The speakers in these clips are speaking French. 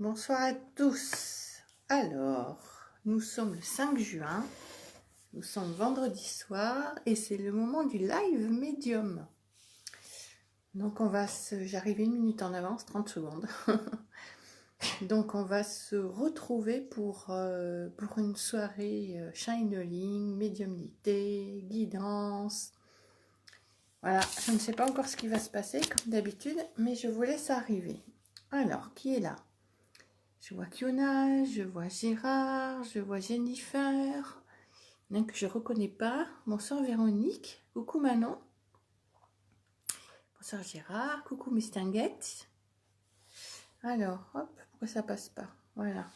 Bonsoir à tous. Alors, nous sommes le 5 juin, nous sommes vendredi soir et c'est le moment du live médium. Donc j'arrive 1 minute en avance, 30 secondes. Donc on va se retrouver pour une soirée channeling, médiumnité, guidance. Voilà, je ne sais pas encore ce qui va se passer comme d'habitude, mais je vous laisse arriver. Alors, qui est là ? Je vois Kiona, je vois Gérard, je vois Jennifer. Il y en a que je ne reconnais pas. Bonsoir Véronique. Coucou Manon. Bonsoir Gérard. Coucou Mistinguette. Alors, hop, pourquoi ça passe pas? Voilà.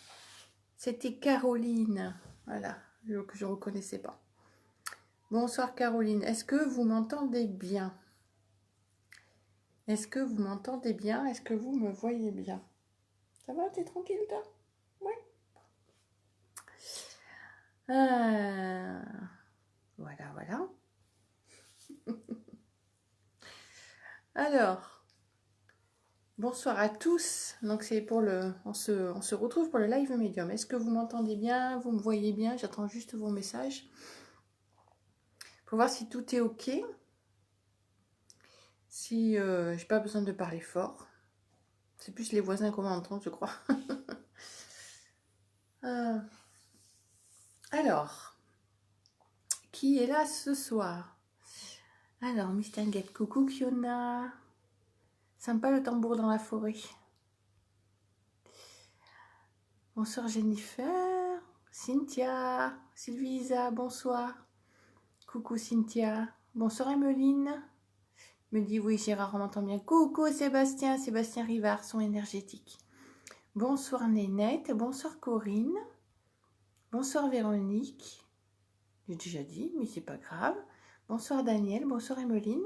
C'était Caroline. Voilà, que je ne reconnaissais pas. Bonsoir Caroline. Est-ce que vous m'entendez bien? Est-ce que vous m'entendez bien? Est-ce que vous me voyez bien? Ça va, t'es tranquille toi? Oui. Voilà, voilà. Alors, bonsoir à tous. Donc c'est pour on se retrouve pour le live médium. Est-ce que vous m'entendez bien? Vous me voyez bien? J'attends juste vos messages pour voir si tout est ok. Si j'ai pas besoin de parler fort. C'est plus les voisins qu'on m'entend, je crois. Alors, qui est là ce soir? Alors, Mistinguette, coucou Kiona. Sympa le tambour dans la forêt. Bonsoir Jennifer, Cynthia, Sylvie Isa, bonsoir. Coucou Cynthia, bonsoir Emeline. Me dit oui Gérard, on m'entend bien. Coucou Sébastien, Sébastien Rivard, son énergétique. Bonsoir Nénette, bonsoir Corinne. Bonsoir Véronique. J'ai déjà dit, mais c'est pas grave. Bonsoir Daniel, bonsoir Emeline.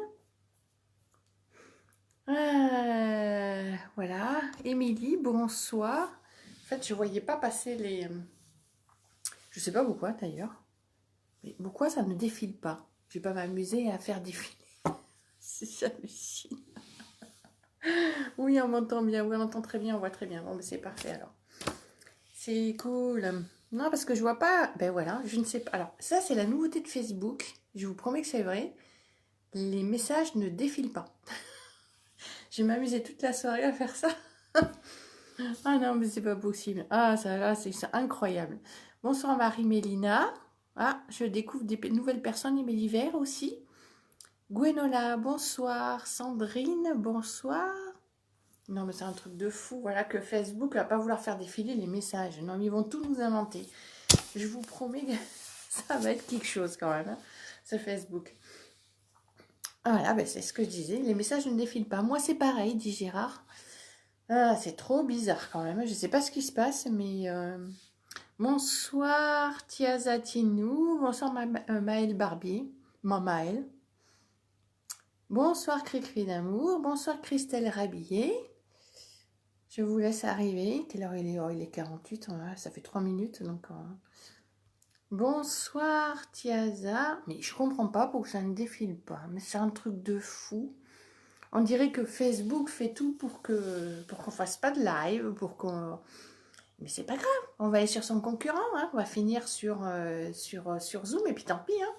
Voilà, Émilie, bonsoir. En fait, je voyais pas passer les... Je sais pas pourquoi d'ailleurs. Mais pourquoi ça ne défile pas? Je vais pas m'amuser à faire défiler. C'est hallucinant. Oui, on m'entend bien. Oui, on entend très bien, on voit très bien. Bon, mais c'est parfait alors. C'est cool. Non, parce que je vois pas... Ben voilà, je ne sais pas. Alors, ça, c'est la nouveauté de Facebook. Je vous promets que c'est vrai. Les messages ne défilent pas. Je vais m'amuser toute la soirée à faire ça. Ah non, mais c'est pas possible. Ah, ça là, c'est incroyable. Bonsoir Marie-Mélina. Ah, je découvre des nouvelles personnes, Émilie Vert aussi. Gwenola, bonsoir. Sandrine, bonsoir. Non, mais c'est un truc de fou. Voilà que Facebook va pas vouloir faire défiler les messages. Non, mais ils vont tout nous inventer. Je vous promets que ça va être quelque chose quand même, hein, ce Facebook. Voilà, ben c'est ce que je disais. Les messages ne défilent pas. Moi, c'est pareil, dit Gérard. Ah, c'est trop bizarre quand même. Je sais pas ce qui se passe, mais... Bonsoir Tiazatinou. Bonsoir Maëlle Barbier. Maëlle. Bonsoir Cricri d'amour. Bonsoir Christelle Rabillet. Je vous laisse arriver. Quelle heure il est? Oh, il est 48. Ça fait 3 minutes. Donc, bonsoir Tiaza. Mais je comprends pas pourquoi ça ne défile pas. Mais c'est un truc de fou. On dirait que Facebook fait tout pour qu'on fasse pas de live, pour qu'on... Mais c'est pas grave. On va aller sur son concurrent. Hein. On va finir sur Zoom et puis tant pis. Hein.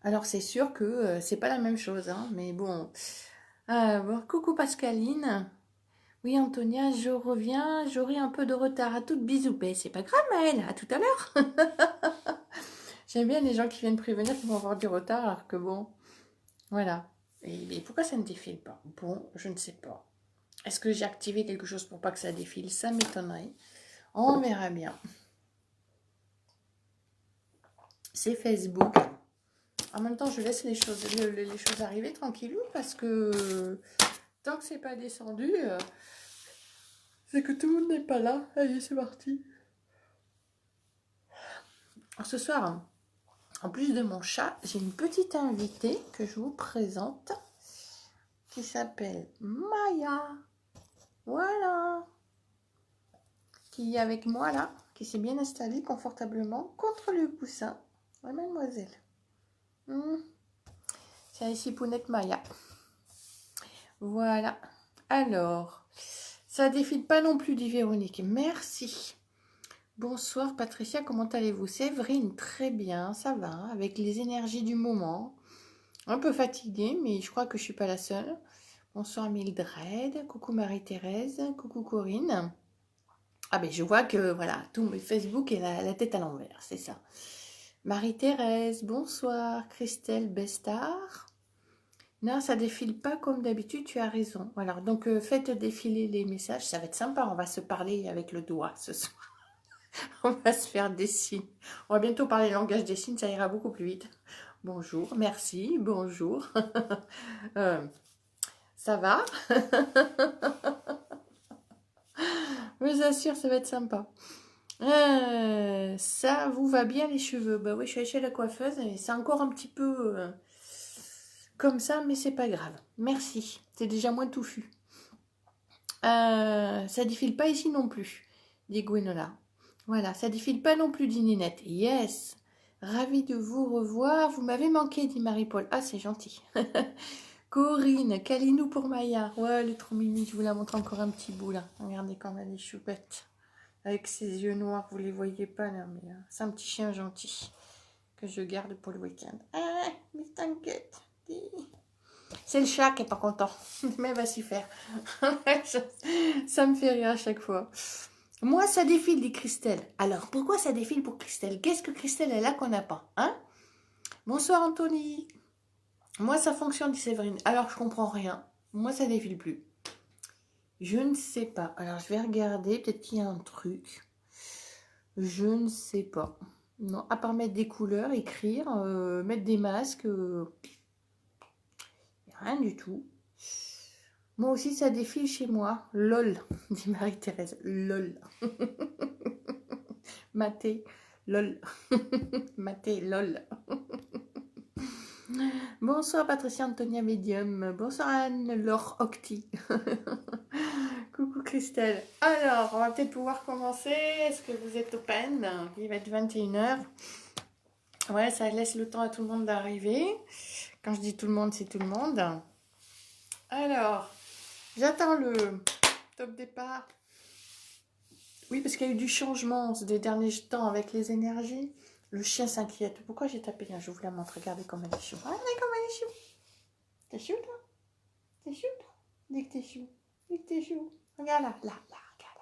Alors c'est sûr que c'est pas la même chose. Hein. Mais bon. Bon. Coucou Pascaline. Oui, Antonia, je reviens, j'aurai un peu de retard. À toutes bisous. C'est pas grave, Maëlle, à tout à l'heure. J'aime bien les gens qui viennent prévenir qu'ils vont avoir du retard, alors que bon, voilà. Et pourquoi ça ne défile pas? Bon, je ne sais pas. Est-ce que j'ai activé quelque chose pour pas que ça défile? Ça m'étonnerait. On verra bien. C'est Facebook. En même temps, je laisse les choses arriver tranquillou parce que tant que c'est pas descendu... c'est que tout le monde n'est pas là. Allez, c'est parti. Alors, ce soir, en plus de mon chat, j'ai une petite invitée que je vous présente qui s'appelle Maya. Voilà. Qui est avec moi là, qui s'est bien installée confortablement contre le coussin. Ouais, mademoiselle. C'est la cipounette Maya. Voilà. Alors, Ça défile pas non plus, dit Véronique. Merci. Bonsoir Patricia, comment allez-vous? Séverine, très bien, ça va, avec les énergies du moment. Un peu fatiguée, mais je crois que je suis pas la seule. Bonsoir Mildred, coucou Marie-Thérèse, coucou Corinne. Ah ben je vois que voilà, tout mon Facebook est la tête à l'envers, c'est ça. Marie-Thérèse, bonsoir. Christelle Bestard. Non, ça défile pas comme d'habitude, tu as raison. Alors, donc faites défiler les messages, ça va être sympa, on va se parler avec le doigt ce soir. On va se faire des signes. On va bientôt parler langage des signes, ça ira beaucoup plus vite. Bonjour, merci, bonjour. Euh, ça va? Je vous assure, ça va être sympa. Ça vous va bien les cheveux? Bah oui, je suis allée chez la coiffeuse et c'est encore un petit peu comme ça, mais c'est pas grave. Merci, c'est déjà moins touffu. Ça défile pas ici non plus, dit Gwenola. Voilà, ça défile pas non plus, dit Ninette. Yes, ravi de vous revoir. Vous m'avez manqué, dit Marie-Paul. Ah, c'est gentil. Corinne, câlinou pour Maya. Ouais, elle est trop mimi. Je vous la montre encore un petit bout là. Regardez comme elle est choupette. Avec ses yeux noirs, vous les voyez pas là, mais c'est un petit chien gentil que je garde pour le week-end. Ah, mais t'inquiète. C'est le chat qui est pas content, mais il va s'y faire. Ça me fait rire à chaque fois. Moi, ça défile, dit Christelle. Alors, pourquoi ça défile pour Christelle? Qu'est-ce que Christelle est là qu'on n'a pas, hein? Bonsoir, Anthony. Moi, ça fonctionne, dit Séverine. Alors, je comprends rien. Moi, ça défile plus. Je ne sais pas. Alors, je vais regarder. Peut-être qu'il y a un truc. Je ne sais pas. Non, à part mettre des couleurs, écrire, mettre des masques, rien du tout. Moi aussi, ça défile chez moi. LOL, dit Marie-Thérèse. LOL. Maté, LOL. Maté, LOL. Bonsoir Patricia Antonia Medium. Bonsoir Anne-Laure Octi. Coucou Christelle. Alors, on va peut-être pouvoir commencer. Est-ce que vous êtes open? Il va être 21h. Ouais, ça laisse le temps à tout le monde d'arriver. Quand je dis tout le monde, c'est tout le monde. Alors, j'attends le top départ. Oui, parce qu'il y a eu du changement ces derniers temps avec les énergies. Le chien s'inquiète. Pourquoi j'ai tapé là? Je vous la montre. Regardez comme elle est chou. Regardez comme elle est chou. T'es chou, toi? T'es chou, toi? Dis que t'es chou. Dis que t'es chou. Regarde là. Là, regarde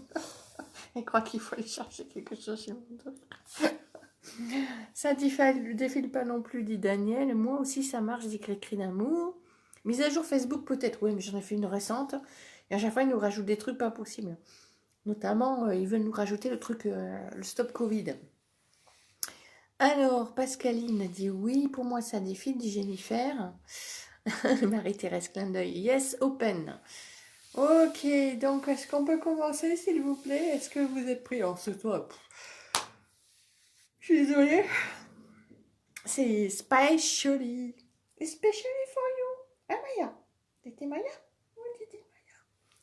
là. Elle croit qu'il faut aller chercher quelque chose chez moi. Ça défile pas non plus, dit Daniel. Moi aussi, ça marche, dit Cricri d'amour. Mise à jour Facebook, peut-être. Oui, mais j'en ai fait une récente. Et à chaque fois, ils nous rajoutent des trucs pas possibles. Notamment, ils veulent nous rajouter le truc, le stop Covid. Alors, Pascaline dit oui, pour moi ça défile, dit Jennifer. Marie-Thérèse, clin d'œil. Yes, open. Ok, donc est-ce qu'on peut commencer, s'il vous plaît? Est-ce que vous êtes prêts? Oh, c'est toi. Je suis désolée. C'est specially for you. Ah, Maya. C'était Maya? Oui, c'était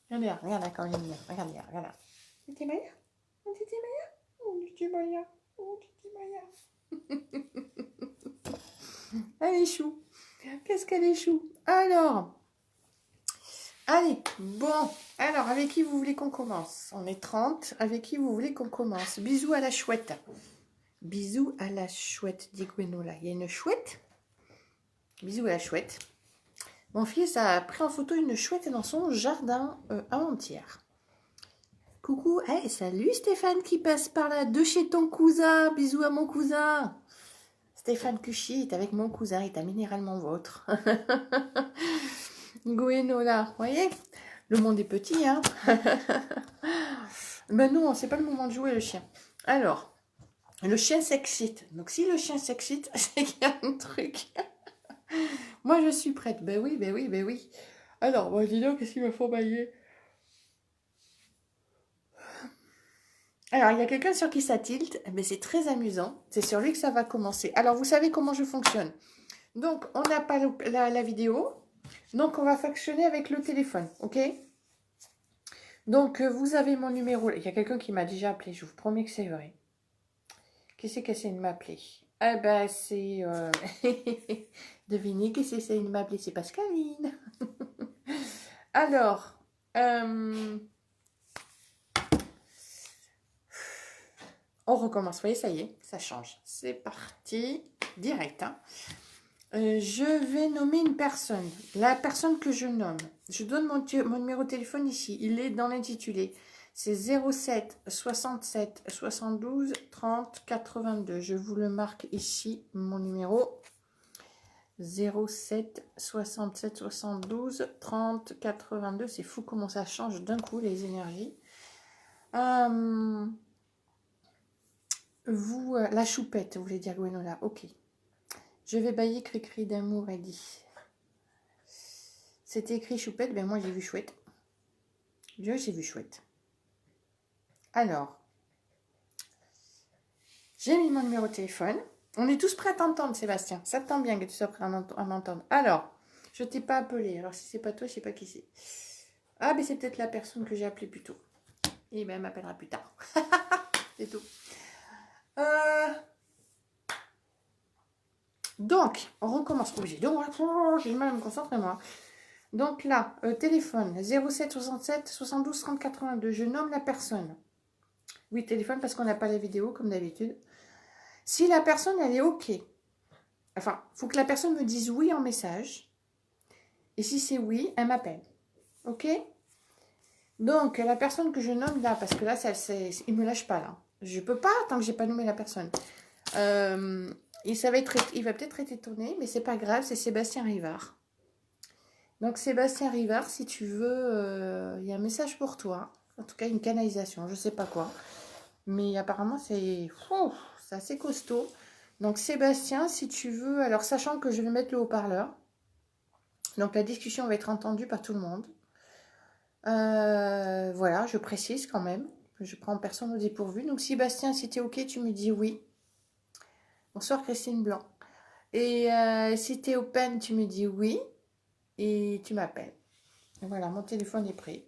Maya. Regarde quand même. Regarde. C'était Maya? Oh, c'était Maya? Oh, c'était Maya. Oh, c'était Maya. Elle est chou. Qu'est-ce qu'elle est chou. Alors, allez, bon. Alors, avec qui vous voulez qu'on commence? On est 30. Avec qui vous voulez qu'on commence? Bisous à la chouette. Bisous à la chouette, dit Gwenola. Il y a une chouette? Bisous à la chouette. Mon fils a pris en photo une chouette dans son jardin avant-hier. Coucou, hey, salut Stéphane qui passe par là, de chez ton cousin. Bisous à mon cousin. Stéphane Cuchy est avec mon cousin, il est minéralement vôtre. Gwenola, vous voyez? Le monde est petit, hein? Ben non, c'est pas le moment de jouer le chien. Alors, le chien s'excite. Donc si le chien s'excite, c'est qu'il y a un truc. Moi, je suis prête. Ben oui. Alors, bon, dis donc, qu'est-ce qu'il me faut bailler? Alors, il y a quelqu'un sur qui ça tilte, mais c'est très amusant. C'est sur lui que ça va commencer. Alors, vous savez comment je fonctionne. Donc, on n'a pas la vidéo. Donc, on va fonctionner avec le téléphone, ok? Donc, vous avez mon numéro. Il y a quelqu'un qui m'a déjà appelé. Je vous promets que c'est vrai. Qui c'est qui essaie de m'appeler? Eh ben, c'est... Devinez qui c'est qui essaie de m'appeler? C'est Pascaline. Alors, on recommence. Vous voyez, ça y est, ça change. C'est parti, direct. Hein. Je vais nommer une personne. La personne que je nomme. Je donne mon numéro de téléphone ici. Il est dans l'intitulé. C'est 07 67 72 30 82. Je vous le marque ici, mon numéro. 07 67 72 30 82. C'est fou comment ça change d'un coup les énergies. Vous, la choupette, vous voulez dire Gwenola. Ok. Je vais bailler cri-cri d'amour, elle dit. C'était écrit choupette, ben moi j'ai vu chouette. J'ai vu chouette. Alors, j'ai mis mon numéro de téléphone. On est tous prêts à t'entendre, Sébastien. Ça te tente bien que tu sois prêt à m'entendre. Alors, je t'ai pas appelé. Alors, si c'est pas toi, je sais pas qui c'est. Ah, ben c'est peut-être la personne que j'ai appelée plus tôt. Et ben, elle m'appellera plus tard. C'est tout. Donc, on recommence. Obligé. Donc, j'ai du mal à me concentrer, moi. Donc là, téléphone 07 67 72 30 82. Je nomme la personne. Oui, téléphone parce qu'on n'a pas la vidéo comme d'habitude. Si la personne, elle est OK. Enfin, il faut que la personne me dise oui en message. Et si c'est oui, elle m'appelle. OK? Donc, la personne que je nomme là, parce que là, il ne me lâche pas là. Je ne peux pas tant que je n'ai pas nommé la personne. Il va peut-être être étonné, mais c'est pas grave, c'est Sébastien Rivard. Donc, Sébastien Rivard, si tu veux, il y a un message pour toi. En tout cas, une canalisation, je ne sais pas quoi. Mais apparemment, c'est assez costaud. Donc, Sébastien, si tu veux, alors sachant que je vais mettre le haut-parleur. Donc, la discussion va être entendue par tout le monde. Voilà, je précise quand même. Je prends personne au dépourvu. Donc, Sébastien, si tu es OK, tu me dis oui. Bonsoir, Christine Blanc. Et si tu es open, tu me dis oui. Et tu m'appelles. Voilà, mon téléphone est prêt.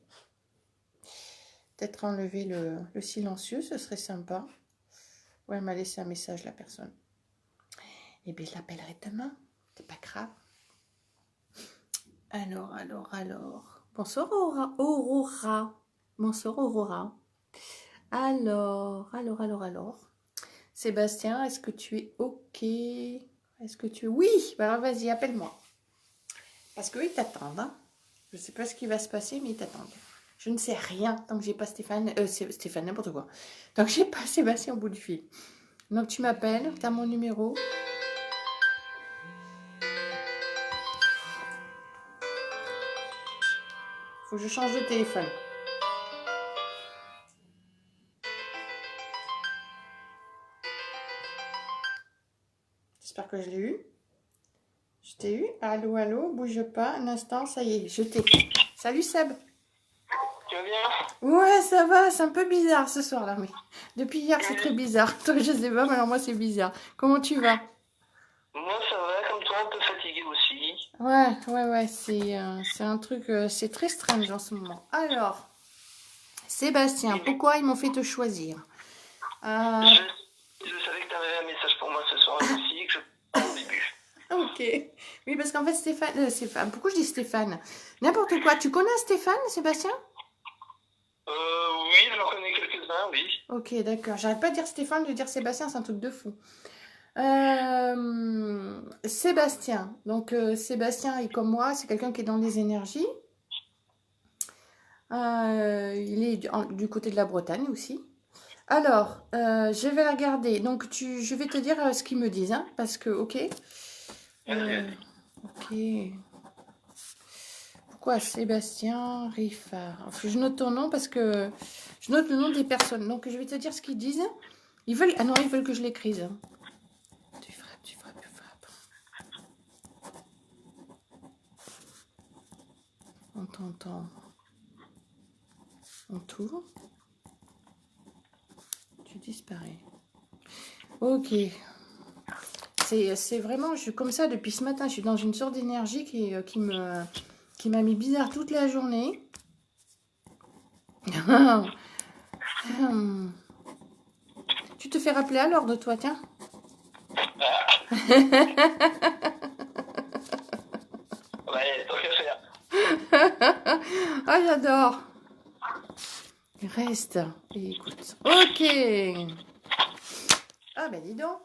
Peut-être enlever le silencieux, ce serait sympa. Ouais, elle m'a laissé un message, la personne. Eh bien, je l'appellerai demain. C'est pas grave. Alors. Bonsoir, Aurora. Bonsoir, Aurora. Alors. Sébastien, est-ce que tu es OK? Est-ce que tu es... Oui, bah alors vas-y, appelle-moi. Parce qu'ils t'attendent. Hein. Je ne sais pas ce qui va se passer, mais ils t'attendent. Je ne sais rien tant que j'ai pas Stéphane, n'importe quoi. Tant que j'ai pas Sébastien au bout du fil. Donc tu m'appelles, tu as mon numéro. Faut que je change de téléphone. J'espère que je l'ai eu. Je t'ai eu. Allô, bouge pas. Un instant, ça y est, je t'ai. Salut Seb. Tu vas bien? Ouais, ça va, c'est un peu bizarre ce soir-là, mais depuis hier, c'est très bizarre. Toi, je sais pas, mais alors moi, c'est bizarre. Comment tu vas? Moi, ça va, comme toi, un peu fatigué aussi. Ouais, c'est un truc, c'est très strange en ce moment. Alors, Sébastien, pourquoi ils m'ont fait te choisir? Je savais que tu avais un message pour moi ce soir aussi, que je parle au début. Ok. Oui, parce qu'en fait, Stéphane, pourquoi je dis Stéphane? N'importe quoi. Tu connais Stéphane, Sébastien? Oui, j'en connais quelques-uns, oui. Ok, d'accord. J'arrête pas de dire Stéphane, de dire Sébastien, c'est un truc de fou. Sébastien. Donc, Sébastien est comme moi, c'est quelqu'un qui est dans les énergies. Il est du côté de la Bretagne aussi. Alors, je vais la regarder. Donc, je vais te dire ce qu'ils me disent, hein, parce que, ok. Ok. Pourquoi Sébastien Riffard? Enfin, je note ton nom parce que je note le nom des personnes. Donc, je vais te dire ce qu'ils disent. Ils veulent... Ah non, ils veulent que je l'écrise. Tu frappes. On t'entend. On t'ouvre. Tu disparais. Ok. C'est vraiment, je suis comme ça depuis ce matin. Je suis dans une sorte d'énergie qui m'a mis bizarre toute la journée. Tu te fais rappeler à l'ordre, toi, tiens. Ouais, tant qu'à faire. Ah, j'adore. Reste et écoute. Ok. Ah, ben dis donc.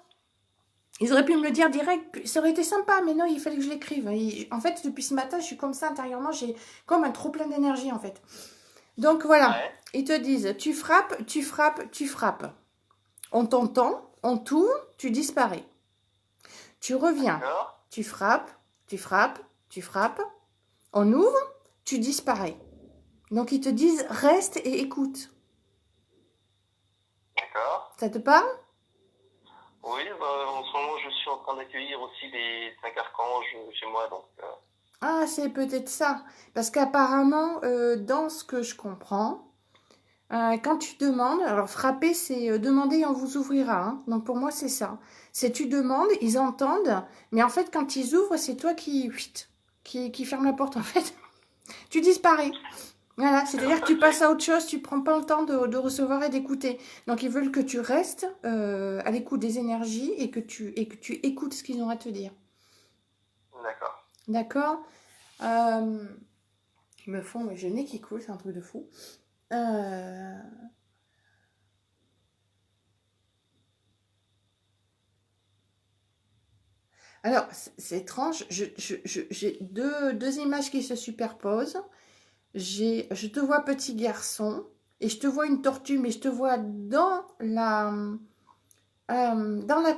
Ils auraient pu me le dire direct, ça aurait été sympa, mais non, il fallait que je l'écrive. En fait, depuis ce matin, je suis comme ça intérieurement, j'ai comme un trop plein d'énergie en fait. Donc voilà, Ouais. ils te disent, tu frappes, tu frappes, tu frappes. On t'entend, on tourne, tu disparais. Tu reviens, D'accord. tu frappes, tu frappes, tu frappes. On ouvre, tu disparais. Donc ils te disent, reste et écoute. D'accord. Ça te parle? Oui, bah, en ce moment, je suis en train d'accueillir aussi les 5 archanges chez moi, donc... Ah, c'est peut-être ça. Parce qu'apparemment, dans ce que je comprends, quand tu demandes, alors frapper, c'est demander et on vous ouvrira. Hein. Donc pour moi, c'est ça. C'est tu demandes, ils entendent, mais en fait, quand ils ouvrent, c'est toi qui ferme la porte. En fait, tu disparais. Voilà, c'est-à-dire que tu passes à autre chose, tu prends pas le temps de recevoir et d'écouter. Donc ils veulent que tu restes à l'écoute des énergies et que tu écoutes ce qu'ils ont à te dire. D'accord. D'accord. Ils me font le nez qui coule, c'est un truc de fou. Euh, Alors, c'est étrange. J'ai deux images qui se superposent. Je te vois petit garçon et je te vois une tortue, mais je te vois dans la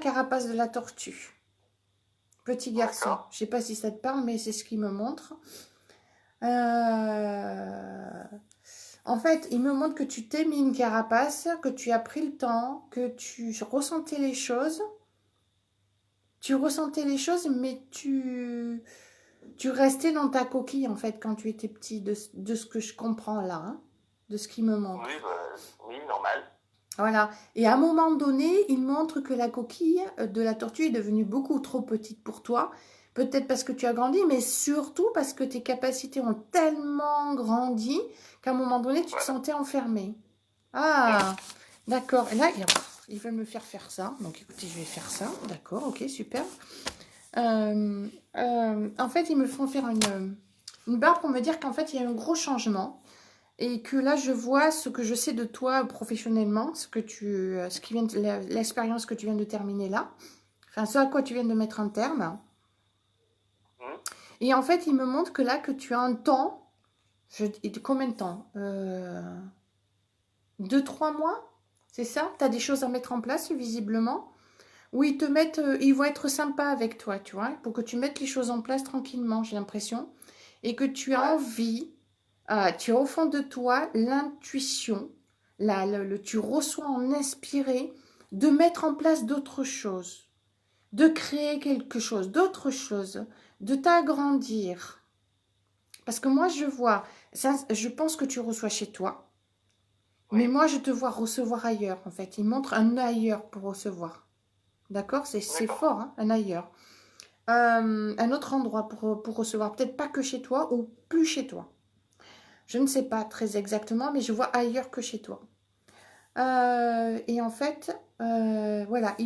carapace de la tortue. Petit garçon. D'accord. Je sais pas si ça te parle, mais c'est ce qu'il me montre. Euh, En fait, il me montre que tu t'es mis une carapace, que tu as pris le temps, que tu ressentais les choses. Tu ressentais les choses, mais tu restais dans ta coquille, en fait, quand tu étais petit, de ce que je comprends là, hein, de ce qu'il me Oui, montre. bah, oui, normal. Voilà. Et à un moment donné, il montre que la coquille de la tortue est devenue beaucoup trop petite pour toi. Peut-être parce que tu as grandi, mais surtout parce que tes capacités ont tellement grandi qu'à un moment donné, tu te Voilà. sentais enfermé. Ah, d'accord. Et là, ils veulent me faire ça. Donc écoutez, je vais faire ça. D'accord, ok, super. En fait, ils me font faire une barre pour me dire qu'en fait, il y a un gros changement et que là, je vois ce que je sais de toi professionnellement, ce qui vient l'expérience que tu viens de terminer là, enfin, ce à quoi tu viens de mettre un terme. Mhm. Et en fait, ils me montrent que là, que tu as un temps, et de combien de temps 2, 3 mois, c'est ça? Tu as des choses à mettre en place, visiblement. Où ils te mettent, ils vont être sympas avec toi, tu vois, pour que tu mettes les choses en place tranquillement, j'ai l'impression. Et que tu as Ouais. envie, tu as au fond de toi l'intuition, tu reçois en inspiré de mettre en place d'autres choses, de créer quelque chose, d'autres choses, de t'agrandir. Parce que moi, je vois, ça, je pense que tu reçois chez toi, mais Oui. moi, je te vois recevoir ailleurs, en fait. Il montre un ailleurs pour recevoir. D'accord? C'est D'accord. fort, hein, un ailleurs. Un autre endroit pour recevoir. Peut-être pas que chez toi ou plus chez toi. Je ne sais pas très exactement, mais je vois ailleurs que chez toi. Et en fait, voilà.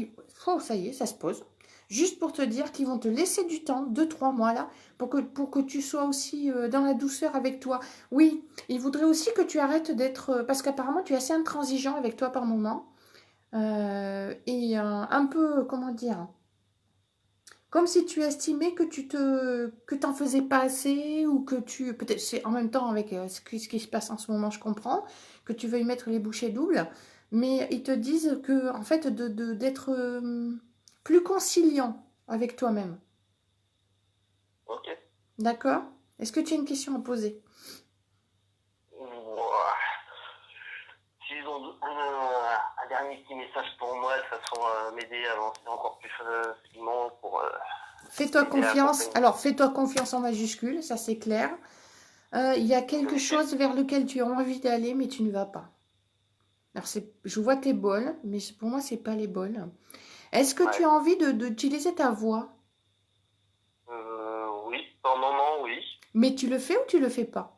Oh, ça y est, ça se pose. Juste pour te dire qu'ils vont te laisser du temps, 2, 3 mois là, pour que tu sois aussi dans la douceur avec toi. Oui, ils voudraient aussi que tu arrêtes d'être... parce qu'apparemment, tu es assez intransigeant avec toi par moment. Et un peu, comment dire, comme si tu estimais que t'en faisais pas assez ou que tu peut-être c'est en même temps avec ce qui se passe en ce moment, je comprends que tu veuilles mettre les bouchées doubles, mais ils te disent que en fait d'être plus conciliant avec toi-même. Ok. D'accord? Est-ce que tu as une question à poser? Ouah. S'ils ont un dernier petit message pour moi, de toute façon, m'aider à avancer encore plus facilement pour Fais-toi m'aider à confiance. accompagner. Alors, fais-toi confiance en majuscule, ça c'est clair. Il y a quelque Ok. chose vers lequel tu as envie d'aller, mais tu ne vas pas. Alors, je vois tes bols, mais pour moi, c'est pas les bols. Est-ce que tu Ouais. as envie d'utiliser ta voix? Oui, par moment, oui. Mais tu le fais ou tu le fais pas?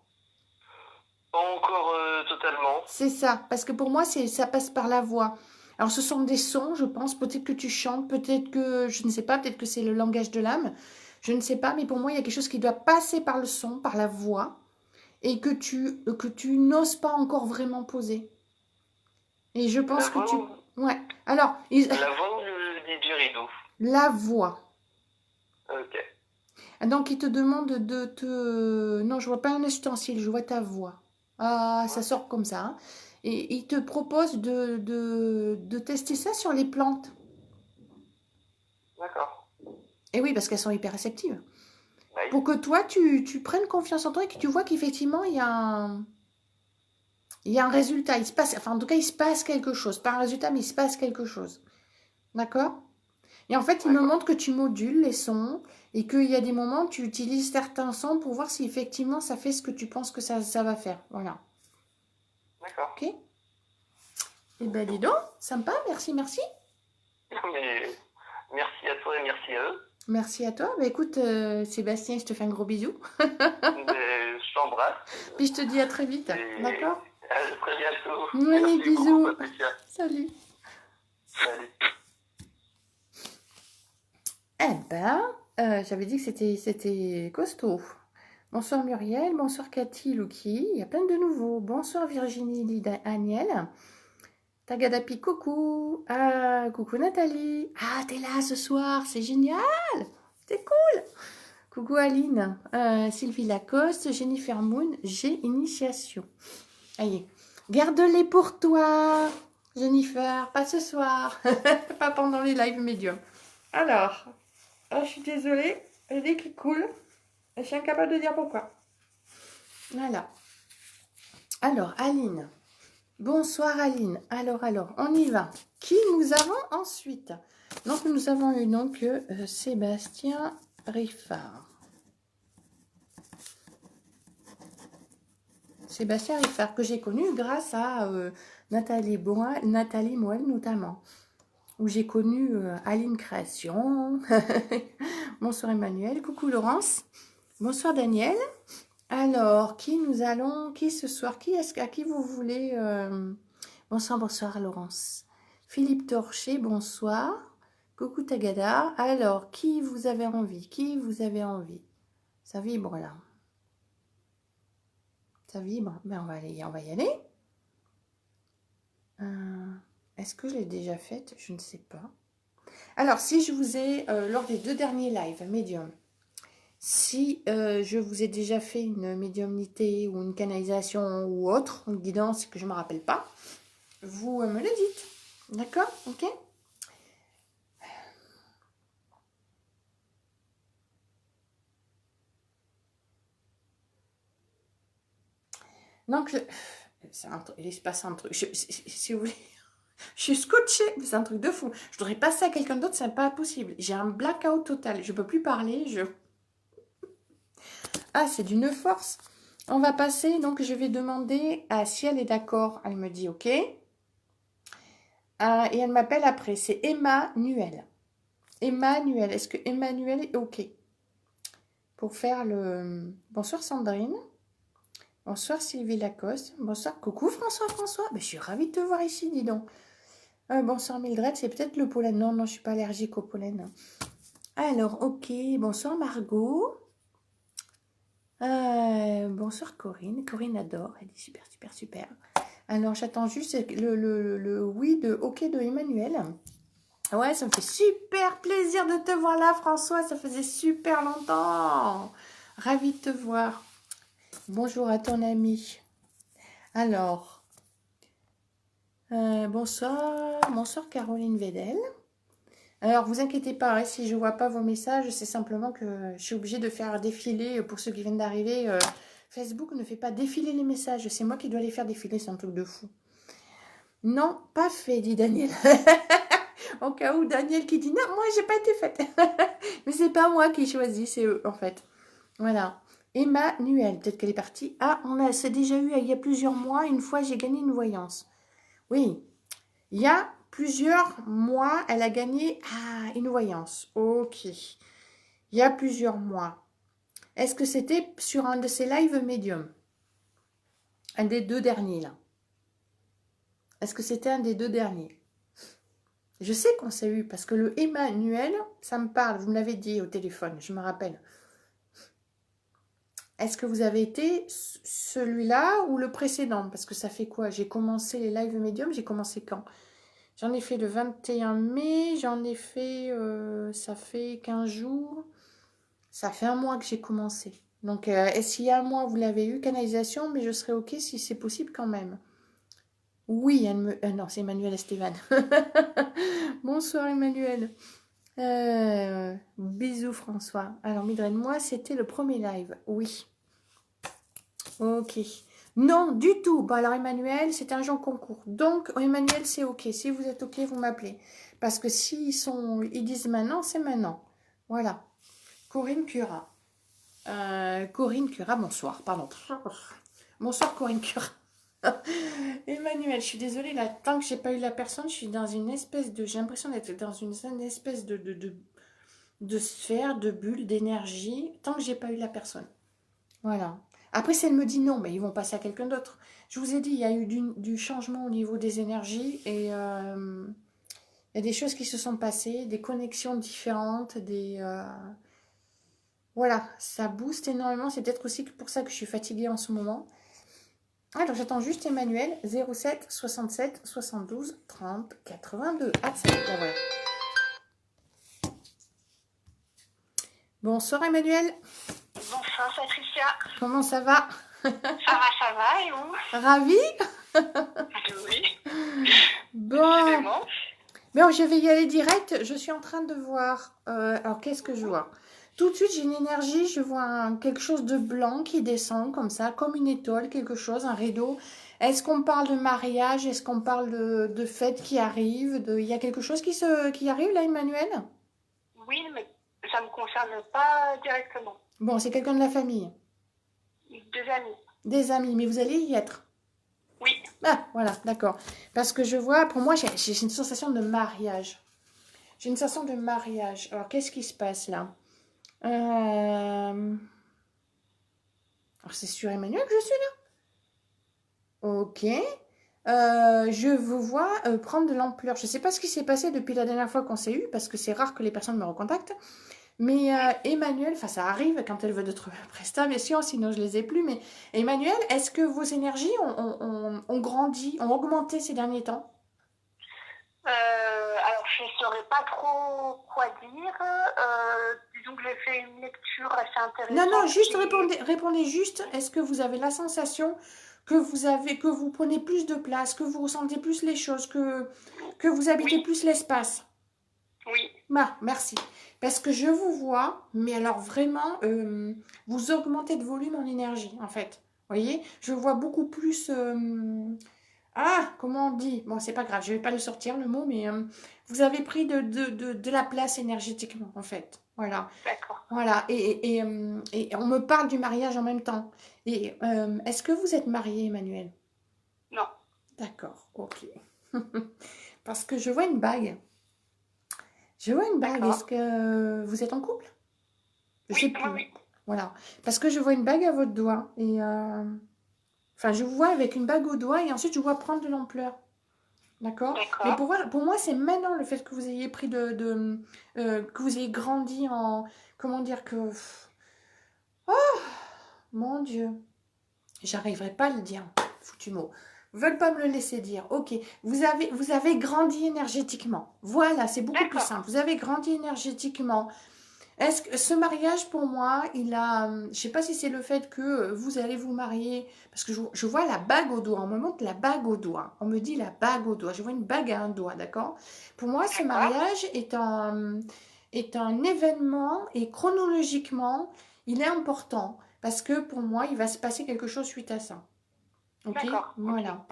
Pas encore totalement. C'est ça, parce que pour moi, ça passe par la voix. Alors, ce sont des sons, je pense. Peut-être que tu chantes, peut-être que, je ne sais pas, peut-être que c'est le langage de l'âme. Je ne sais pas, mais pour moi, il y a quelque chose qui doit passer par le son, par la voix. et que tu n'oses pas encore vraiment poser. Et je pense que tu... Ouais. Alors, La voix ou le didgeridoo? la voix. Ok. Donc, il te demande de te... Non, je vois pas un ustensile, je vois ta voix. Ah, ça Ouais. sort comme ça, hein. Et il te propose de tester ça sur les plantes. D'accord. Et oui, parce qu'elles sont hyper réceptives. Bah oui. Pour que toi, tu prennes confiance en toi et que tu vois qu'effectivement, il y a un résultat. Il se passe, enfin, en tout cas, il se passe quelque chose. Pas un résultat, mais il se passe quelque chose. D'accord? Et en fait, il me D'accord. montre que tu modules les sons et qu'il y a des moments où tu utilises certains sons pour voir si effectivement ça fait ce que tu penses que ça va faire. Voilà. D'accord. Ok? Eh ben, dis donc, sympa, merci, merci. Mais merci à toi et merci à eux. Merci à toi. Bah, écoute, Sébastien, je te fais un gros bisou. Mais je t'embrasse. Puis je te dis à très vite. Et D'accord? à très bientôt. Oui, Merci beaucoup, bisous. Patricia. Salut. Salut. Eh ben, j'avais dit que c'était costaud. Bonsoir Muriel, bonsoir Cathy, Lucky, il y a plein de nouveaux. Bonsoir Virginie, Lida, Aniel. Tagadapi, coucou. Ah, coucou Nathalie. Ah, t'es là ce soir, c'est génial. C'est cool. Coucou Aline. Sylvie Lacoste, Jennifer Moon, j'ai initiation. Allez, garde-les pour toi, Jennifer, pas ce soir. Pas pendant les lives médiums. Alors, je suis désolée, le nez qui coule. Je suis incapable de dire pourquoi. Voilà. Alors, Aline. Bonsoir Aline. Alors, on y va. Qui nous avons ensuite? Donc, nous avons eu donc Sébastien Riffard. Sébastien Riffard, que j'ai connu grâce à Nathalie Moelle notamment. Où j'ai connu Aline Création. Bonsoir Emmanuel. Coucou Laurence. Bonsoir Daniel. Alors, qui ce soir, à qui vous voulez bonsoir Laurence. Philippe Torcher, bonsoir. Coucou Tagada. Alors, qui vous avez envie? Ça vibre là. Ça vibre. Ben, on va y aller. Est-ce que je l'ai déjà faite? Je ne sais pas. Alors, si je vous ai, lors des 2 derniers lives, médium, si je vous ai déjà fait une médiumnité ou une canalisation ou autre, une guidance que je ne me rappelle pas, vous me le dites. D'accord? Ok? Donc, il se passe un truc. Si vous voulez, je suis scotchée. C'est un truc de fou. Je voudrais passer à quelqu'un d'autre, c'est pas possible. J'ai un blackout total. Je ne peux plus parler. Ah, c'est d'une force. On va passer. Donc, je vais demander à si elle est d'accord. Elle me dit OK. Et elle m'appelle après. C'est Emmanuel. Emmanuel. Est-ce que Emmanuel est OK pour faire le... Bonsoir Sandrine. Bonsoir Sylvie Lacoste. Bonsoir. Coucou François. Ben, je suis ravie de te voir ici, dis donc. Bonsoir Mildred, c'est peut-être le pollen. Non, je ne suis pas allergique au pollen. Alors, ok. Bonsoir Margot. Bonsoir Corinne. Corinne adore. Elle dit super, super, super. Alors, j'attends juste le oui de OK de Emmanuel. Ouais, ça me fait super plaisir de te voir là, François. Ça faisait super longtemps. Ravie de te voir. Bonjour à ton ami. Alors, bonsoir Caroline Vedel. Alors, vous inquiétez pas, hein, si je ne vois pas vos messages, c'est simplement que je suis obligée de faire défiler, pour ceux qui viennent d'arriver, Facebook ne fait pas défiler les messages, c'est moi qui dois les faire défiler, c'est un truc de fou. Non, pas fait, dit Daniel. Au cas où Daniel qui dit, non, moi, j'ai pas été faite. Mais c'est pas moi qui choisis, c'est eux, en fait. Voilà. Emmanuel, peut-être qu'elle est partie. Ah, c'est déjà eu il y a plusieurs mois, une fois, j'ai gagné une voyance. Oui, il y a plusieurs mois, elle a gagné une voyance. Ok. Il y a plusieurs mois. Est-ce que c'était sur un de ces lives médiums? Un des 2 derniers, là. Est-ce que c'était un des 2 derniers? Je sais qu'on s'est eu, parce que le Emmanuel, ça me parle. Vous me l'avez dit au téléphone, je me rappelle. Est-ce que vous avez été celui-là ou le précédent? Parce que ça fait quoi? J'ai commencé les live médium, j'ai commencé quand? J'en ai fait le 21 mai, j'en ai fait, ça fait 15 jours. Ça fait un mois que j'ai commencé. Donc, s'il y a un mois, vous l'avez eu, canalisation, mais je serai OK si c'est possible quand même. Oui, non, c'est Emmanuel Esteban. Bonsoir Emmanuel. Bisous François. Alors, Mildred, moi, c'était le premier live. Oui. OK. Non, du tout. Bon, alors Emmanuel, c'est un jeu concours. Donc, Emmanuel, c'est OK. Si vous êtes OK, vous m'appelez. Parce que s'ils ils disent maintenant, c'est maintenant. Voilà. Corinne Cura. Corinne Cura, bonsoir, pardon. Bonsoir Corinne Cura. Emmanuel, je suis désolée, là, tant que j'ai pas eu la personne, je suis dans une espèce de... J'ai l'impression d'être dans une espèce de sphère, de bulle, d'énergie, tant que j'ai pas eu la personne. Voilà. Après, si elle me dit non, mais ils vont passer à quelqu'un d'autre. Je vous ai dit, il y a eu du changement au niveau des énergies et il y a des choses qui se sont passées, des connexions différentes, voilà, ça booste énormément. C'est peut-être aussi pour ça que je suis fatiguée en ce moment. Alors, j'attends juste Emmanuel, 07 67 72 30 82. Ah, ça y est, là, voilà. Bonsoir Emmanuel. Bonsoir Patricia. Comment ça va? Ça va, et vous? Ravi? Oui. Bon. Bon, je vais y aller direct. Je suis en train de voir. Alors, qu'est-ce que je vois? Tout de suite, j'ai une énergie. Je vois quelque chose de blanc qui descend comme ça, comme une étoile, quelque chose, un rideau. Est-ce qu'on parle de mariage? Est-ce qu'on parle de fête qui arrive? Il y a quelque chose qui arrive là, Emmanuel? Oui, mais ça ne me concerne pas directement. Bon, c'est quelqu'un de la famille. Des amis. Des amis, mais vous allez y être. Oui. Ah, voilà, d'accord. Parce que je vois, pour moi, j'ai une sensation de mariage. J'ai une sensation de mariage. Alors, qu'est-ce qui se passe là? Alors, c'est sur Emmanuel que je suis là? Ok. Je vous vois prendre de l'ampleur. Je ne sais pas ce qui s'est passé depuis la dernière fois qu'on s'est eu, parce que c'est rare que les personnes me recontactent. Mais Emmanuel, enfin ça arrive quand elle veut d'autres prestats, bien sûr, sinon je les ai plus. Mais Emmanuel, est-ce que vos énergies ont grandi, ont augmenté ces derniers temps? Alors, je ne saurais pas trop quoi dire. Disons que j'ai fait une lecture assez intéressante. Non, juste répondez juste. Est-ce que vous avez la sensation que vous prenez plus de place, que vous ressentez plus les choses, que vous habitez plus l'espace? Oui. Bah, merci. Parce que je vous vois, mais alors vraiment, vous augmentez de volume en énergie, en fait. Vous voyez? Je vois beaucoup plus... comment on dit? Bon, c'est pas grave, je vais pas le sortir le mot, mais vous avez pris de la place énergétiquement, en fait. Voilà. D'accord. Voilà. Et on me parle du mariage en même temps. Et est-ce que vous êtes marié, Emmanuel? Non. D'accord, ok. Parce que je vois une bague. Je vois une bague. D'accord. Est-ce que vous êtes en couple? Je sais Oui, plus. oui. Voilà. Parce que je vois une bague à votre doigt. Et enfin, je vous vois avec une bague au doigt et ensuite je vous vois prendre de l'ampleur. D'accord? Mais D'accord. pour moi, c'est maintenant le fait que vous ayez pris que vous ayez grandi en... Comment dire que... Oh, mon Dieu. J'arriverai pas à le dire. Foutu mot. Veulent pas me le laisser dire. Ok. Vous avez grandi énergétiquement. Voilà, c'est beaucoup plus simple. Vous avez grandi énergétiquement. Est-ce que ce mariage, pour moi, il a... Je sais pas si c'est le fait que vous allez vous marier, parce que je vois la bague au doigt. On me montre la bague au doigt. On me dit la bague au doigt. Je vois une bague à un doigt, d'accord? Pour moi, ce mariage est un événement et chronologiquement, il est important. Parce que pour moi, il va se passer quelque chose suite à ça. Ok? D'accord. Voilà.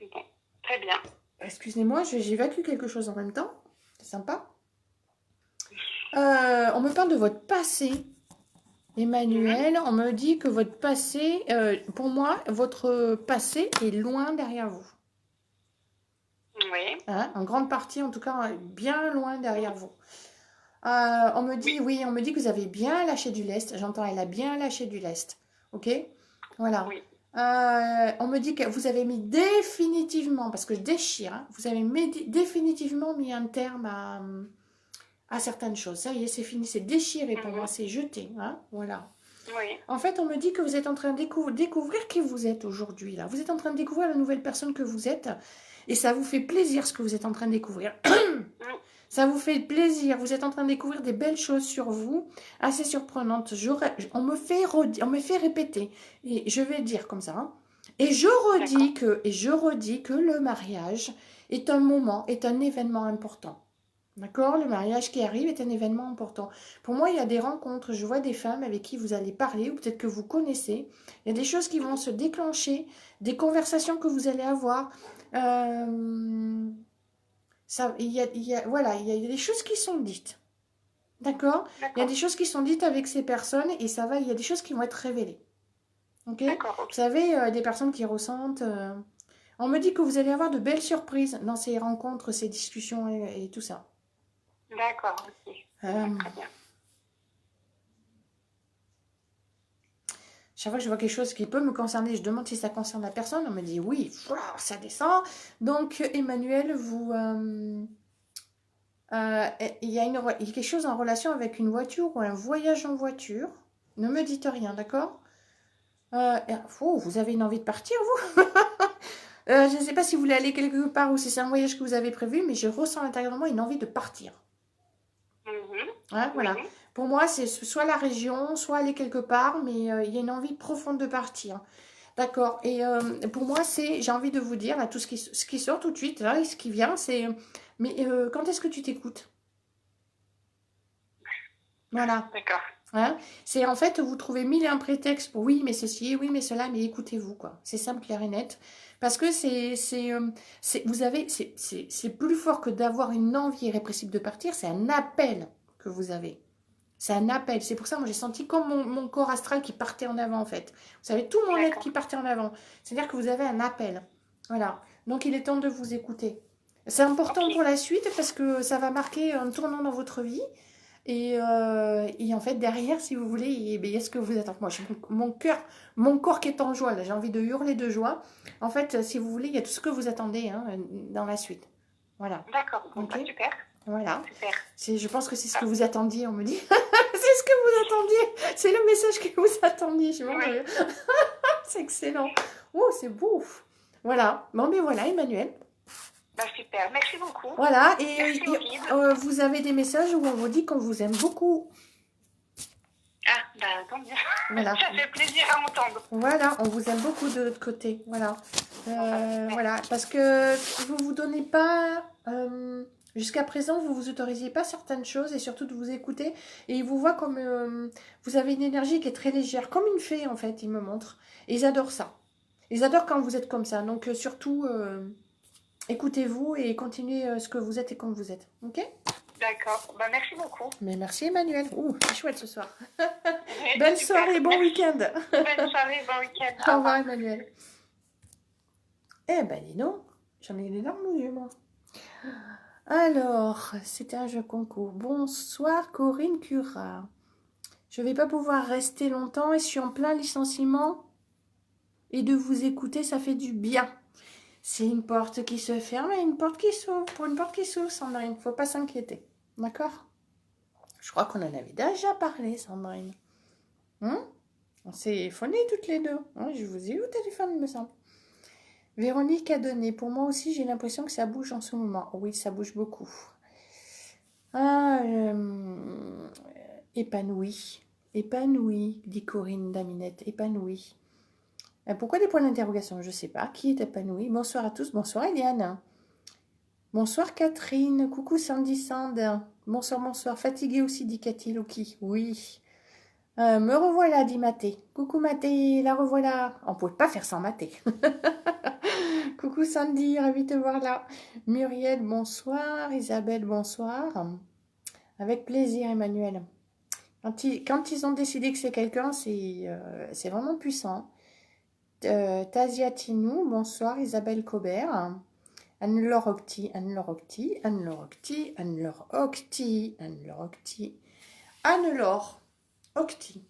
Okay. Très bien. Excusez-moi, j'évacue quelque chose en même temps. C'est sympa. On me parle de votre passé, Emmanuel. On me dit que votre passé, pour moi, votre passé est loin derrière vous. Oui. Hein, en grande partie, en tout cas, bien loin derrière vous. On me dit, oui, on me dit que vous avez bien lâché du lest. J'entends, elle a bien lâché du lest. Ok? Voilà. Oui. On me dit que vous avez mis définitivement, parce que je déchire, hein, vous avez définitivement mis un terme à certaines choses. Ça y est, c'est fini, c'est déchiré pour moi, c'est jeté. Hein, voilà. Oui. En fait, on me dit que vous êtes en train de découvrir qui vous êtes aujourd'hui, là. Vous êtes en train de découvrir la nouvelle personne que vous êtes. Et ça vous fait plaisir ce que vous êtes en train de découvrir. Ça vous fait plaisir. Vous êtes en train de découvrir des belles choses sur vous, assez surprenantes. On me fait répéter. Et je vais dire comme ça. Hein. Et je redis que le mariage est un moment, est un événement important. D'accord? Le mariage qui arrive est un événement important. Pour moi, il y a des rencontres. Je vois des femmes avec qui vous allez parler, ou peut-être que vous connaissez. Il y a des choses qui vont se déclencher, des conversations que vous allez avoir. Ça, voilà, il y a des choses qui sont dites. D'accord? Il y a des choses qui sont dites avec ces personnes et ça va, il y a des choses qui vont être révélées. Ok? Vous savez, des personnes qui ressentent. On me dit que vous allez avoir de belles surprises dans ces rencontres, ces discussions et tout ça. D'accord, ok. Très bien. Chaque fois que je vois quelque chose qui peut me concerner, je demande si ça concerne la personne. On me dit oui, ça descend. Donc, Emmanuel, il y a quelque chose en relation avec une voiture ou un voyage en voiture. Ne me dites rien, d'accord? Vous avez une envie de partir, vous? Je ne sais pas si vous voulez aller quelque part ou si c'est un voyage que vous avez prévu, mais je ressens intérieurement une envie de partir. Voilà. Pour moi, c'est soit la région, soit aller quelque part, mais il y a une envie profonde de partir. D'accord. Et pour moi, j'ai envie de vous dire, là, tout ce qui sort tout de suite, là, et ce qui vient, c'est... Mais quand est-ce que tu t'écoutes? Voilà. D'accord. Hein? C'est en fait, vous trouvez mille et un prétextes pour oui, mais ceci, oui, mais cela, mais écoutez-vous, quoi. C'est simple, clair et net. Parce que c'est plus fort que d'avoir une envie irrépressible de partir, c'est un appel que vous avez. C'est un appel. C'est pour ça, moi, j'ai senti comme mon corps astral qui partait en avant, en fait. Vous savez, tout mon être qui partait en avant. C'est-à-dire que vous avez un appel. Voilà. Donc, il est temps de vous écouter. C'est important pour la suite parce que ça va marquer un tournant dans votre vie. Et en fait, derrière, si vous voulez, il y a ce que vous attendez. Moi, j'ai mon corps qui est en joie. Là, j'ai envie de hurler de joie. En fait, si vous voulez, il y a tout ce que vous attendez hein, dans la suite. Voilà. D'accord. Okay. Super. Voilà. Super. Je pense que c'est ce que vous attendiez, on me dit. C'est ce que vous attendiez. C'est le message que vous attendiez. Je oui. C'est excellent. Oh, c'est beau. Voilà. Bon, mais voilà, Emmanuel. Bah, super. Merci beaucoup. Voilà. Et vous avez des messages où on vous dit qu'on vous aime beaucoup. Ah, bah, tant mieux. Voilà. Ça fait plaisir à entendre. Voilà, on vous aime beaucoup de l'autre côté. Voilà. Voilà. Parce que vous ne vous donnez pas... Jusqu'à présent, vous ne vous autorisiez pas certaines choses et surtout de vous écouter. Et ils vous voient comme... vous avez une énergie qui est très légère, comme une fée en fait, ils me montrent. Et ils adorent ça. Ils adorent quand vous êtes comme ça. Donc surtout, écoutez-vous et continuez ce que vous êtes et comme vous êtes. Ok ? D'accord. Bah, merci beaucoup. Mais merci Emmanuel. Ouh, c'est chouette ce soir. Belle soirée, bon week-end. Bonne soirée, bon week-end. Au revoir Emmanuel. Eh ben dis donc, j'en ai des larmes aux yeux moi. Alors, c'était un jeu concours. Bonsoir Corinne Curat. Je ne vais pas pouvoir rester longtemps et je suis en plein licenciement. Et de vous écouter, ça fait du bien. C'est une porte qui se ferme et une porte qui s'ouvre. Pour une porte qui s'ouvre, Sandrine, il ne faut pas s'inquiéter. D'accord? Je crois qu'on en avait déjà parlé, Sandrine. On s'est phoné toutes les deux. Je vous ai eu au téléphone, il me semble. Véronique a donné. Pour moi aussi, j'ai l'impression que ça bouge en ce moment. Oui, ça bouge beaucoup. Épanoui. Épanoui, dit Corinne Daminette. Épanoui. Pourquoi des points d'interrogation? Je ne sais pas. Qui est épanoui? Bonsoir à tous. Bonsoir Eliane. Bonsoir Catherine. Coucou Sandy Sand. Bonsoir, bonsoir. Fatiguée aussi, dit Cathy Loki. Oui. Me revoilà, dit Mathé. Coucou Mathé, la revoilà. On ne pouvait pas faire sans Mathé. Coucou Sandy, ravie de te voir là. Muriel, bonsoir. Isabelle, bonsoir. Avec plaisir, Emmanuel. Quand ils ont décidé que c'est quelqu'un, c'est vraiment puissant. Taziatinou, bonsoir. Isabelle Cobert. Anne-Laure Octi, Anne-Laure Octi, Anne-Laure Octi, Anne-Laure Octi, Anne-Laure Octi, Anne-Laure Octi.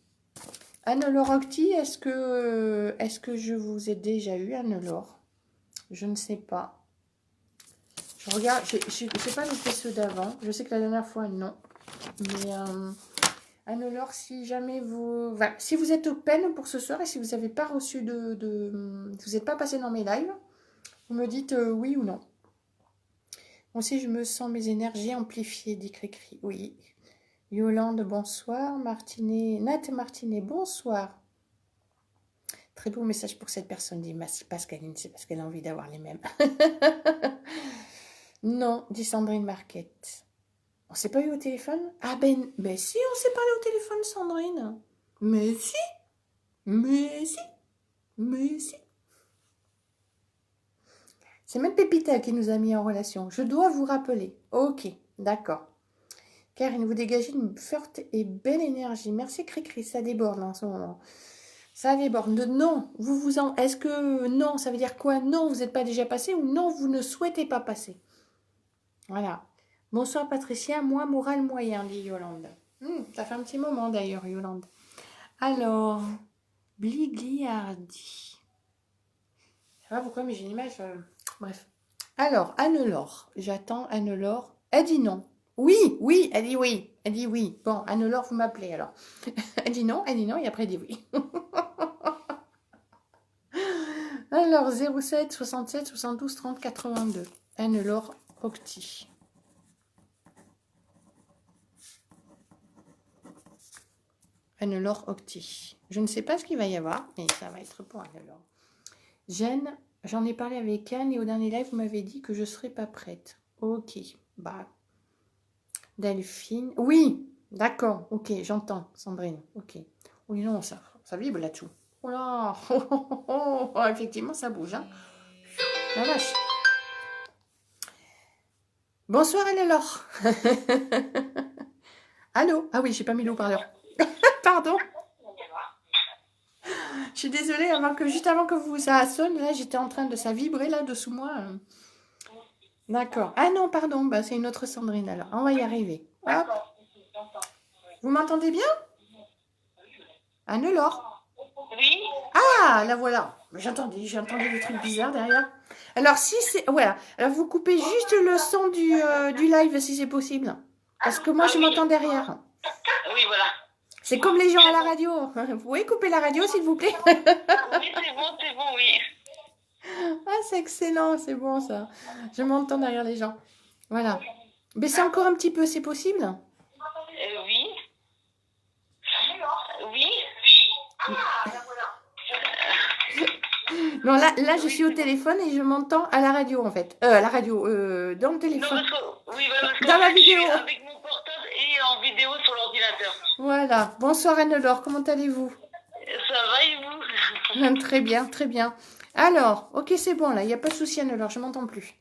Anne-Laure Octi, est-ce que je vous ai déjà eu, Anne-Laure? Je ne sais pas. Je regarde, je n'ai pas noté ceux d'avant. Je sais que la dernière fois, non. Mais Anne-Laure, si jamais vous... Enfin, si vous êtes open pour ce soir et si vous n'avez pas reçu si vous n'êtes pas passé dans mes lives, vous me dites oui ou non. Moi aussi, je me sens mes énergies amplifiées, dit Cricri. Oui. Yolande, bonsoir. Martinet, Nat Martinet, bonsoir. Très beau message pour cette personne, dit Pascaline. C'est parce qu'elle a envie d'avoir les mêmes. Non, dit Sandrine Marquette. On s'est pas eu au téléphone? Ah ben si, on s'est parlé au téléphone, Sandrine. Mais si, mais si, mais si. C'est même Pépita qui nous a mis en relation. Je dois vous rappeler. Ok, d'accord. Karine, vous dégagez une forte et belle énergie. Merci Cricri, ça déborde là, en ce moment. Ça déborde. Non, Est-ce que non, ça veut dire quoi? Non, vous n'êtes pas déjà passé ou non, vous ne souhaitez pas passer. Voilà. Bonsoir Patricia, moi moral moyen, dit Yolande. Ça fait un petit moment d'ailleurs, Yolande. Alors, Bligliardi. Je sais pas pourquoi, mais j'ai une image. Bref. Alors, Anne-Laure. J'attends Anne-Laure. Elle dit non. Oui, elle dit oui. Elle dit oui. Bon, Anne-Laure, vous m'appelez alors. Elle dit non, et après elle dit oui. Alors, 07 67 72 30 82. Anne-Laure Octi. Anne-Laure Octi. Je ne sais pas ce qu'il va y avoir, mais ça va être pour Anne-Laure. Jeanne, j'en ai parlé avec Anne et au dernier live, vous m'avez dit que je ne serais pas prête. Ok, bah. Delphine, oui, d'accord, ok, j'entends, Sandrine, ok. Oui, non, ça vibre là-dessous. Oh là, effectivement, ça bouge, hein. La vache. Bonsoir, Anne-Laure. Allô? Ah oui, j'ai pas mis le haut-parleur. Pardon. Je suis désolée, juste avant que ça sonne, là, j'étais en train de ça vibrer là dessous moi. D'accord. Ah non, pardon, bah, c'est une autre Sandrine alors. On va y arriver. Hop. Vous m'entendez bien? Anne-Laure? Oui. Ah, la voilà. J'ai entendu des trucs bizarres derrière. Alors, si c'est... Voilà. Alors, vous coupez juste le son du live si c'est possible. Parce que moi, je m'entends derrière. Oui, voilà. C'est comme les gens à la radio. Vous pouvez couper la radio, s'il vous plaît? Oui, c'est bon, oui. Ah, c'est excellent, c'est bon ça. Je m'entends derrière les gens. Voilà. Baissez encore un petit peu, c'est possible? Oui. Oui. Non, là, je suis au téléphone et je m'entends à la radio, en fait. À la radio, dans le téléphone. Non, oui, voilà, dans la vidéo. Je suis avec mon portable et en vidéo sur l'ordinateur. Voilà. Bonsoir Anne-Laure, comment allez-vous? Ça va et vous? Très bien, très bien. Alors, ok, c'est bon, là, il n'y a pas de souci Anne-Laure, je m'entends plus.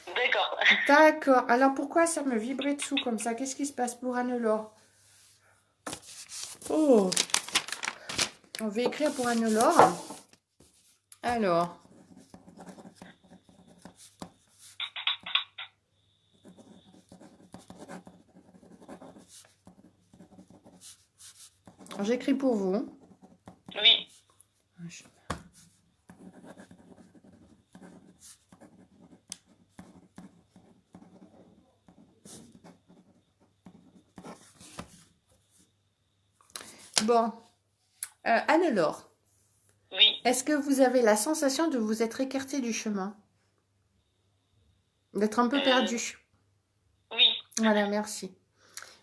D'accord. D'accord. Alors, pourquoi ça me vibrait dessous comme ça? Qu'est-ce qui se passe pour Anne-Laure? Oh. On va écrire pour Anne-Laure. Alors. J'écris pour vous. Oui. Bon. Anne-Laure. Oui. Est-ce que vous avez la sensation de vous être écarté du chemin? D'être un peu perdu? Oui. Voilà, merci.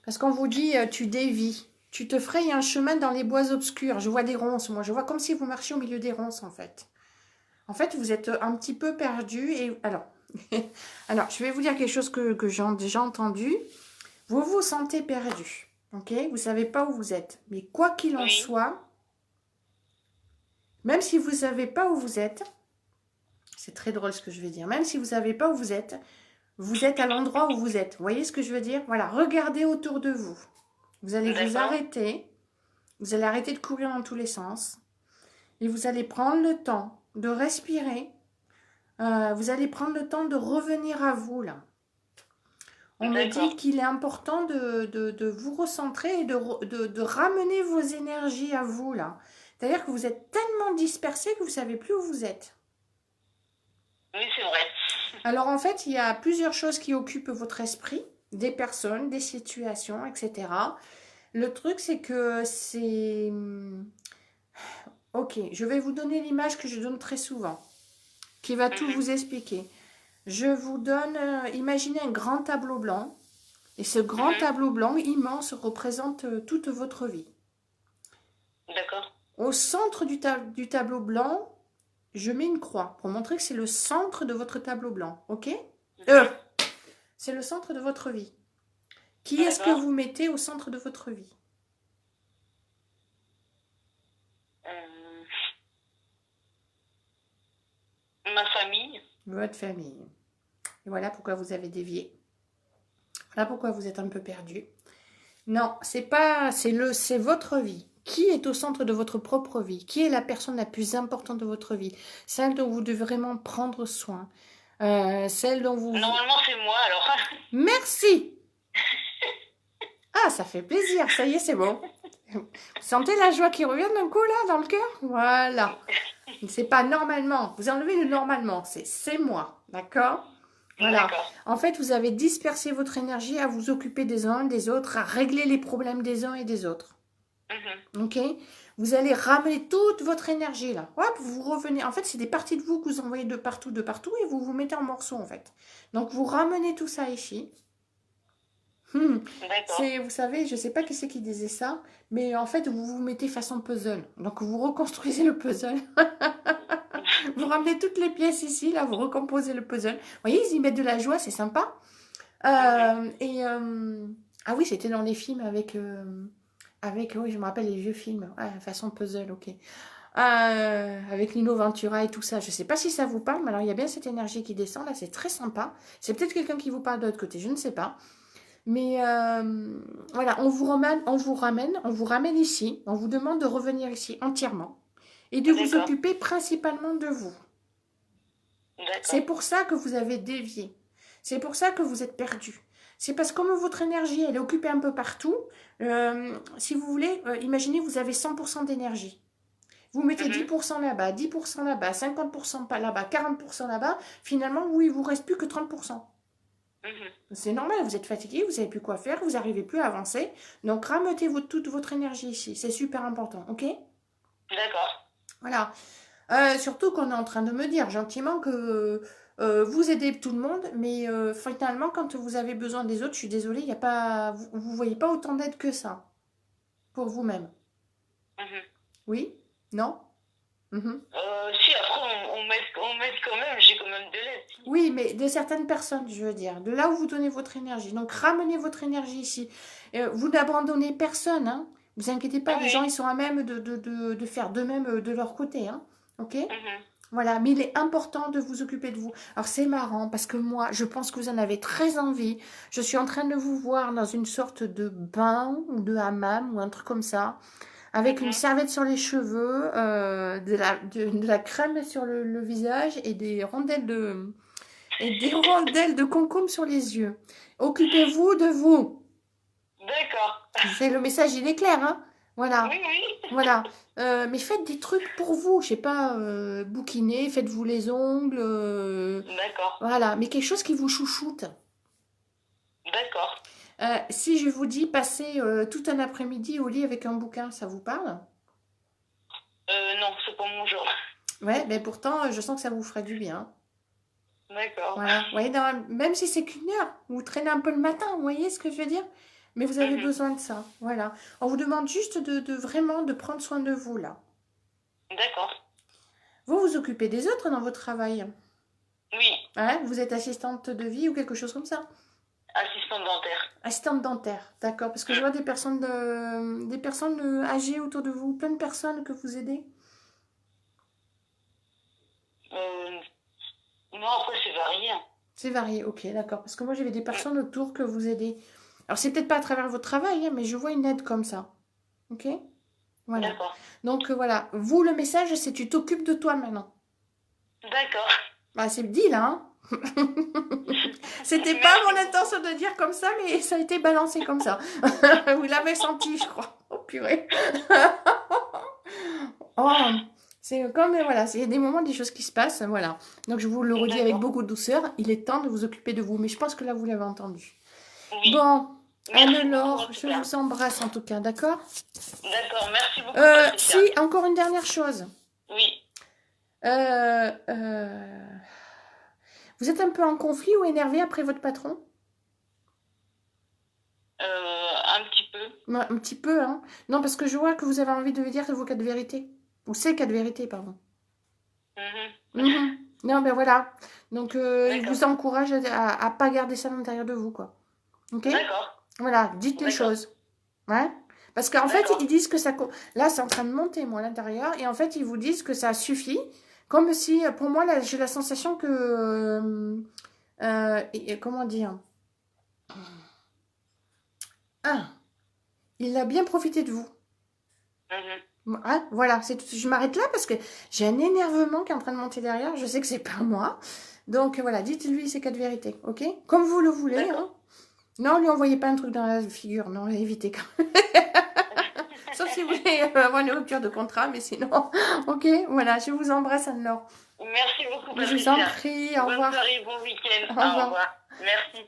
Parce qu'on vous dit, tu dévis. Tu te frayes un chemin dans les bois obscurs. Je vois des ronces, moi. Je vois comme si vous marchiez au milieu des ronces, en fait. En fait, vous êtes un petit peu perdu. Et alors, je vais vous dire quelque chose que j'ai déjà entendu. Vous vous sentez perdu. Ok? Vous ne savez pas où vous êtes. Mais quoi qu'il en soit, même si vous ne savez pas où vous êtes, c'est très drôle ce que je vais dire, même si vous ne savez pas où vous êtes à l'endroit où vous êtes. Vous voyez ce que je veux dire? Voilà, regardez autour de vous. Vous allez vous arrêter. Vous allez arrêter de courir dans tous les sens. Et vous allez prendre le temps de respirer. Vous allez prendre le temps de revenir à vous, là. On me dit qu'il est important de vous recentrer et de ramener vos énergies à vous, là. C'est-à-dire que vous êtes tellement dispersés que vous ne savez plus où vous êtes. Oui, c'est vrai. Alors, en fait, il y a plusieurs choses qui occupent votre esprit. Des personnes, des situations, etc. Le truc, c'est que c'est... Ok, je vais vous donner l'image que je donne très souvent, qui va tout vous expliquer. Je vous donne, imaginez un grand tableau blanc, et ce grand tableau blanc immense représente toute votre vie. D'accord. Au centre du tableau blanc, je mets une croix pour montrer que c'est le centre de votre tableau blanc, ok? C'est le centre de votre vie. Qui est-ce que vous mettez au centre de votre vie? Ma famille. Votre famille. Et voilà pourquoi vous avez dévié. Voilà pourquoi vous êtes un peu perdu. Non, c'est pas, c'est votre vie. Qui est au centre de votre propre vie? Qui est la personne la plus importante de votre vie? Celle dont vous devez vraiment prendre soin. Celle dont vous... Normalement, c'est moi, alors. Merci. Ah, ça fait plaisir. Ça y est, c'est bon. Vous sentez la joie qui revient d'un coup, là, dans le cœur? Voilà. C'est pas normalement. Vous enlevez le normalement. C'est moi. D'accord? Voilà. En fait, vous avez dispersé votre énergie à vous occuper des uns des autres, à régler les problèmes des uns et des autres. Ok? Vous allez ramener toute votre énergie là. Hop, vous revenez. En fait, c'est des parties de vous que vous envoyez de partout, et vous vous mettez en morceaux en fait. Donc, vous ramenez tout ça ici. Vous savez, je sais pas qui c'est qui disait ça, mais en fait, vous vous mettez façon puzzle. Donc, vous reconstruisez le puzzle. Vous ramenez toutes les pièces ici, là, vous recomposez le puzzle. Vous voyez, ils y mettent de la joie, c'est sympa. Ah oui, c'était dans les films avec, oui, je me rappelle les vieux films, façon puzzle, ok. Avec Lino Ventura et tout ça. Je sais pas si ça vous parle, mais alors il y a bien cette énergie qui descend, là, c'est très sympa. C'est peut-être quelqu'un qui vous parle de l'autre côté, je ne sais pas. Mais voilà, on vous ramène ici, on vous demande de revenir ici entièrement et de vous occuper principalement de vous. C'est pour ça que vous avez dévié. C'est pour ça que vous êtes perdu. C'est parce que comme votre énergie, elle est occupée un peu partout, si vous voulez, imaginez vous avez 100% d'énergie. Vous mettez 10% là-bas, 10% là-bas, 50% pas là-bas, 40% là-bas, finalement, il ne vous reste plus que 30%. C'est normal, vous êtes fatigué, vous savez plus quoi faire, vous n'arrivez plus à avancer. Donc, ramenez toute votre énergie ici. C'est super important, ok? D'accord. Voilà. Surtout qu'on est en train de me dire gentiment que vous aidez tout le monde, mais finalement, quand vous avez besoin des autres, je suis désolée, y a pas, vous ne voyez pas autant d'aide que ça pour vous-même. Oui? Non? Si, après, on m'aide quand même, j'ai quand même de l'aide. Oui, mais de certaines personnes, je veux dire, de là où vous donnez votre énergie. Donc, ramenez votre énergie ici. Vous n'abandonnez personne, hein. Vous inquiétez pas, les gens, ils sont à même de faire d'eux-mêmes de leur côté, hein. Ok? Voilà, mais il est important de vous occuper de vous. Alors, c'est marrant, parce que moi, je pense que vous en avez très envie. Je suis en train de vous voir dans une sorte de bain ou de hammam ou un truc comme ça, avec une serviette sur les cheveux, de la crème sur le visage et des rondelles de concombre sur les yeux. Occupez-vous de vous. D'accord. C'est le message, il est clair, hein? Voilà. Oui. Voilà. Mais faites des trucs pour vous. Je sais pas, bouquinez, faites-vous les ongles. D'accord. Voilà. Mais quelque chose qui vous chouchoute. D'accord. Si je vous dis passer tout un après-midi au lit avec un bouquin, ça vous parle? Non, c'est pas mon genre. Ouais, mais pourtant, je sens que ça vous ferait du bien. D'accord. Voilà. Vous voyez, même si c'est qu'une heure, vous traînez un peu le matin, vous voyez ce que je veux dire? Mais vous avez besoin de ça. Voilà. On vous demande juste de vraiment de prendre soin de vous, là. D'accord. Vous vous occupez des autres dans votre travail? Oui. Ouais, vous êtes assistante de vie ou quelque chose comme ça? Assistante dentaire. Assistante dentaire, d'accord. Parce que je vois des personnes âgées autour de vous, plein de personnes que vous aidez. Non, après c'est varié. C'est varié, ok, d'accord. Parce que moi j'avais des personnes autour que vous aidez. Alors c'est peut-être pas à travers votre travail, hein, mais je vois une aide comme ça. Ok? Voilà. D'accord. Donc voilà, vous le message c'est tu t'occupes de toi maintenant. D'accord. Bah c'est dit là, hein. C'était pas mon intention de dire comme ça, mais ça a été balancé comme ça. Vous l'avez senti, je crois. Oh purée. Oh, c'est comme, voilà, c'est des moments, des choses qui se passent, voilà. Donc je vous le redis avec beaucoup de douceur, il est temps de vous occuper de vous, mais je pense que là vous l'avez entendu. Oui. Bon, Anne-Laure, je vous embrasse en tout cas, d'accord? D'accord, merci beaucoup. Patricia. Si, encore une dernière chose. Oui. Vous êtes un peu en conflit ou énervé après votre patron? Un petit peu. Ouais, un petit peu, hein? Non, parce que je vois que vous avez envie de lui dire vos 4 vérités. Ou ces 4 vérités, pardon. Non, ben voilà. Donc, il vous encourage à pas garder ça à l'intérieur de vous, quoi. Ok? D'accord. Voilà, dites les choses. Ouais? Parce qu'en fait, ils disent que ça... Là, c'est en train de monter, moi, à l'intérieur. Et en fait, ils vous disent que ça suffit. Comme si, pour moi, là, j'ai la sensation que... comment dire? Ah, il a bien profité de vous. Ah, voilà, c'est tout. Je m'arrête là parce que j'ai un énervement qui est en train de monter derrière. Je sais que c'est pas moi. Donc voilà, dites-lui ces 4 vérités, ok? Comme vous le voulez. Hein. Non, lui envoyez pas un truc dans la figure. Non, évitez quand même. Sauf si vous voulez avoir une rupture de contrat, mais sinon, ok, voilà, je vous embrasse Anne-Laure. Merci beaucoup, Patricia. Je vous en prie, au revoir. Bonne soirée, bon week-end. Au revoir. Merci.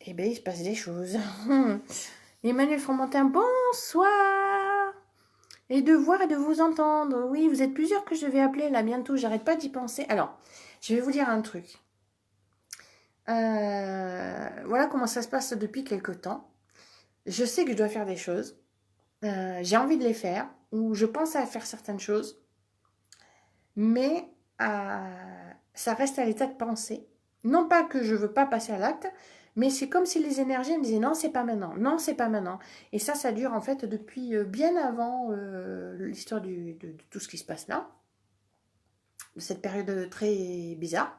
Eh bien, il se passe des choses. Emmanuel Fromentin, bonsoir. Et de voir et de vous entendre. Oui, vous êtes plusieurs que je vais appeler là bientôt. J'arrête pas d'y penser. Alors, je vais vous dire un truc. Voilà comment ça se passe depuis quelque temps. Je sais que je dois faire des choses. J'ai envie de les faire. Ou je pense à faire certaines choses. Mais ça reste à l'état de pensée. Non pas que je veux pas passer à l'acte, mais c'est comme si les énergies me disaient non, c'est pas maintenant, non, c'est pas maintenant. Et ça dure en fait depuis bien avant l'histoire de tout ce qui se passe là, de cette période très bizarre,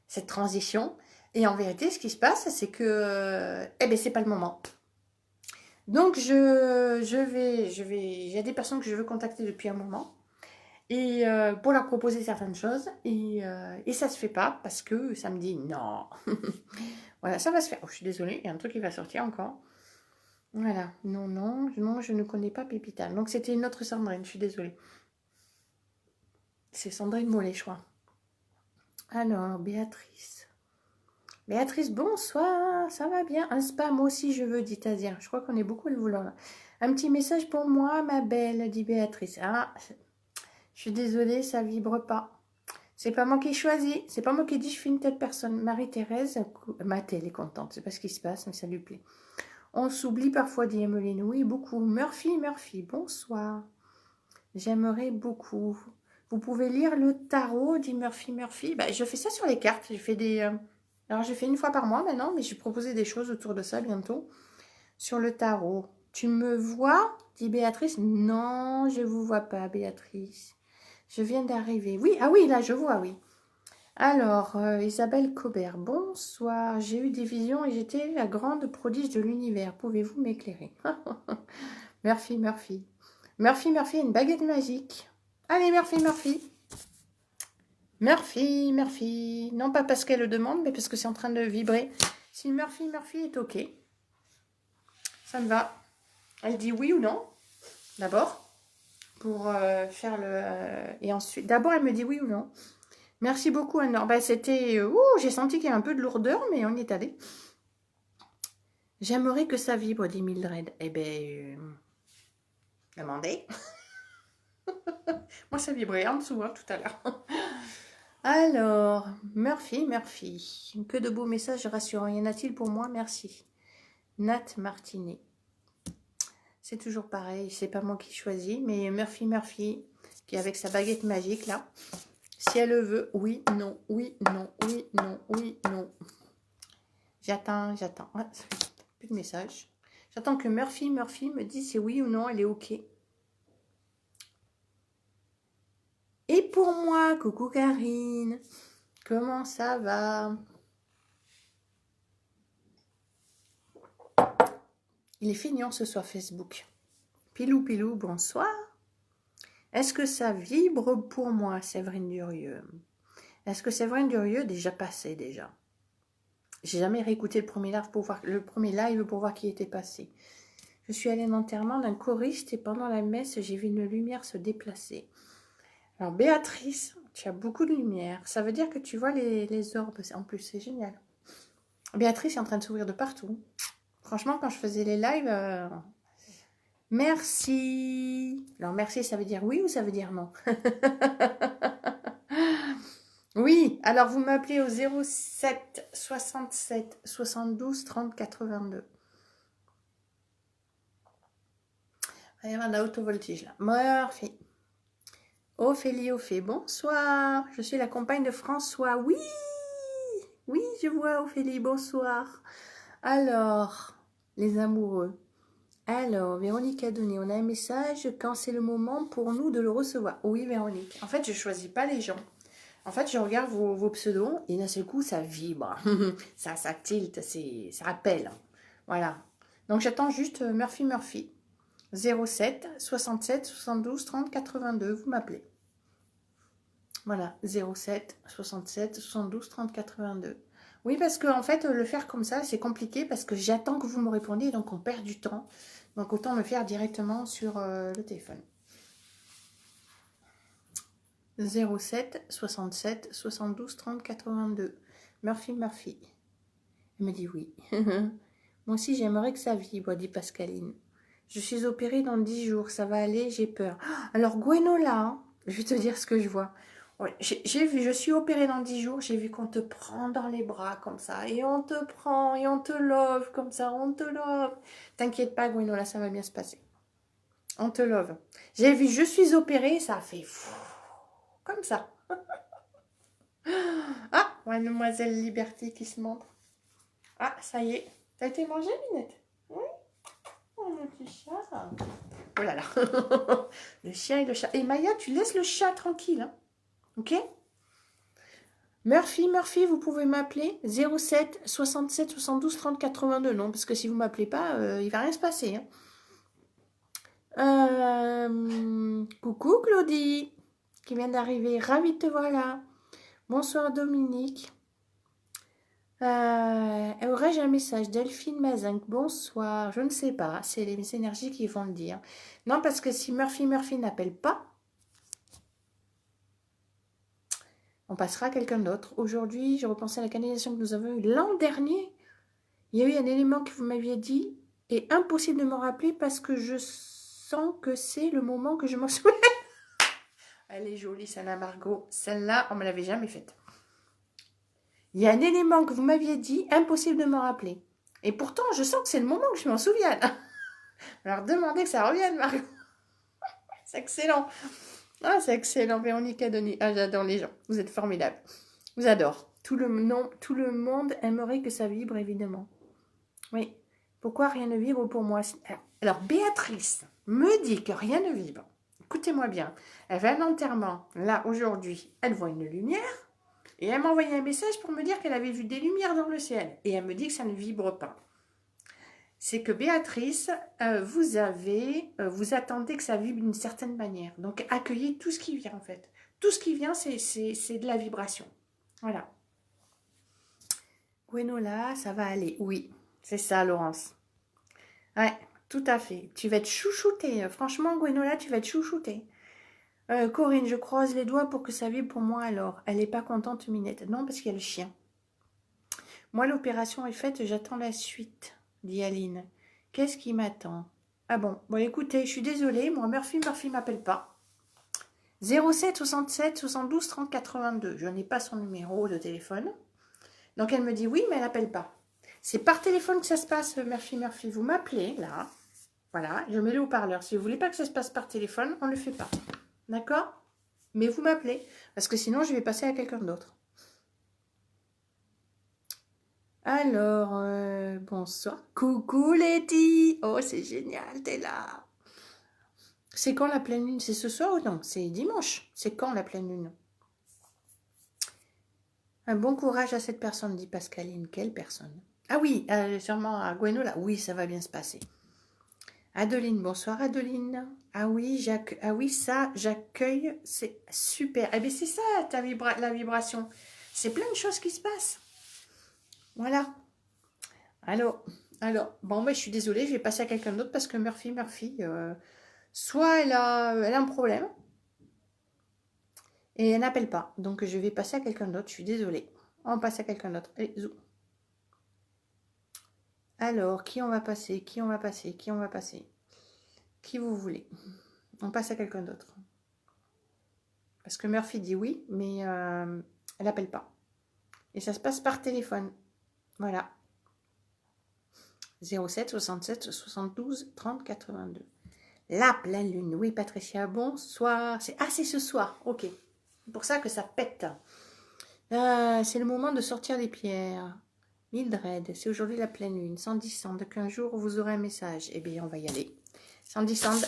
cette transition. Et en vérité, ce qui se passe, c'est que c'est pas le moment. Donc il y a des personnes que je veux contacter depuis un moment. Et pour leur proposer certaines choses. Et ça se fait pas parce que ça me dit non. Voilà, ça va se faire. Oh, je suis désolée, il y a un truc qui va sortir encore. Voilà, non, je ne connais pas Pépita. Donc c'était une autre Sandrine, je suis désolée. C'est Sandrine Mollet, je crois. Alors, Béatrice. Béatrice, bonsoir, ça va bien. Un spa, moi aussi je veux, dit Tazia. Je crois qu'on est beaucoup à le vouloir là. Un petit message pour moi, ma belle, dit Béatrice. Ah, je suis désolée, ça vibre pas. C'est pas moi qui choisis. C'est pas moi qui dis je suis une telle personne. Marie-Thérèse, Mathé, elle est contente. C'est pas ce qui se passe, mais ça lui plaît. On s'oublie parfois, dit Emeline. Oui, beaucoup. Murphy, bonsoir. J'aimerais beaucoup. Vous pouvez lire le tarot, dit Murphy. Bah, je fais ça sur les cartes. J'ai fait des... Alors, je fais une fois par mois maintenant, mais j'ai proposé des choses autour de ça bientôt. Sur le tarot. Tu me vois, dit Béatrice. Non, je vous vois pas, Béatrice. Je viens d'arriver. Oui, ah oui, là, je vois, oui. Alors, Isabelle Cobert, bonsoir. J'ai eu des visions et j'étais la grande prodige de l'univers. Pouvez-vous m'éclairer? Murphy. Murphy a une baguette magique. Allez, Murphy. Murphy. Non, pas parce qu'elle le demande, mais parce que c'est en train de vibrer. Si Murphy est OK, ça me va. Elle dit oui ou non, d'abord. Pour faire le... et ensuite, d'abord, elle me dit oui ou non. Merci beaucoup, Anne. Ben, c'était... j'ai senti qu'il y a un peu de lourdeur, mais on y est allé. J'aimerais que ça vibre, dit Mildred. Eh bien, demandez. Moi, ça vibrait en dessous, hein, tout à l'heure. Alors, Murphy. Que de beaux messages rassurants. Y en a-t-il pour moi? Merci. Nat Martinet. C'est toujours pareil, c'est pas moi qui choisis, mais Murphy, qui est avec sa baguette magique, là. Si elle le veut, oui, non. J'attends. Ah, plus de message. J'attends que Murphy me dise si oui ou non, elle est OK. Et pour moi, coucou Karine, comment ça va? Il est feignant ce soir Facebook. Pilou, bonsoir. Est-ce que ça vibre pour moi, Séverine Durieux? Est-ce que Séverine Durieux déjà passé déjà? J'ai jamais réécouté le premier live pour voir qui était passé. Je suis allée à l'enterrement d'un choriste et pendant la messe, j'ai vu une lumière se déplacer. Alors Béatrice, tu as beaucoup de lumière. Ça veut dire que tu vois les orbes. En plus, c'est génial. Béatrice est en train de sourire de partout. Franchement, quand je faisais les lives, merci. Alors, merci, ça veut dire oui ou ça veut dire non? Oui, alors vous m'appelez au 07 67 72 30 82. Il va y avoir de la haute voltige là. Murphy. Ophélie, bonsoir. Je suis la compagne de François. Oui, oui, je vois Ophélie, bonsoir. Alors, les amoureux. Alors, Véronique a donné, on a un message quand c'est le moment pour nous de le recevoir. Oui, Véronique. En fait, je ne choisis pas les gens. En fait, je regarde vos pseudos et d'un seul coup, ça vibre. ça tilte, ça rappelle. Voilà. Donc, j'attends juste Murphy. 07 67 72 30 82. Vous m'appelez. Voilà. 07 67 72 30 82. Oui, parce que en fait, le faire comme ça, c'est compliqué parce que j'attends que vous me répondiez, donc on perd du temps. Donc, autant le faire directement sur le téléphone. 07 67 72 30 82. Murphy. Elle me dit oui. Moi aussi, j'aimerais que ça vibre, dit Pascaline. Je suis opérée dans 10 jours, ça va aller, j'ai peur. Alors, Gwenola, je vais te dire ce que je vois. Ouais, j'ai vu, je suis opérée dans 10 jours, j'ai vu qu'on te prend dans les bras comme ça, et on te prend, et on te love comme ça, on te love. T'inquiète pas, Gwenola, ça va bien se passer. On te love. J'ai vu, je suis opérée, ça a fait fou, comme ça. Ah, Mademoiselle Liberté qui se montre. Ah, ça y est. T'as été mangée, Minette? Oui. Oh, mon petit chat. Oh là là. Le chien et le chat. Et Maya, tu laisses le chat tranquille. Hein, ok? Murphy, vous pouvez m'appeler 07 67 72 30 82. Non, parce que si vous ne m'appelez pas, il ne va rien se passer. Hein. Coucou Claudie, qui vient d'arriver. Ravie de te voir là. Bonsoir Dominique. Aurais-je un message? Delphine Mazinck, bonsoir. Je ne sais pas, c'est les énergies qui vont le dire. Non, parce que si Murphy n'appelle pas, on passera à quelqu'un d'autre. Aujourd'hui, je repensais à la canalisation que nous avons eue l'an dernier. Il y a eu un élément que vous m'aviez dit et impossible de me rappeler parce que je sens que c'est le moment que je m'en souviens. Elle est jolie, celle-là, Margot. Celle-là, on ne me l'avait jamais faite. Il y a un élément que vous m'aviez dit, impossible de me rappeler. Et pourtant, je sens que c'est le moment que je m'en souvienne. Alors, demandez que ça revienne, Margot. C'est excellent. Ah, c'est excellent, Véronique Adoni. Ah, j'adore les gens. Vous êtes formidables. Je vous adore. Tout le monde aimerait que ça vibre, évidemment. Oui. Pourquoi rien ne vibre pour moi? Alors, Béatrice me dit que rien ne vibre. Écoutez-moi bien. Elle fait un enterrement. Là, aujourd'hui, elle voit une lumière. Et elle m'a envoyé un message pour me dire qu'elle avait vu des lumières dans le ciel. Et elle me dit que ça ne vibre pas. C'est que Béatrice, vous attendez que ça vibre d'une certaine manière. Donc, accueillez tout ce qui vient, en fait. Tout ce qui vient, c'est de la vibration. Voilà. Gwenola, ça va aller. Oui, c'est ça, Laurence. Ouais, tout à fait. Tu vas être chouchoutée. Franchement, Gwenola, tu vas être chouchoutée. Corinne, je croise les doigts pour que ça vibre pour moi alors. Elle n'est pas contente, Minette. Non, parce qu'il y a le chien. Moi, l'opération est faite, j'attends la suite, dit Aline. Qu'est-ce qui m'attend? Ah bon, écoutez, je suis désolée, moi, Murphy m'appelle pas. 07 67 72 30 82. Je n'ai pas son numéro de téléphone. Donc, elle me dit oui, mais elle n'appelle pas. C'est par téléphone que ça se passe, Murphy. Vous m'appelez, là. Voilà, je mets le haut-parleur. Si vous voulez pas que ça se passe par téléphone, on ne le fait pas. D'accord? Mais vous m'appelez, parce que sinon, je vais passer à quelqu'un d'autre. Alors, bonsoir. Coucou Letty. Oh, c'est génial, t'es là. C'est quand la pleine lune? C'est ce soir ou non? C'est dimanche. C'est quand la pleine lune? Un bon courage à cette personne, dit Pascaline. Quelle personne? Ah oui, sûrement à Gwenola. Oui, ça va bien se passer. Adeline, bonsoir Adeline. Ah oui, ça, j'accueille. C'est super. Eh bien, c'est ça, la vibration. C'est plein de choses qui se passent. Voilà. Alors, bon, je suis désolée, je vais passer à quelqu'un d'autre parce que Murphy, soit elle a un problème et elle n'appelle pas. Donc, je vais passer à quelqu'un d'autre, je suis désolée. On passe à quelqu'un d'autre. Allez, zou. Alors, qui on va passer? Qui on va passer? Qui on va passer? Qui vous voulez? On passe à quelqu'un d'autre. Parce que Murphy dit oui, mais elle n'appelle pas. Et ça se passe par téléphone. Voilà. 07 67 72 30 82. La pleine lune. Oui, Patricia, bonsoir. C'est ce soir. Ok. C'est pour ça que ça pète. C'est le moment de sortir les pierres. Mildred, c'est aujourd'hui la pleine lune. Sandy Sand, qu'un jour vous aurez un message. Eh bien, on va y aller. Sandy Sand.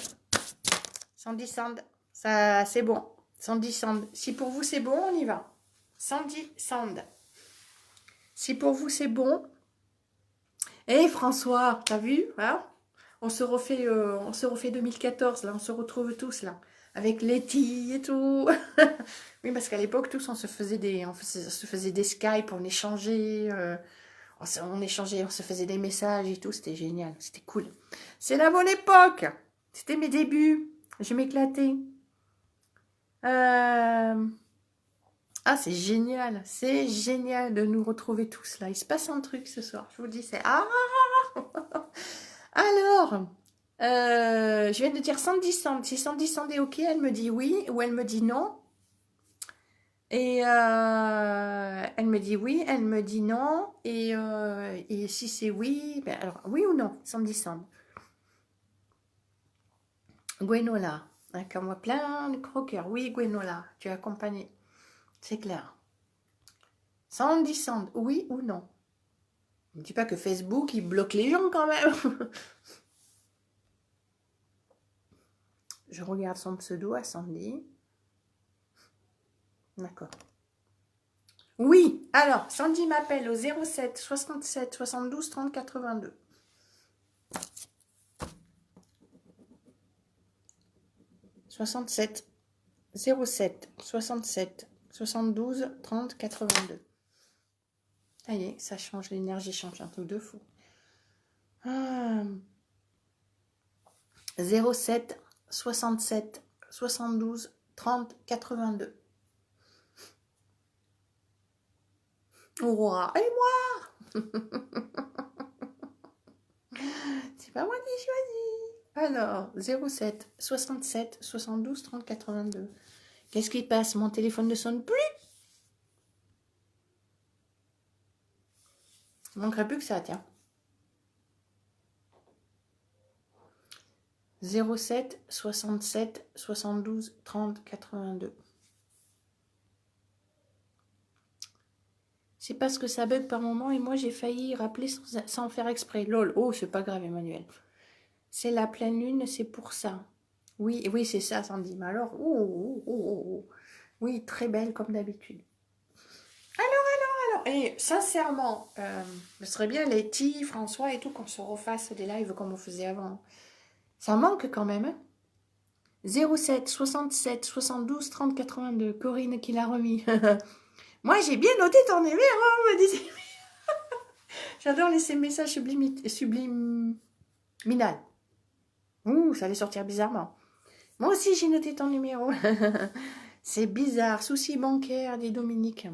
Sandy Sand. Ça, c'est bon. Sandy Sand. Si pour vous c'est bon, on y va. Sandy Sand. Si pour vous c'est bon. Eh François, t'as vu hein, on se refait 2014, là, on se retrouve tous là, avec Letty et tout. Oui, parce qu'à l'époque, tous on se faisait des Skype, on échangeait, on se faisait des messages et tout, c'était génial, c'était cool. C'est la bonne époque, c'était mes débuts, je m'éclatais. Ah, c'est génial de nous retrouver tous là. Il se passe un truc ce soir, je vous dis, c'est... Ah. Alors, je viens de dire Sandy Sand. Si Sandy Sand est ok, elle me dit oui ou elle me dit non. Et elle me dit oui, elle me dit non. Et si c'est oui, ben alors oui ou non, Sandy Sand. Gwenola, comme moi, plein de croqueurs. Oui, Gwenola, tu es accompagnée. C'est clair. Sandy Sand, oui ou non? Ne dis pas que Facebook, il bloque les gens quand même. Je regarde son pseudo à Sandy. D'accord. Oui, alors, Sandy m'appelle au 07 67 72 30 82. « 67 07 67 72 30 82. » Ça y est, ça change, l'énergie change, un truc de fou. 07 67 72 30 82. Aurora, et moi. C'est pas moi qui choisis. Alors, 07 67 72 30 82. Qu'est-ce qui passe? Mon téléphone ne sonne plus. Il ne manquerait plus que ça, tiens. 07 67 72 30 82. C'est parce que ça bug par moment et moi j'ai failli rappeler sans faire exprès. Lol, oh c'est pas grave Emmanuel. C'est la pleine lune, c'est pour ça. Oui, oui c'est ça Sandy. Mais alors, oui, très belle comme d'habitude. Alors, et sincèrement, ce serait bien Letty, François et tout qu'on se refasse des lives comme on faisait avant. Ça manque quand même. Hein, 07 67 72 30 82. Corinne qui l'a remis. Moi, j'ai bien noté ton numéro, me disait. J'adore laisser messages subliminal. Ouh, ça allait sortir bizarrement. Moi aussi, j'ai noté ton numéro. C'est bizarre. Souci bancaire, dit Dominique.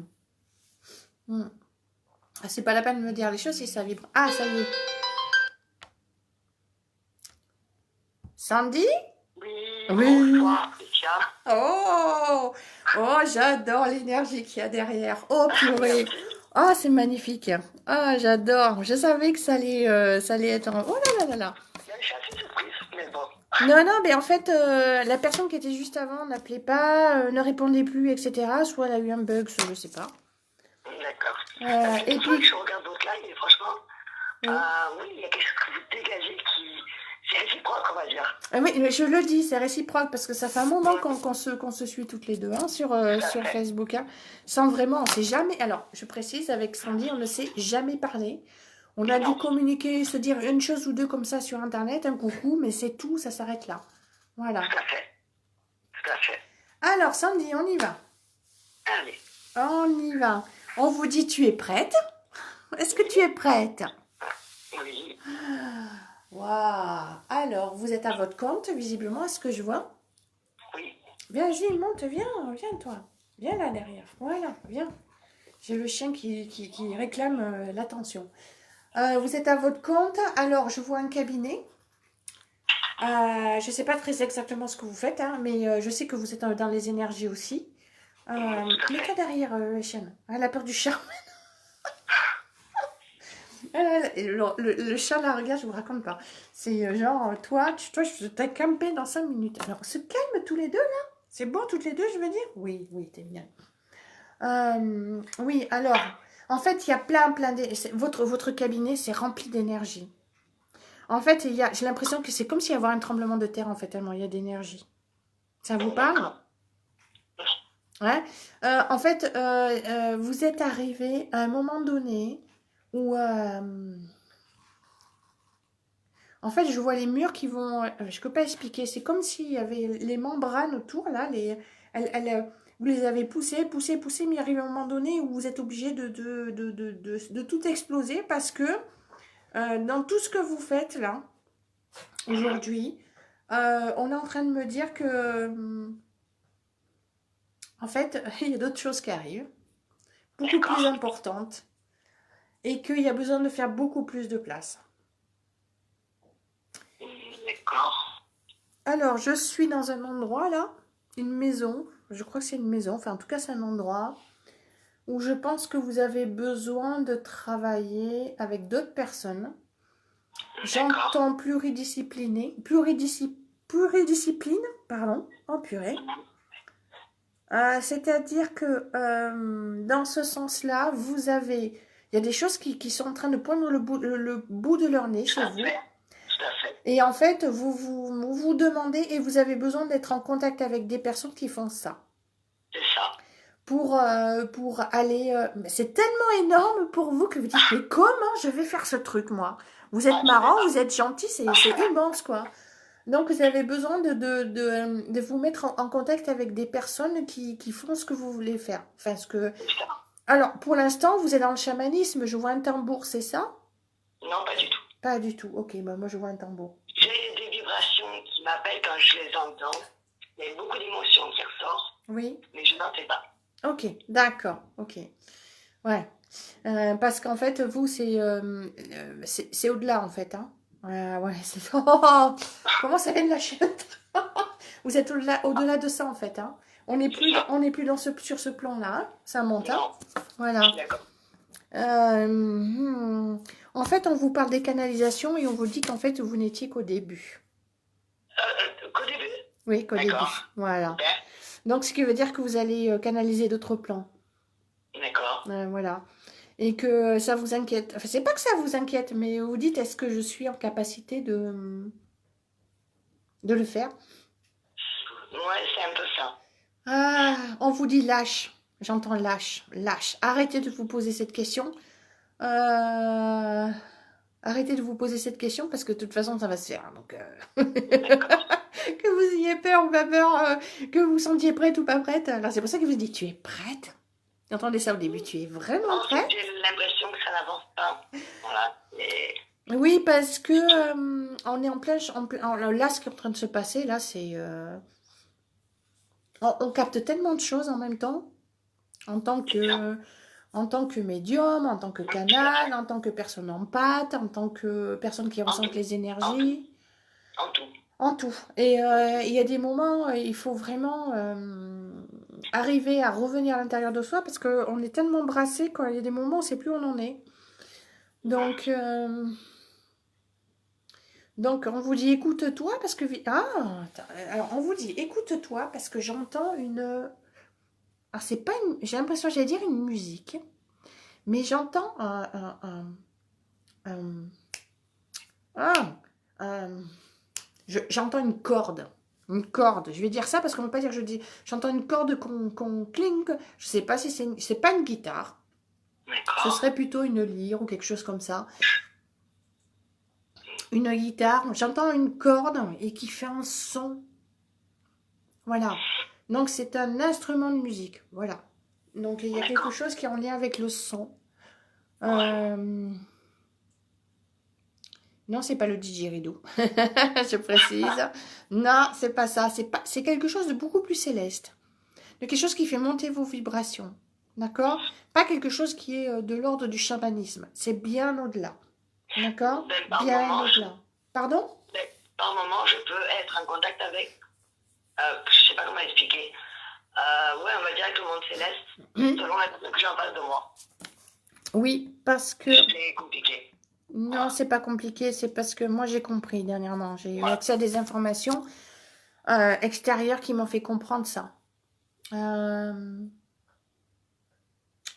Ah, c'est pas la peine de me dire les choses si ça vibre. Ah, ça y est. Sandy? Oui. Bonsoir, oh, j'adore l'énergie qu'il y a derrière. Oh, purée. Oh, c'est magnifique. Ah, j'adore. Je savais que ça allait être... Oh là là là là. Je suis assez surprise, mais bon. Non, mais en fait, la personne qui était juste avant n'appelait pas, ne répondait plus, etc. Soit elle a eu un bug, soit je sais pas. D'accord. Et puis... Je regarde votre live et franchement, oui, il y a quelque chose que vous dégagez qui... C'est réciproque, on va dire. Oui, je le dis, c'est réciproque parce que ça fait un moment qu'on se suit toutes les deux hein, sur Facebook. Hein, sans vraiment, on ne s'est jamais... Alors, je précise, avec Sandy, on ne s'est jamais parlé. On a dû communiquer, se dire une chose ou deux comme ça sur Internet, un coucou, mais c'est tout, ça s'arrête là. Voilà. Tout à fait. Alors, Sandy, on y va. Allez. On y va. On vous dit, tu es prête? Est-ce que tu es prête? Oui. Waouh. Alors, vous êtes à votre compte, visiblement, est-ce que je vois? Oui. Viens, Gilles, monte, viens toi. Viens là derrière. Voilà, viens. J'ai le chien qui réclame l'attention. Vous êtes à votre compte. Alors, je vois un cabinet. Je ne sais pas très exactement ce que vous faites, hein, mais je sais que vous êtes dans les énergies aussi. Mets-toi derrière, Etienne. Elle a peur du chat. Le chat, là, regarde, je vous raconte pas. C'est genre, toi, je t'ai campé dans 5 minutes. Alors, se calme tous les deux, là. C'est bon, toutes les deux, je veux dire? Oui, oui, t'es bien. Oui, alors, en fait, il y a plein votre cabinet, c'est rempli d'énergie. En fait, j'ai l'impression que c'est comme s'il y avait un tremblement de terre, en fait, tellement il y a d'énergie. Ça vous parle? Ouais. En fait, vous êtes arrivé à un moment donné où, en fait, je vois les murs qui vont. Je peux pas expliquer. C'est comme s'il y avait les membranes autour là. Vous les avez poussées, mais il arrive un moment donné où vous êtes obligé de tout exploser parce que dans tout ce que vous faites là aujourd'hui, on est en train de me dire que en fait, il y a d'autres choses qui arrivent, beaucoup plus importantes, et qu'il y a besoin de faire beaucoup plus de place. D'accord. Alors, je suis dans un endroit là, une maison, je crois que c'est une maison, enfin en tout cas c'est un endroit où je pense que vous avez besoin de travailler avec d'autres personnes. J'entends pluridiscipliner, pluridiscipline, pardon, oh purée. C'est-à-dire que dans ce sens-là, il y a des choses qui sont en train de poindre le bout de leur nez chez vous. Et en fait, vous demandez et vous avez besoin d'être en contact avec des personnes qui font ça. C'est ça. Pour aller... c'est tellement énorme pour vous que vous dites, mais comment je vais faire ce truc, moi? Vous êtes marrant, vous êtes gentil, c'est immense, quoi. Donc, vous avez besoin de vous mettre en contact avec des personnes qui font ce que vous voulez faire. Enfin, Alors, pour l'instant, vous êtes dans le chamanisme. Je vois un tambour, c'est ça? Non, pas du tout. Pas du tout. Ok, bah, moi, je vois un tambour. J'ai des vibrations qui m'appellent quand je les entends. Il y a beaucoup d'émotions qui ressortent. Oui. Mais je n'en sais pas. Ok, d'accord. Ok. Ouais. Parce qu'en fait, vous, c'est au-delà, en fait. Hein. Ouais, c'est... Oh, comment ça vient de lâcher? Vous êtes au-delà de ça, en fait. Hein. On n'est plus sur ce plan-là. Hein. Ça monte. Hein. Voilà. En fait, on vous parle des canalisations et on vous dit qu'en fait, vous n'étiez qu'au début. Qu'au début? Oui, qu'au début. Voilà. Okay. Donc, ce qui veut dire que vous allez canaliser d'autres plans. D'accord. Voilà. Et que ça vous inquiète. Enfin, c'est pas que ça vous inquiète, mais vous dites, est-ce que je suis en capacité de le faire? Ouais, c'est un peu ça. Ah, on vous dit lâche. J'entends lâche, lâche. Arrêtez de vous poser cette question. Arrêtez de vous poser cette question parce que de toute façon, ça va se faire. Donc, que vous ayez peur ou pas peur, que vous sentiez prête ou pas prête. Alors, c'est pour ça que je vous dis, tu es prête? Entendez ça au début, tu es vraiment prête? J'ai l'impression que ça n'avance pas. Voilà. Oui, parce que on est en plein, là, ce qui est en train de se passer, là, c'est... on capte tellement de choses en même temps, en tant que médium, en tant que canal, en tant que personne empathe, en tant que personne qui ressent les énergies. En tout. En tout. Et il y a des moments, il faut vraiment arriver à revenir à l'intérieur de soi parce qu'on est tellement brassé qu'il y a des moments où on ne sait plus où on en est. Donc, on vous dit écoute-toi parce que... alors, on vous dit écoute-toi parce que j'entends une... Alors, c'est pas une... J'ai l'impression, j'allais dire une musique, mais j'entends j'entends une corde. Une corde. Je vais dire ça parce qu'on ne peut pas dire je dis. J'entends une corde qu'on clinque. Je ne sais pas si c'est pas une guitare. Ce serait plutôt une lyre ou quelque chose comme ça. Une guitare. J'entends une corde et qui fait un son. Voilà. Donc c'est un instrument de musique. Voilà. Donc il y a quelque chose qui est en lien avec le son. Non, c'est pas le didgeridoo. Je précise. Non, c'est pas ça. C'est quelque chose de beaucoup plus céleste. De quelque chose qui fait monter vos vibrations. D'accord? Pas quelque chose qui est de l'ordre du chamanisme. C'est bien au-delà. D'accord? Ben, par Bien moment, au-delà. Pardon? ben, par moment, je peux être en contact avec, je sais pas comment expliquer, ouais, on va dire avec le monde céleste, selon la personne que j'ai en face de moi. Oui, parce que... C'est compliqué. Non, c'est pas compliqué, c'est parce que moi j'ai compris dernièrement. J'ai eu accès à des informations extérieures qui m'ont fait comprendre ça.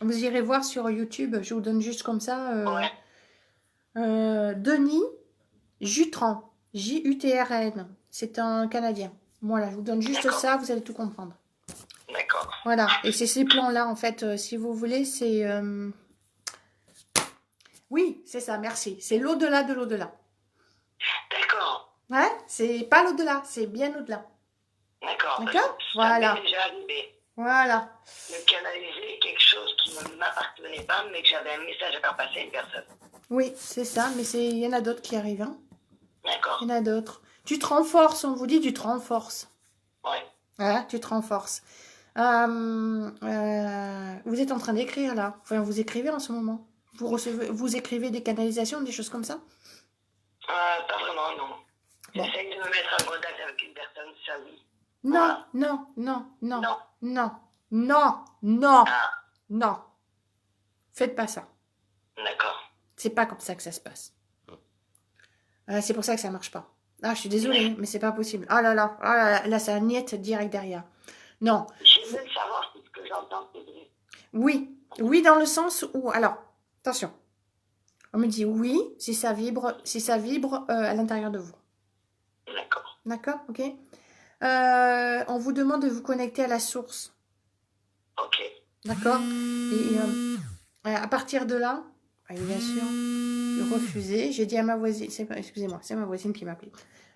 Vous irez voir sur YouTube, je vous donne juste comme ça. Ouais. Denis Jutran, Jutrn, c'est un Canadien. Voilà, je vous donne juste ça, vous allez tout comprendre. D'accord. Voilà, et c'est ces plans-là, en fait, si vous voulez, c'est... Oui, c'est ça, merci. C'est l'au-delà de l'au-delà. D'accord. Ouais, c'est pas l'au-delà, c'est bien au-delà. D'accord. D'accord. Voilà. Déjà arrivé. Voilà. De canaliser quelque chose qui ne m'appartenait pas, mais que j'avais un message à faire passer à une personne. Oui, c'est ça, mais il y en a d'autres qui arrivent. Hein. D'accord. Il y en a d'autres. Tu te renforces, on vous dit, tu te renforces. Ouais. Voilà, tu te renforces. Vous êtes en train d'écrire là. Enfin, vous écrivez en ce moment. Vous écrivez des canalisations, des choses comme ça? Pas vraiment, non. Bon. J'essaye de me mettre en contact avec une personne, ça oui. Non, Voilà. non, non, non, Non. non, non, non, Ah, non. Faites pas ça. d'accord. C'est pas comme ça que ça se passe. C'est pour ça que ça marche pas. Ah, je suis désolée, mais c'est pas possible. Ah là là, là, ça niette direct derrière. Non. Je veux savoir si ce que j'entends, c'est vrai. Oui, oui, dans le sens où... Alors, attention. On me dit oui si ça vibre à l'intérieur de vous. D'accord. D'accord, ok. On vous demande de vous connecter à la source. Ok. D'accord. Et à partir de là, bien sûr, je refusais. J'ai dit à ma voisine, excusez-moi, c'est ma voisine qui m'a appelé.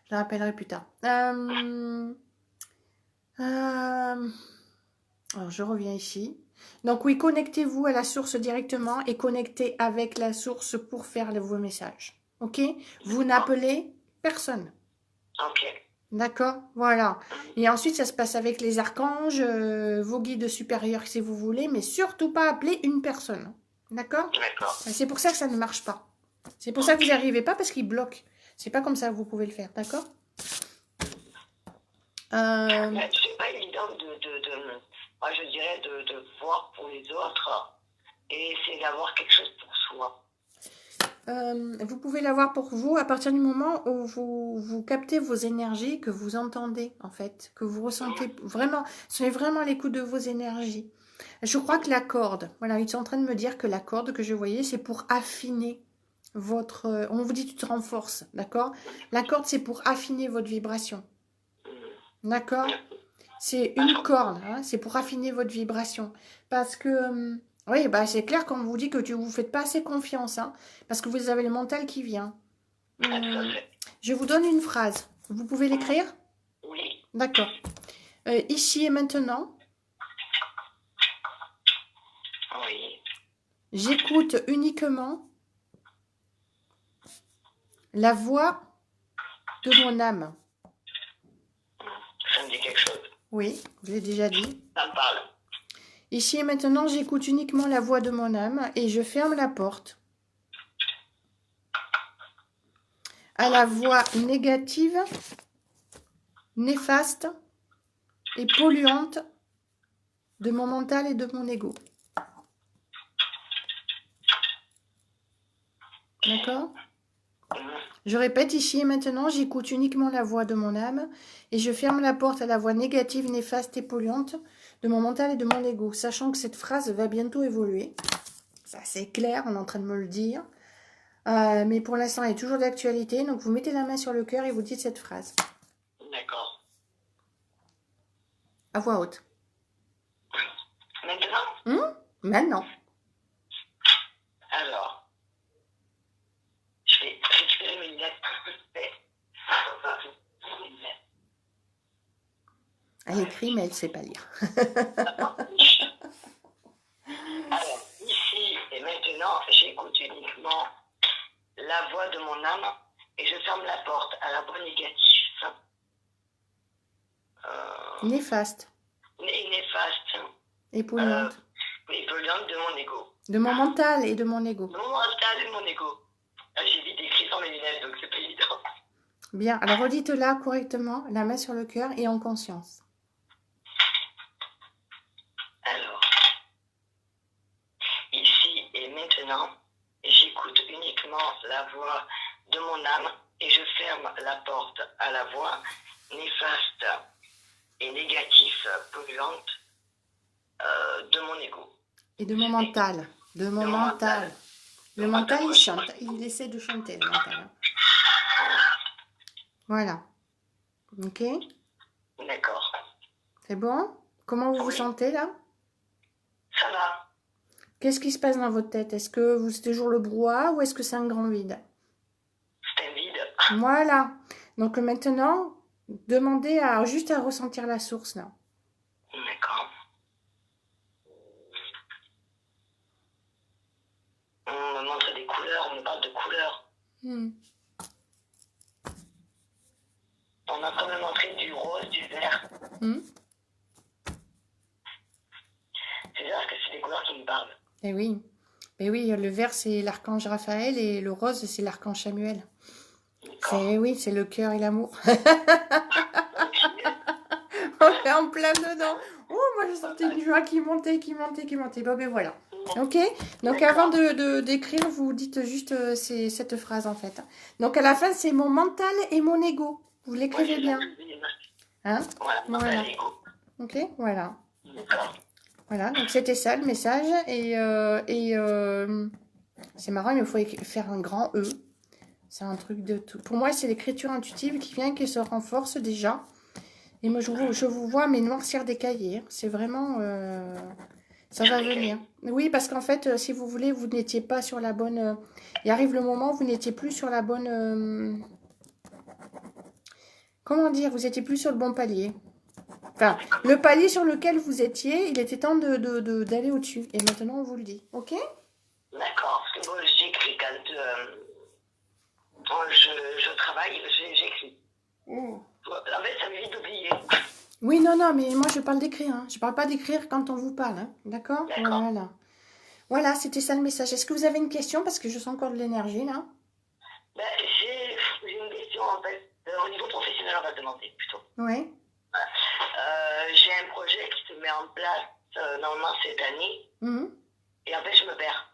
Je la rappellerai plus tard. Alors, je reviens ici. Donc, oui, connectez-vous à la source directement et connectez avec la source pour faire vos messages. Ok? Vous n'appelez personne. Ok. D'accord? Voilà. Et ensuite, ça se passe avec les archanges, vos guides supérieurs si vous voulez, mais surtout pas appeler une personne. D'accord? D'accord. C'est pour ça que ça ne marche pas. C'est pour ça que vous n'y arrivez pas parce qu'il bloque. C'est pas comme ça que vous pouvez le faire. D'accord? C'est pas évident moi je dirais de voir pour les autres et essayer d'avoir quelque chose pour soi. Vous pouvez l'avoir pour vous à partir du moment où vous captez vos énergies, que vous entendez en fait, que vous ressentez vraiment, soyez vraiment à l'écoute de vos énergies. Je crois que la corde, voilà, ils sont en train de me dire que la corde que je voyais, c'est pour affiner votre... on vous dit tu te renforces, d'accord? La corde, c'est pour affiner votre vibration. D'accord? C'est une corde, hein, c'est pour affiner votre vibration. Parce que, oui, bah, c'est clair quand on vous dit que vous ne faites pas assez confiance, hein, parce que vous avez le mental qui vient. Je vous donne une phrase. Vous pouvez l'écrire? Oui. D'accord. Ici et maintenant. Oui. J'écoute uniquement la voix de mon âme. Ça me dit quelque chose. Oui, je l'ai déjà dit. Ça me parle. Ici et maintenant, j'écoute uniquement la voix de mon âme et je ferme la porte à la voix négative, néfaste et polluante de mon mental et de mon ego. D'accord? Je répète, ici et maintenant, j'écoute uniquement la voix de mon âme et je ferme la porte à la voix négative, néfaste et polluante de mon mental et de mon ego, sachant que cette phrase va bientôt évoluer. Ça, c'est clair, on est en train de me le dire. Mais pour l'instant, elle est toujours d'actualité. Donc, vous mettez la main sur le cœur et vous dites cette phrase. D'accord. À voix haute. Maintenant? Maintenant. Alors, je vais récupérer mes lunettes. Elle écrit, mais elle ne sait pas lire. Alors, ici et maintenant, j'écoute uniquement la voix de mon âme et je ferme la porte à la voix négative. Néfaste. Néfaste. Et polluante. Et polluante de mon ego. De mon mental et de mon ego. De mon mental et de mon ego. J'évite d'écrire sans mes lunettes, donc c'est pas évident. Bien, alors redites-la correctement, la main sur le cœur et en conscience. Alors, ici et maintenant, j'écoute uniquement la voix de mon âme et je ferme la porte à la voix néfaste et négative, polluante de mon ego. Et de mon mental. De mon mental. Le mental, il chante. Il essaie de chanter, le mental. Voilà. Ok? D'accord. C'est bon? Comment vous vous sentez là? Ça va. Qu'est-ce qui se passe dans votre tête? Est-ce que c'est toujours le brouhaha ou est-ce que c'est un grand vide? C'est un vide. Voilà. Donc maintenant, demandez juste à ressentir la source là. D'accord. On me montre des couleurs, on me parle de couleurs. On m'a quand même montré du rose, du vert. C'est bizarre que c'est des couleurs qui me parlent. Eh oui. Eh oui, le vert c'est l'archange Raphaël et le rose c'est l'archange Samuel. Oui, c'est le cœur et l'amour. On est en plein dedans. Oh, moi je sentais une joie qui montait. Bon, ben voilà. Ok. Donc avant d'écrire, vous dites juste cette phrase en fait. Donc à la fin, c'est mon mental et mon ego. Vous l'écrivez bien. Hein? Voilà. Ok, voilà. Voilà, donc c'était ça le message. Et c'est marrant, mais il faut faire un grand E. C'est un truc de tout. Pour moi, c'est l'écriture intuitive qui vient, qui se renforce déjà. Et moi, je vous vois, mais noircir des cahiers. C'est vraiment... ça va venir. Oui, parce qu'en fait, si vous voulez, vous n'étiez pas sur la bonne... il arrive le moment où vous n'étiez plus sur la bonne... comment dire? Vous n'étiez plus sur le bon palier. Enfin, le palier sur lequel vous étiez, il était temps d'aller au-dessus. Et maintenant, on vous le dit. Ok? D'accord. Parce que moi, j'écris quand je travaille, j'écris. En fait, ça m'évite d'oublier. Oui, non, mais moi, je parle d'écrire. Hein. Je parle pas d'écrire quand on vous parle. Hein. D'accord? Voilà. Voilà, c'était ça le message. Est-ce que vous avez une question? Parce que je sens encore de l'énergie, là. Ben, j'ai une question, en fait. Au niveau professionnel, on va demander, plutôt. Oui. J'ai un projet qui se met en place, normalement, cette année. Et en fait, je me perds.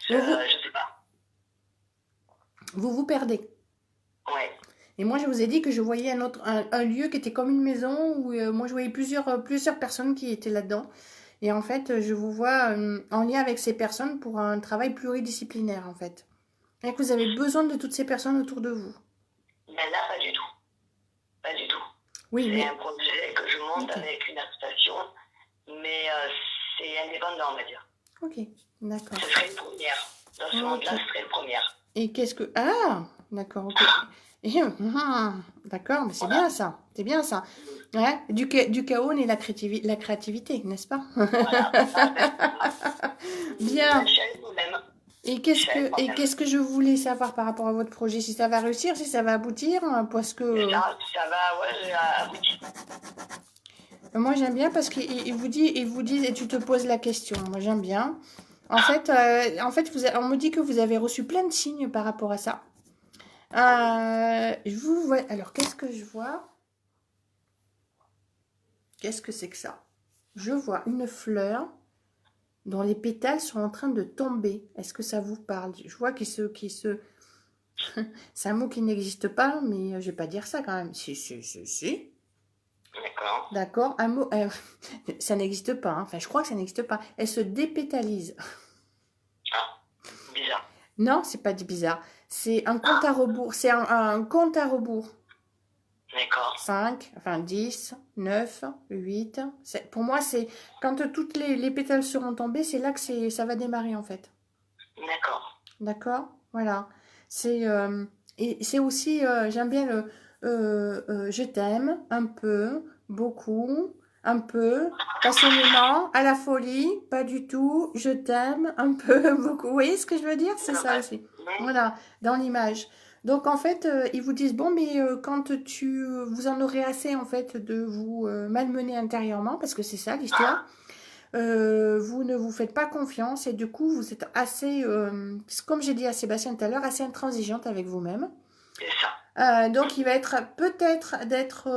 Je sais pas. Vous vous perdez. Ouais. Et moi, je vous ai dit que je voyais un lieu qui était comme une maison où moi, je voyais plusieurs personnes qui étaient là-dedans. Et en fait, je vous vois en lien avec ces personnes pour un travail pluridisciplinaire, en fait. Et que vous avez besoin de toutes ces personnes autour de vous. Mais là, pas du tout. Pas du tout. Oui, c'est un projet que je monte avec une association, mais c'est indépendant, on va dire. Ok, d'accord. Ce serait une première. Dans ce monde-là, ce serait une première. Et qu'est-ce que... Ah, d'accord, ok. D'accord, mais c'est bien ça. C'est bien ça. Ouais, du chaos naît la créativité, n'est-ce pas? Voilà. Bien. Et qu'est-ce que je voulais savoir par rapport à votre projet? Si ça va réussir, si ça va aboutir? Parce que... Ça va, ouais, aboutir. Moi, j'aime bien parce qu'il vous dit, et tu te poses la question. Moi, j'aime bien. En fait, on me dit que vous avez reçu plein de signes par rapport à ça. Je vous vois... Alors, qu'est-ce que je vois? Qu'est-ce que c'est que ça? Je vois une fleur dont les pétales sont en train de tomber. Est-ce que ça vous parle? Je vois c'est un mot qui n'existe pas, mais je vais pas dire ça quand même. Si. D'accord. D'accord. Un mot... ça n'existe pas. Hein. Enfin, je crois que ça n'existe pas. Elle se dépétalise. Ah, bizarre. Non, c'est pas bizarre. C'est un compte à rebours. C'est un compte à rebours. D'accord. 5, enfin 10, 9, 8. Pour moi, c'est quand toutes les pétales seront tombés, c'est là que ça va démarrer en fait. D'accord. D'accord. Voilà. Et c'est aussi, j'aime bien je t'aime, un peu, beaucoup, un peu, passionnément, à la folie, pas du tout, je t'aime, un peu, beaucoup. Vous voyez ce que je veux dire? C'est ça aussi. Voilà, dans l'image. Donc, en fait, ils vous disent, bon, mais quand vous en aurez assez, en fait, de vous malmener intérieurement, parce que c'est ça l'histoire, vous ne vous faites pas confiance et du coup, vous êtes assez, comme j'ai dit à Sébastien tout à l'heure, assez intransigeante avec vous-même. C'est ça. Donc, il va être peut-être d'être...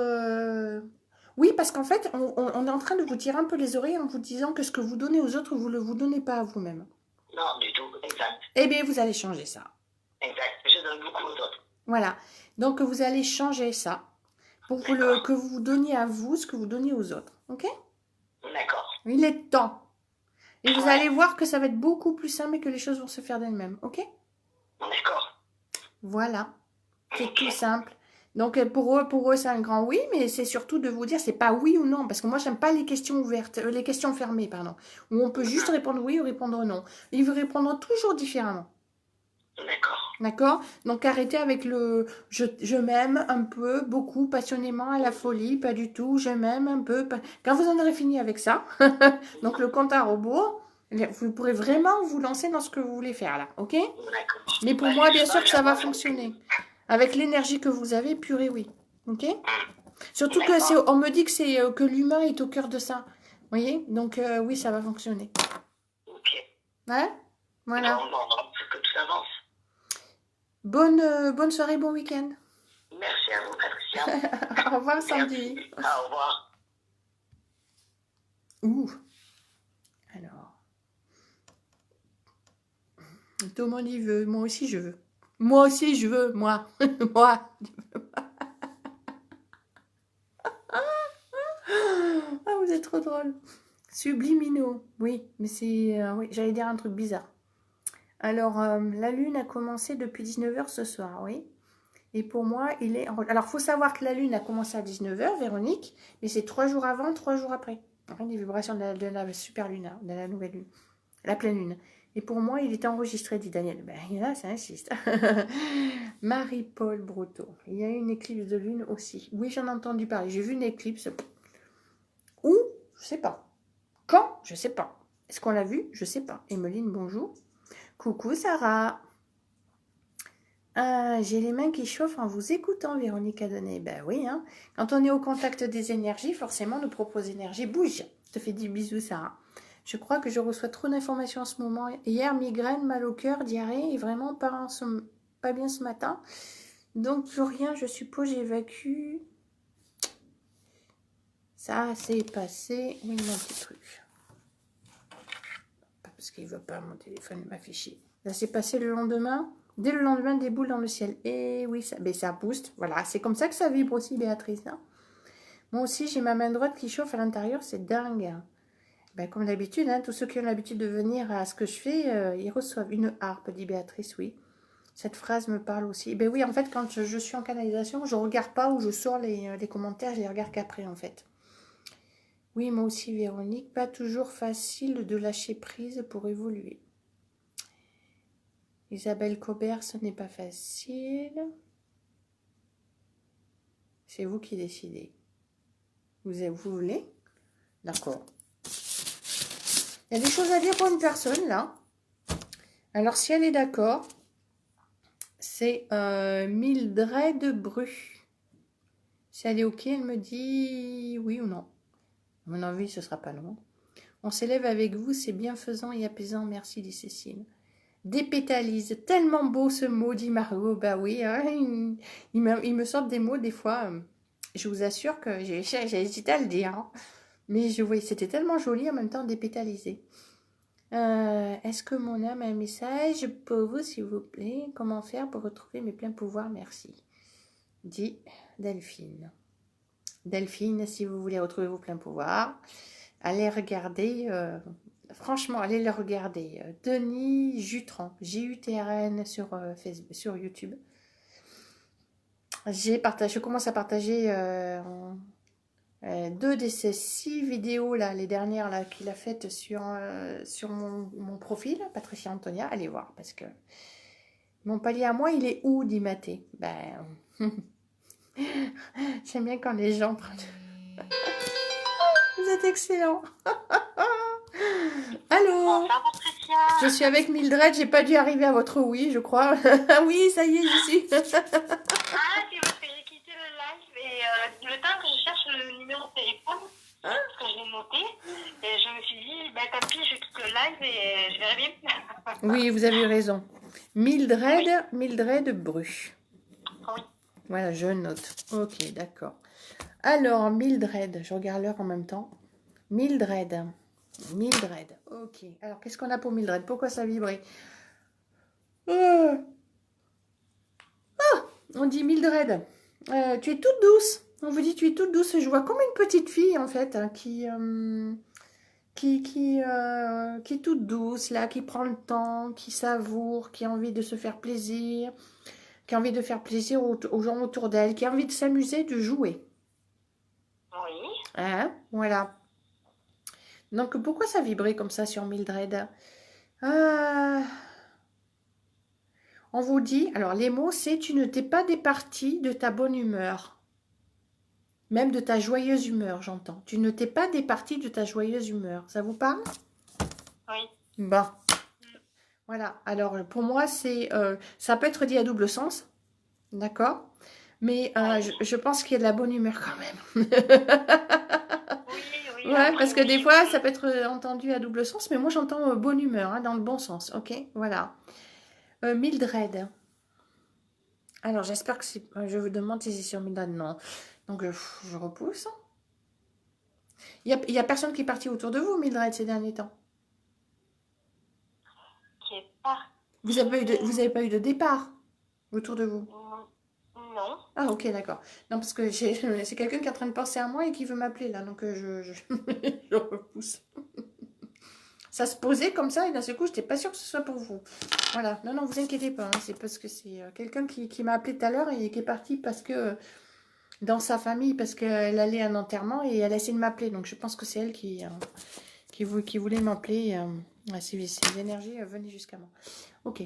Oui, parce qu'en fait, on est en train de vous tirer un peu les oreilles en vous disant que ce que vous donnez aux autres, vous ne vous donnez pas à vous-même. Non, du tout. Exact. Eh bien, vous allez changer ça. Exact. Je donne beaucoup aux autres. Voilà. Donc, vous allez changer ça pour que vous donniez à vous ce que vous donnez aux autres. OK? D'accord. Il est temps. Et vous Ouais. allez voir que ça va être beaucoup plus simple et que les choses vont se faire d'elles-mêmes. OK? D'accord. Voilà. C'est tout simple. Donc pour eux, c'est un grand oui, mais c'est surtout de vous dire, c'est pas oui ou non, parce que moi, j'aime pas les questions ouvertes, les questions fermées, pardon, où on peut juste répondre oui ou répondre non. Ils vous répondront toujours différemment. D'accord. D'accord? Donc arrêtez avec le je m'aime un peu, beaucoup, passionnément, à la folie, pas du tout, je m'aime un peu. Quand vous en aurez fini avec ça, donc le compte à rebours, vous pourrez vraiment vous lancer dans ce que vous voulez faire là, ok? D'accord. Mais pour moi, bien sûr que ça va fonctionner. Avec l'énergie que vous avez, purée, oui. Ok? Surtout que c'est, on me dit que c'est que l'humain est au cœur de ça. Vous voyez? Donc oui, ça va fonctionner. Ok. Ouais? Voilà. Non, c'est que tout avance. Bonne soirée, bon week-end. Merci à vous, Patricia. Au revoir, Sandy. Au revoir. Ouh. Alors. Tout le monde y veut. Moi aussi, je veux. Moi aussi, je veux. Moi. Moi. Ah, vous êtes trop drôle. Subliminaux. Oui, mais c'est... oui, j'allais dire un truc bizarre. Alors, la lune a commencé depuis 19h ce soir, oui. Et pour moi, il est... Alors, il faut savoir que la lune a commencé à 19h, Véronique, mais c'est 3 jours avant, 3 jours après. Les vibrations de la super lune, hein, de la nouvelle lune, la pleine lune. Et pour moi, il est enregistré, dit Daniel. Ben là, ça insiste. Marie-Paul Brotteau. Il y a eu une éclipse de lune aussi. Oui, j'en ai entendu parler. J'ai vu une éclipse. Où? Je sais pas. Quand? Je sais pas. Est-ce qu'on l'a vu? Je sais pas. Emeline, bonjour. Coucou Sarah. J'ai les mains qui chauffent en vous écoutant, Véronique Adonné. Ben oui, hein. Quand on est au contact des énergies, forcément, nos propres énergies bougent. Je te fais des bisous, Sarah. Je crois que je reçois trop d'informations en ce moment. Hier, migraine, mal au cœur, diarrhée, et vraiment pas bien ce matin. Donc, plus rien, je suppose, j'évacue. Ça s'est passé. Oui, mon petit truc. Pas parce qu'il ne veut pas mon téléphone m'afficher. Ça s'est passé le lendemain. Dès le lendemain, des boules dans le ciel. Et oui, ça booste. Voilà, c'est comme ça que ça vibre aussi, Béatrice. Hein. Moi aussi, j'ai ma main droite qui chauffe à l'intérieur. C'est dingue. Ben, comme d'habitude, hein, tous ceux qui ont l'habitude de venir à ce que je fais, ils reçoivent une harpe, dit Béatrice, oui. Cette phrase me parle aussi. Ben oui, en fait, quand je suis en canalisation, je ne regarde pas ou je sors les commentaires, je les regarde qu'après, en fait. Oui, moi aussi, Véronique, pas toujours facile de lâcher prise pour évoluer. Isabelle Cobert, ce n'est pas facile. C'est vous qui décidez. Vous voulez? D'accord. Il y a des choses à dire pour une personne, là. Alors, si elle est d'accord, c'est Mildred Bru. Si elle est OK, elle me dit oui ou non. À mon avis, ce ne sera pas non. On s'élève avec vous, c'est bienfaisant et apaisant. Merci, dit Cécile. Dépétalise. Tellement beau ce mot, dit Margot. Bah oui, hein, il me sort des mots des fois. Je vous assure que j'ai hésité à le dire. Hein. Mais c'était tellement joli en même temps dépétalisé. Est-ce que mon âme a un message pour vous, s'il vous plaît? Comment faire pour retrouver mes pleins pouvoirs? Merci. Dit Delphine. Delphine, si vous voulez retrouver vos pleins pouvoirs, allez regarder, franchement, allez le regarder. Denis Jutran, Jutrn sur YouTube. Je commence à partager 2 de ces 6 vidéos là, les dernières là qu'il a faites sur mon profil, Patricia Antonia. Allez voir parce que mon palier à moi, il est où, dit Mathé? Ben, j'aime bien quand les gens prennent. Vous êtes excellent. Allô? Bonsoir, Patricia. Je suis avec Mildred, j'ai pas dû arriver à votre oui, je crois. Oui, ça y est, j'y suis. Ah, c'est parce que j'ai quitté le live et le temps que je cherche le numéro de téléphone, parce que je l'ai noté, et je me me suis dit, bah, tant pis, je quitte le live et je verrai bien. Oui, vous avez raison. Mildred Bru. Oui. Voilà, je note. Ok, d'accord. Alors, Mildred, je regarde l'heure en même temps. Mildred. Ok. Alors, qu'est-ce qu'on a pour Mildred? Pourquoi ça vibrait? Euh, On dit Mildred. Tu es toute douce. On vous dit tu es toute douce. Je vois comme une petite fille en fait hein, qui est toute douce là, qui prend le temps, qui savoure, qui a envie de se faire plaisir, qui a envie de faire plaisir aux gens autour d'elle, qui a envie de s'amuser, de jouer. Oui. Hein? Voilà. Donc pourquoi ça vibrait comme ça sur Mildred? Euh, On vous dit, alors les mots c'est tu ne t'es pas départi de ta bonne humeur. Même de ta joyeuse humeur, j'entends. Tu ne t'es pas départi de ta joyeuse humeur. Ça vous parle? Oui. Bon. Voilà. Alors, pour moi, ça peut être dit à double sens. D'accord? Mais je pense qu'il y a de la bonne humeur quand même. Oui, Ouais, après, parce que des oui. fois, ça peut être entendu à double sens. Mais moi, j'entends bonne humeur, hein, dans le bon sens. Ok? Voilà. Mildred. Alors, j'espère que c'est... Je vous demande si c'est sur Mildred. Non. Donc, je repousse. Il y a personne qui est parti autour de vous, Mildred, ces derniers temps. Qui est pas. Vous avez pas eu de départ autour de vous? Non. Ah, ok, d'accord. Non, parce que c'est quelqu'un qui est en train de penser à moi et qui veut m'appeler là, donc je repousse. Ça se posait comme ça et d'un seul coup, j'étais pas sûre que ce soit pour vous. Voilà. Non, non, vous inquiétez pas, hein, c'est parce que c'est quelqu'un qui m'a appelé tout à l'heure et qui est parti parce que dans sa famille, parce qu'elle allait à un enterrement et elle a essayé de m'appeler. Donc je pense que c'est elle qui voulait m'appeler. Ces énergies venaient jusqu'à moi. Ok.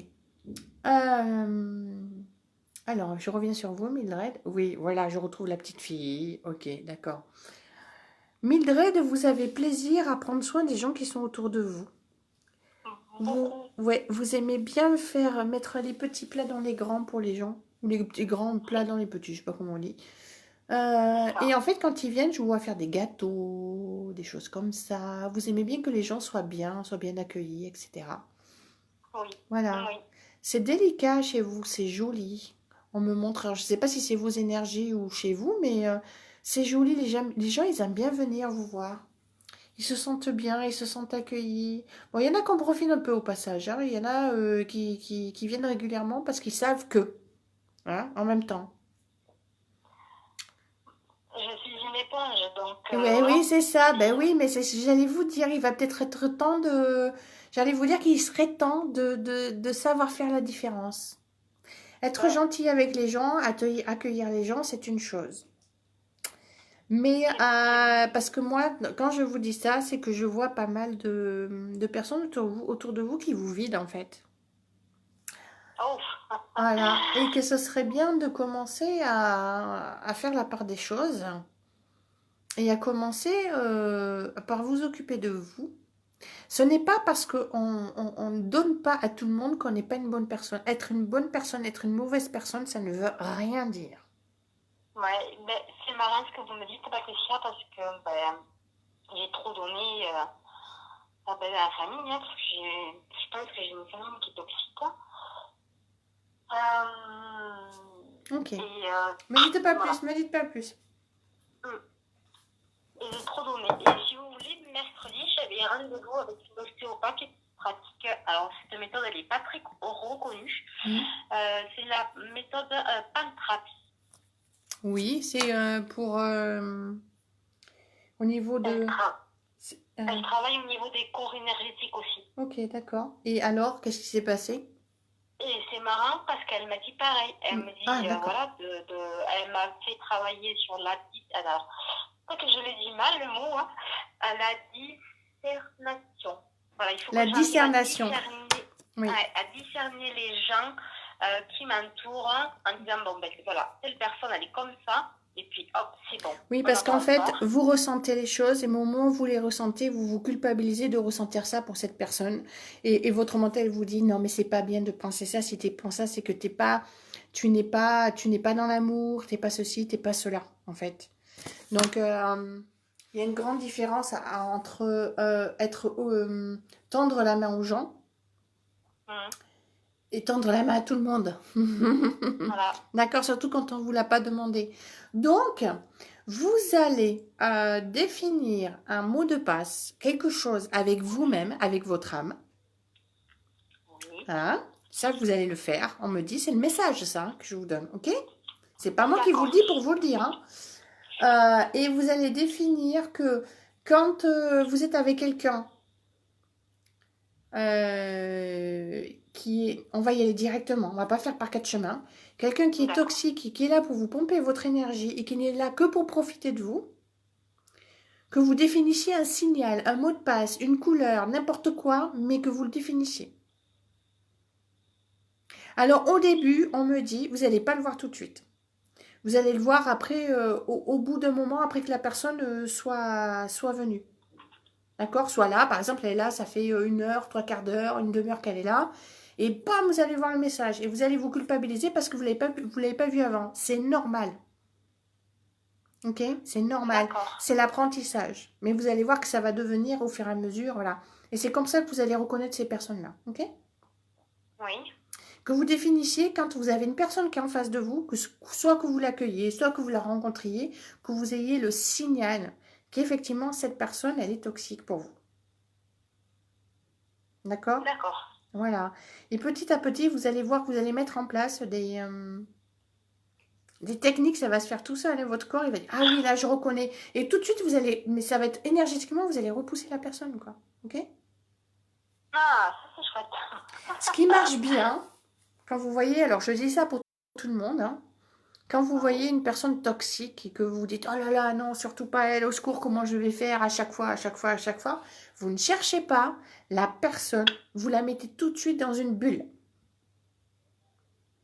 Alors, je reviens sur vous, Mildred. Oui, voilà, je retrouve la petite fille. Ok, d'accord. Mildred, vous avez plaisir à prendre soin des gens qui sont autour de vous. Vous aimez bien faire mettre les petits plats dans les grands pour les gens. Ou les petits grands plats dans les petits, je sais pas comment on dit. Et en fait, quand ils viennent, je vous vois faire des gâteaux, des choses comme ça. Vous aimez bien que les gens soient bien accueillis, etc. Oui. Voilà. Oui. C'est délicat chez vous, c'est joli. On me montre, alors je ne sais pas si c'est vos énergies ou chez vous, mais c'est joli. Les gens, ils aiment bien venir vous voir. Ils se sentent bien, ils se sentent accueillis. Bon, il y en a qui en profitent un peu au passage, hein. Il y en a qui viennent régulièrement parce qu'ils savent que, hein, en même temps. Je suis une éponge, donc Ouais, voilà. oui, c'est ça. Ben oui, mais j'allais vous dire, il va peut-être être temps de... J'allais vous dire qu'il serait temps de savoir faire la différence. Être gentil avec les gens, accueillir les gens, c'est une chose. Mais parce que moi, quand je vous dis ça, c'est que je vois pas mal de personnes autour de vous qui vous vident en fait. Oh. Voilà. Et que ce serait bien de commencer à faire la part des choses et à commencer par vous occuper de vous. Ce n'est pas parce qu'on ne donne pas à tout le monde qu'on n'est pas une bonne personne. Être une bonne personne, être une mauvaise personne, ça ne veut rien dire. Ouais, ben, c'est marrant ce que vous me dites, Patricia, parce que ben, j'ai trop donné à la famille, hein, parce que je pense que j'ai une famille qui est toxique. Ok. Et, Me dites pas voilà. plus, me dites pas plus. Et j'ai trop donné. Et si vous voulez, mercredi, j'avais un rendez-vous avec une ostéopathe qui pratique. Alors, cette méthode, elle n'est pas très reconnue. C'est la méthode Pantrapi. Oui, c'est pour au niveau de. Elle travaille au niveau des corps énergétiques aussi. Ok, d'accord. Et alors, qu'est-ce qui s'est passé? Et c'est marrant parce qu'elle m'a dit pareil. Elle me dit, voilà, elle m'a fait travailler sur la... Alors, peut-être que je l'ai dit mal le mot, hein, la discernation. Voilà, il faut la que discernation. Oui. À discerner les gens qui m'entourent en disant, bon, ben voilà, telle personne, elle est comme ça. Et puis, hop, c'est bon. Oui, parce qu'en fait, vous ressentez les choses et au moment où vous les ressentez, vous vous culpabilisez de ressentir ça pour cette personne. Et votre mental vous dit, non, mais c'est pas bien de penser ça. Si tu penses ça, c'est que tu n'es pas dans l'amour, t'es pas ceci, t'es pas cela, en fait. Donc, Il y a une grande différence entre tendre la main aux gens Mhm. et tendre la main à tout le monde. Voilà. D'accord, surtout quand on ne vous l'a pas demandé. Donc, vous allez définir un mot de passe, quelque chose avec vous-même, avec votre âme. Oui. Hein? Ça, vous allez le faire. On me dit, c'est le message, ça, que je vous donne. OK? C'est pas moi qui vous le D'accord. dis pour vous le dire. Hein. Et vous allez définir que quand vous êtes avec quelqu'un qui est, on va y aller directement, on va pas faire par quatre chemins, quelqu'un qui est D'accord. toxique et qui est là pour vous pomper votre énergie et qui n'est là que pour profiter de vous, que vous définissiez un signal, un mot de passe, une couleur, n'importe quoi, mais que vous le définissiez. Alors au début, on me dit, vous n'allez pas le voir tout de suite. Vous allez le voir après, au bout d'un moment, après que la personne soit venue. D'accord? Soit là, par exemple, elle est là, ça fait 1 heure, 3/4 d'heure, une demi-heure qu'elle est là. Et bam, vous allez voir le message. Et vous allez vous culpabiliser parce que vous ne l'avez pas vu avant. C'est normal. Ok? C'est normal. D'accord. C'est l'apprentissage. Mais vous allez voir que ça va devenir au fur et à mesure. Voilà. Et c'est comme ça que vous allez reconnaître ces personnes-là. Ok? Oui. Que vous définissiez quand vous avez une personne qui est en face de vous, que soit que vous l'accueilliez, soit que vous la rencontriez, que vous ayez le signal qu'effectivement cette personne, elle est toxique pour vous. D'accord? D'accord. Voilà. Et petit à petit, vous allez voir que vous allez mettre en place des techniques, ça va se faire tout seul. Hein. Votre corps, il va dire, ah oui, là, je reconnais. Et tout de suite, vous allez, mais ça va être énergétiquement, vous allez repousser la personne, quoi. Ok? Ah, ça c'est chouette. Ce qui marche bien, quand vous voyez, alors je dis ça pour tout le monde, hein, quand vous voyez une personne toxique et que vous vous dites, oh là là, non, surtout pas elle, au secours, comment je vais faire à chaque fois, à chaque fois, à chaque fois, vous ne cherchez pas la personne, vous la mettez tout de suite dans une bulle.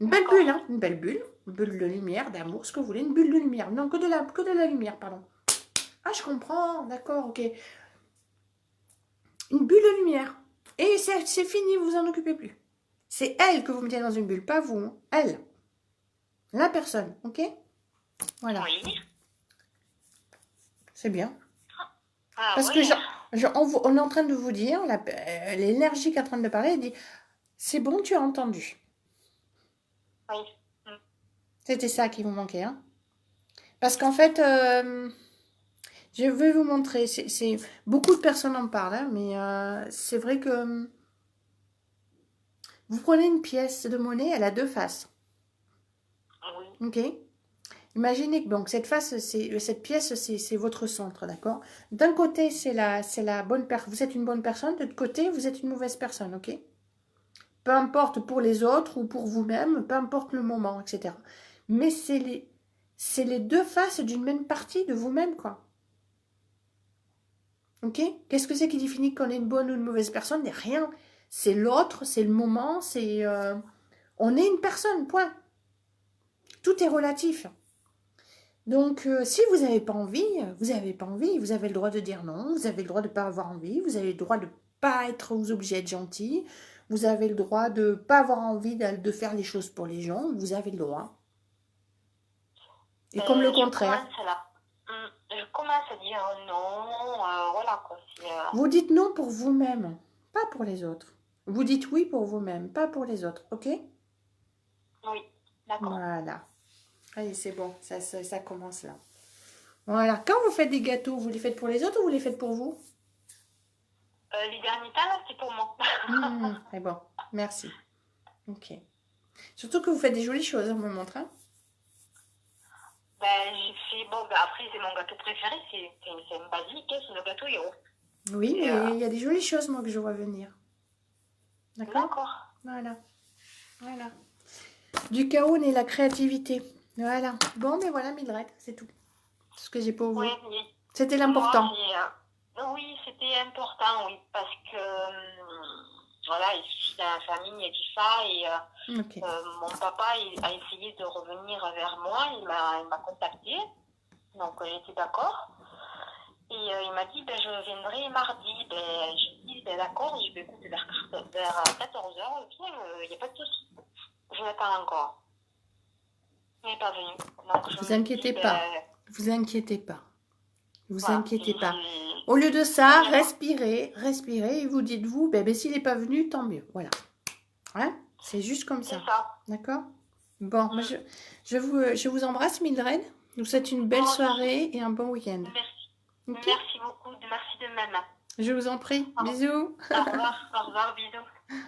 Une belle bulle, hein, une bulle de lumière, d'amour, ce que vous voulez, une bulle de lumière. Non, que de la lumière, pardon. Ah, je comprends, d'accord, ok. Une bulle de lumière. Et c'est fini, vous vous en occupez plus. C'est elle que vous mettez dans une bulle, pas vous. Hein. Elle. La personne, ok? Voilà. Oui. C'est bien. Ah Parce que ouais. on est en train de vous dire, l'énergie qui est en train de parler, elle dit, c'est bon, tu as entendu. Oui. C'était ça qui vous manquait, hein? Parce qu'en fait, je vais vous montrer. Beaucoup de personnes en parlent, hein, mais c'est vrai que vous prenez une pièce de monnaie, elle a deux faces. Oui. Ok? Imaginez que donc, cette pièce, c'est votre centre, d'accord? D'un côté, c'est la bonne personne. Vous êtes une bonne personne. De l'autre côté, vous êtes une mauvaise personne, ok? Peu importe pour les autres ou pour vous-même, peu importe le moment, etc. Mais c'est les deux faces d'une même partie de vous-même, quoi. Ok? Qu'est-ce que c'est qui définit qu'on est une bonne ou une mauvaise personne? Rien. C'est l'autre, c'est le moment, on est une personne, point. Tout est relatif. Donc, si vous n'avez pas envie, vous n'avez pas envie. Vous avez le droit de dire non, vous avez le droit de ne pas avoir envie, vous avez le droit de ne pas être vous obligé d'être gentil, vous avez le droit de ne pas avoir envie de faire les choses pour les gens, vous avez le droit. Et comme le contraire. Je commence à dire non, voilà quoi. Vous dites non pour vous-même, pas pour les autres. Vous dites oui pour vous-même, pas pour les autres, ok? Oui, d'accord. Voilà. Allez, c'est bon, ça commence là. Voilà. Quand vous faites des gâteaux, vous les faites pour les autres ou vous les faites pour vous? Les derniers temps, là, c'est pour moi. C'est bon, merci. Ok. Surtout que vous faites des jolies choses, on me montre. Hein. Ben, j'ai fait, bon, ben, après, c'est mon gâteau préféré, c'est un basique, hein, c'est le gâteau héros. Oui, Et, mais il y a des jolies choses, moi, que je vois venir. D'accord? D'accord. Voilà. Voilà. Du chaos naît la créativité. Voilà. Bon, mais voilà, Mildred, c'est tout. C'est ce que j'ai pour vous. Oui, C'était l'important. Oui, c'était important, oui, parce que, voilà, je suis dans la famille et tout ça, et Ok. mon papa a essayé de revenir vers moi, il m'a contacté, donc j'étais d'accord. Et il m'a dit, ben, je viendrai mardi. Ben, j'ai dit, ben, d'accord, je vais écouter vers 14h, il n'y a pas de souci. Je l'attends encore. Il n'est pas venu. Donc, Vous inquiétez pas. Vous inquiétez pas. Ne vous Voilà. inquiétez pas. Je- Au lieu de ça, Premièrement. respirez et vous dites-vous, ben, s'il n'est pas venu, tant mieux. Voilà. Hein? C'est juste comme C'est ça. ça. D'accord? Bon, moi, je vous embrasse, Mildred. Je vous souhaite une belle Moi aussi. soirée et un bon week-end. Merci. Ok? Merci beaucoup. Merci de même. Je vous en prie. Au Bisous. Au revoir, bisous.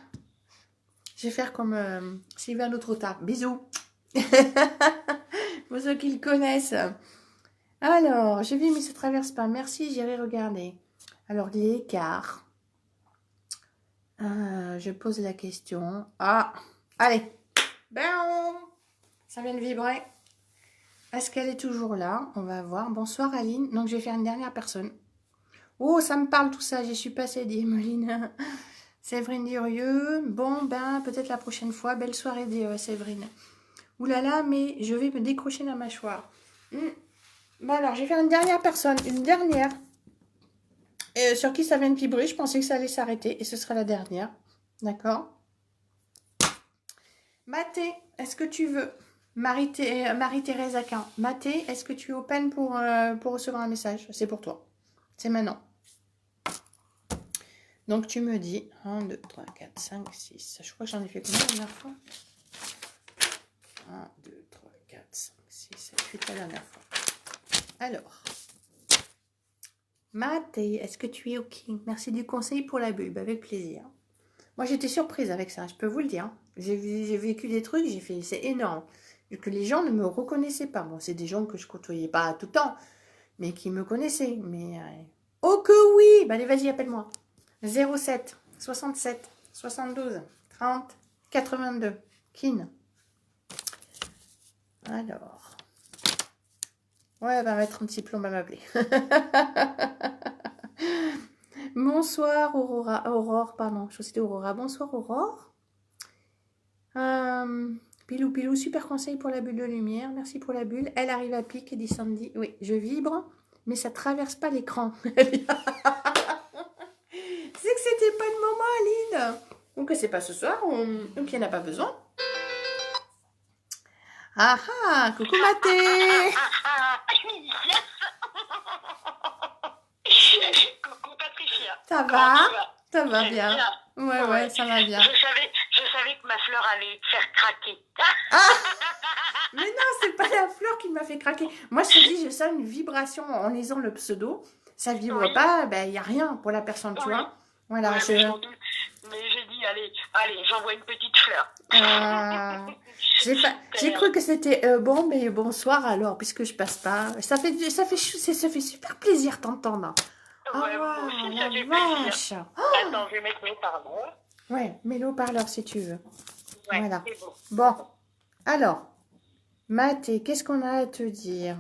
Je vais faire comme Sylvain Autre-Tard. Bisous. Pour ceux qui le connaissent. Alors, j'ai vu, mais ça traverse pas. Merci, j'irai regarder. Alors, l'écart. Je pose la question. Ah, allez. Ben, ça vient de vibrer. Est-ce qu'elle est toujours là? On va voir. Bonsoir, Aline. Donc, je vais faire une dernière personne. Oh, ça me parle tout ça. Je suis passée, dit Emeline. Séverine Durieux. Bon, ben, peut-être la prochaine fois. Belle soirée, dit Séverine. Ouh là là, mais je vais me décrocher la mâchoire. Bon, alors, je vais faire une dernière personne. Une dernière. Sur qui ça vient de vibrer. Je pensais que ça allait s'arrêter. Et ce sera la dernière. D'accord? Mathé, est-ce que tu veux? Marie-Thérèse Aquin. Mathé, est-ce que tu es open pour recevoir un message? C'est pour toi. C'est maintenant. Donc, tu me dis 1, 2, 3, 4, 5, 6. Je crois que j'en ai fait combien la dernière fois? 1, 2, 3, 4, 5, 6, 7, 8 la dernière fois. Alors. Mathé, est-ce que tu es OK? Merci du conseil pour la bulbe, avec plaisir. Moi, j'étais surprise avec ça, je peux vous le dire. J'ai vécu des trucs, j'ai fait, c'est énorme. Que les gens ne me reconnaissaient pas. Bon, c'est des gens que je côtoyais pas tout le temps, mais qui me connaissaient. Mais oh que oui! Bah allez, vas-y, appelle-moi. 07 67 72 30 82. Kin. Alors. Ouais, elle va mettre un petit plomb à m'appeler. Bonsoir Aurora. Aurore, pardon. Je c'était Aurora. Bonsoir Aurore. Pilou Pilou, super conseil pour la bulle de lumière. Merci pour la bulle. Elle arrive à pic, dit Sandy. Oui, je vibre, mais ça traverse pas l'écran. C'est que c'était pas le moment, Aline. Donc c'est pas ce soir. Donc il n'y en a pas besoin. Ah ah, coucou Mathé. Coucou Patricia. Ça Comment va? tu vas? Ça va Très bien. Ouais, ça va bien. Je savais que ma fleur allait te faire craquer. Mais non, c'est pas la fleur qui m'a fait craquer. Moi, je te dis, je sens une vibration en lisant le pseudo. Ça vibre Oui. pas, ben il n'y a rien pour la personne, tu Oui. vois. Voilà, Ouais, je... mais sans doute. Mais j'ai dit, allez, j'envoie une petite fleur. J'ai cru que c'était bon, mais bonsoir alors, puisque je passe pas. Ça fait super plaisir t'entendre. Ouais, moi aussi, ça la fait vache. plaisir. Attends, je vais mettre mes parleurs. Ouais, mets le haut-parleur si tu veux. Ouais, Voilà. c'est bon. Bon, alors, Mathé, qu'est-ce qu'on a à te dire?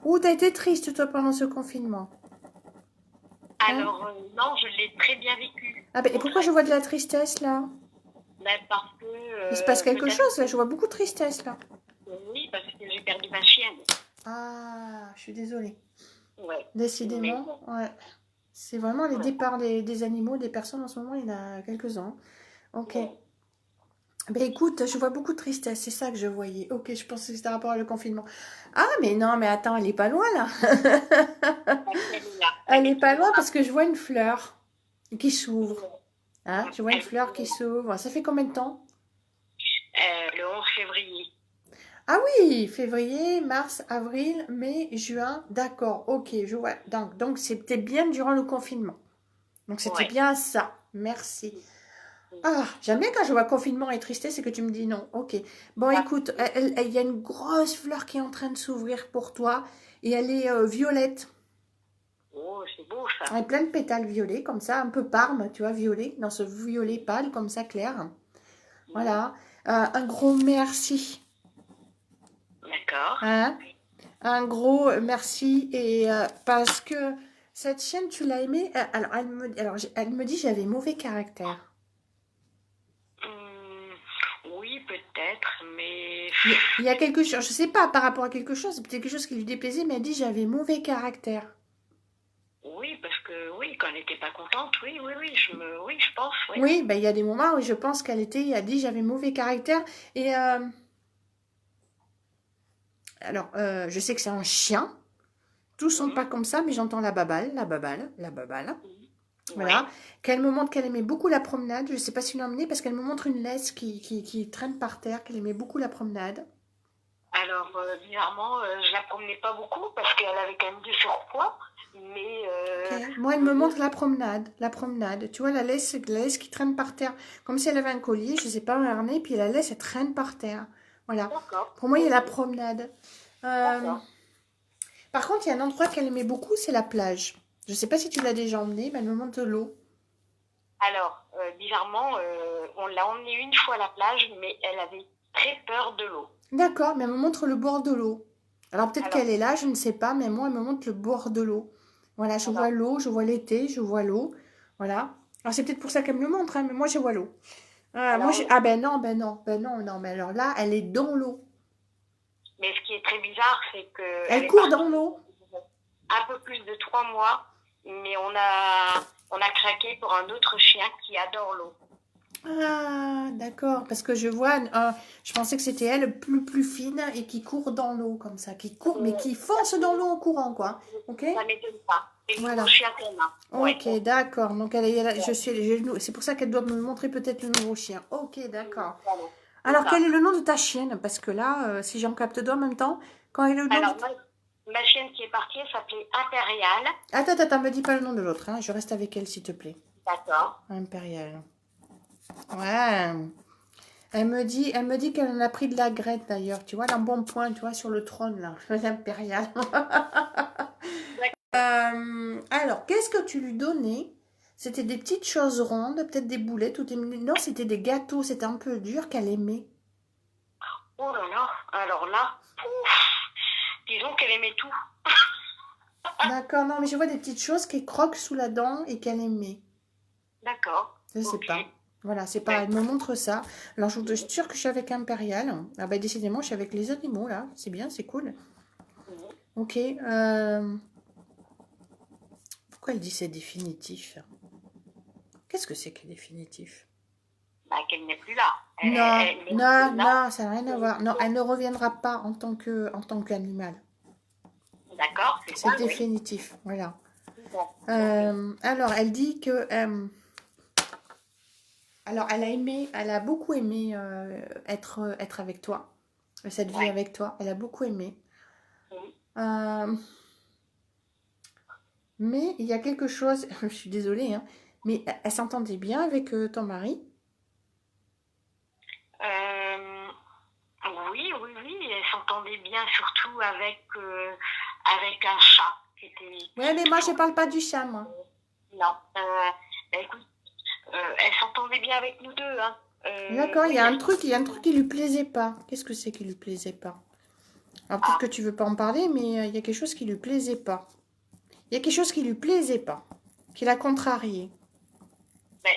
Ouh, t'as été triste, toi, pendant ce confinement. Alors, non, je l'ai très bien vécu. Ah ben, et pourquoi je vois de la tristesse, là? Ben, parce que... Il se passe quelque peut-être- chose, là. Je vois beaucoup de tristesse, là. Oui, parce que j'ai perdu ma chienne. Ah, je suis désolée. Ouais. Décidément, ouais. C'est vraiment les départs des animaux, des personnes en ce moment, il y en a quelques-uns. Ok. Ouais. Ben écoute, je vois beaucoup de tristesse, c'est ça que je voyais. Ok, je pensais que c'était rapport au confinement. Ah, mais non, mais attends, elle est pas loin, là. Elle est pas loin parce que je vois une fleur qui s'ouvre. Hein, je vois une fleur qui s'ouvre. Ça fait combien de temps? Le 11 février. Ah oui, février, mars, avril, mai, juin. D'accord, ok, je vois. Donc c'était bien durant le confinement. Donc c'était Ouais. bien ça. Merci. Ah, j'aime bien quand je vois confinement et tristesse et que tu me dis non. Ok. Bon, écoute, il y a une grosse fleur qui est en train de s'ouvrir pour toi et elle est violette. Oh, c'est beau ça. Elle a plein de pétales violets, comme ça, un peu parme, tu vois, violet, dans ce violet pâle, comme ça, clair. Voilà. Un gros merci. D'accord. Hein? Un gros merci. Et parce que cette chienne, tu l'as aimée. Alors, elle me dit j'avais mauvais caractère. Oui, peut-être, mais... Il y a quelque chose, je sais pas, par rapport à quelque chose, c'est peut-être quelque chose qui lui déplaisait, mais elle dit j'avais mauvais caractère. Oui, parce que oui, quand elle n'était pas contente, oui, je pense, oui. Oui, ben, il y a des moments où je pense qu'elle a dit j'avais mauvais caractère. Et alors, je sais que c'est un chien. tous sont pas comme ça, mais j'entends la babale, la babale, la babale. Voilà. Oui. Qu'elle me montre qu'elle aimait beaucoup la promenade. Je ne sais pas si l'as emmenée parce qu'elle me montre une laisse qui traîne par terre, qu'elle aimait beaucoup la promenade. Alors, bizarrement, je la promenais pas beaucoup parce qu'elle avait quand même du surpoids. Mais Ok. Moi, elle me montre la promenade, la promenade. Tu vois, la laisse qui traîne par terre, comme si elle avait un collier, je sais pas, un harnais, puis la laisse, elle traîne par terre. Voilà. d'accord. Pour moi, il y a Ok. la promenade. Euh, D'accord. Par contre, il y a un endroit qu'elle aimait beaucoup, c'est la plage. Je ne sais pas si tu l'as déjà emmenée, mais elle me montre de l'eau. Alors, bizarrement, on l'a emmenée une fois à la plage, mais elle avait très peur de l'eau. D'accord, mais elle me montre le bord de l'eau. Alors peut-être Alors, qu'elle est là, je ne sais pas, mais moi, elle me montre le bord de l'eau. Voilà, je vois alors, l'eau, je vois l'été, je vois l'eau. Voilà. Alors c'est peut-être pour ça qu'elle me le montre, hein, mais moi, je vois l'eau. alors, Ah ben non, ben non, ben non, non, mais alors là, elle est dans l'eau. mais ce qui est très bizarre, c'est qu'elle Elle est court dans partie l'eau. un peu plus de 3 mois, mais on a craqué pour un autre chien qui adore l'eau. Ah, d'accord, parce que je vois, je pensais que c'était elle plus fine et qui court dans l'eau comme ça, qui court, mais qui fonce dans l'eau en courant, quoi. Ok? Ça m'étonne pas. C'est le nouveau Voilà. chien qu'on a. Ouais. Ok, d'accord. Donc c'est pour ça qu'elle doit me montrer peut-être le nouveau chien. Ok, d'accord. Voilà. C'est Alors, quel ça. est le nom de ta chienne? Parce que là, si j'en capte deux en même temps, quand est le nom de... Alors, ma chienne qui est partie, elle s'appelait Impérial. Attends, me dis pas le nom de l'autre, hein. Je reste avec elle, s'il te plaît. D'accord. Impérial. Ouais. Elle me dit qu'elle en a pris de la graine d'ailleurs. Tu vois, l'embonpoint, tu vois, sur le trône, là. L'impérial. Alors, qu'est-ce que tu lui donnais? C'était des petites choses rondes, peut-être des boulettes ou des... Non, c'était des gâteaux, c'était un peu dur qu'elle aimait. Oh là là. Alors là, ouf, disons qu'elle aimait tout. D'accord, non, mais je vois des petites choses qui croquent sous la dent et qu'elle aimait. D'accord. Je sais Ok. pas. Voilà, c'est pas... Elle me montre ça. Alors, je suis sûre que je suis avec Impérial. Ah bah, décidément, je suis avec les animaux, là. C'est bien, c'est cool. Ok. Pourquoi elle dit c'est définitif? Qu'est-ce que c'est que définitif? Bah, qu'elle n'est plus là. Non, Elle n'est non, plus là. non, ça n'a rien à voir. Non, elle ne reviendra pas en tant qu'animal. D'accord, c'est C'est ça, oui. définitif, voilà. Bon. Ok. Alors, elle dit que... alors, elle a beaucoup aimé être avec toi, cette vie Ouais. avec toi. Elle a beaucoup aimé. Oui. Euh, mais il y a quelque chose, je suis désolée, hein, mais elle s'entendait bien avec ton mari. Euh, oui, oui, oui. Elle s'entendait bien, surtout avec un chat Ouais, mais moi, je parle pas du chat, moi. Non. Bah, écoute, elle s'entendait bien avec nous deux, hein. D'accord, Oui, il y a un truc qui lui plaisait pas. Qu'est-ce que c'est qui lui plaisait pas? Alors peut-être que ah, tu veux pas en parler, mais il y a quelque chose qui lui plaisait pas. Il y a quelque chose qui lui plaisait pas, qui l'a contrarié. ben,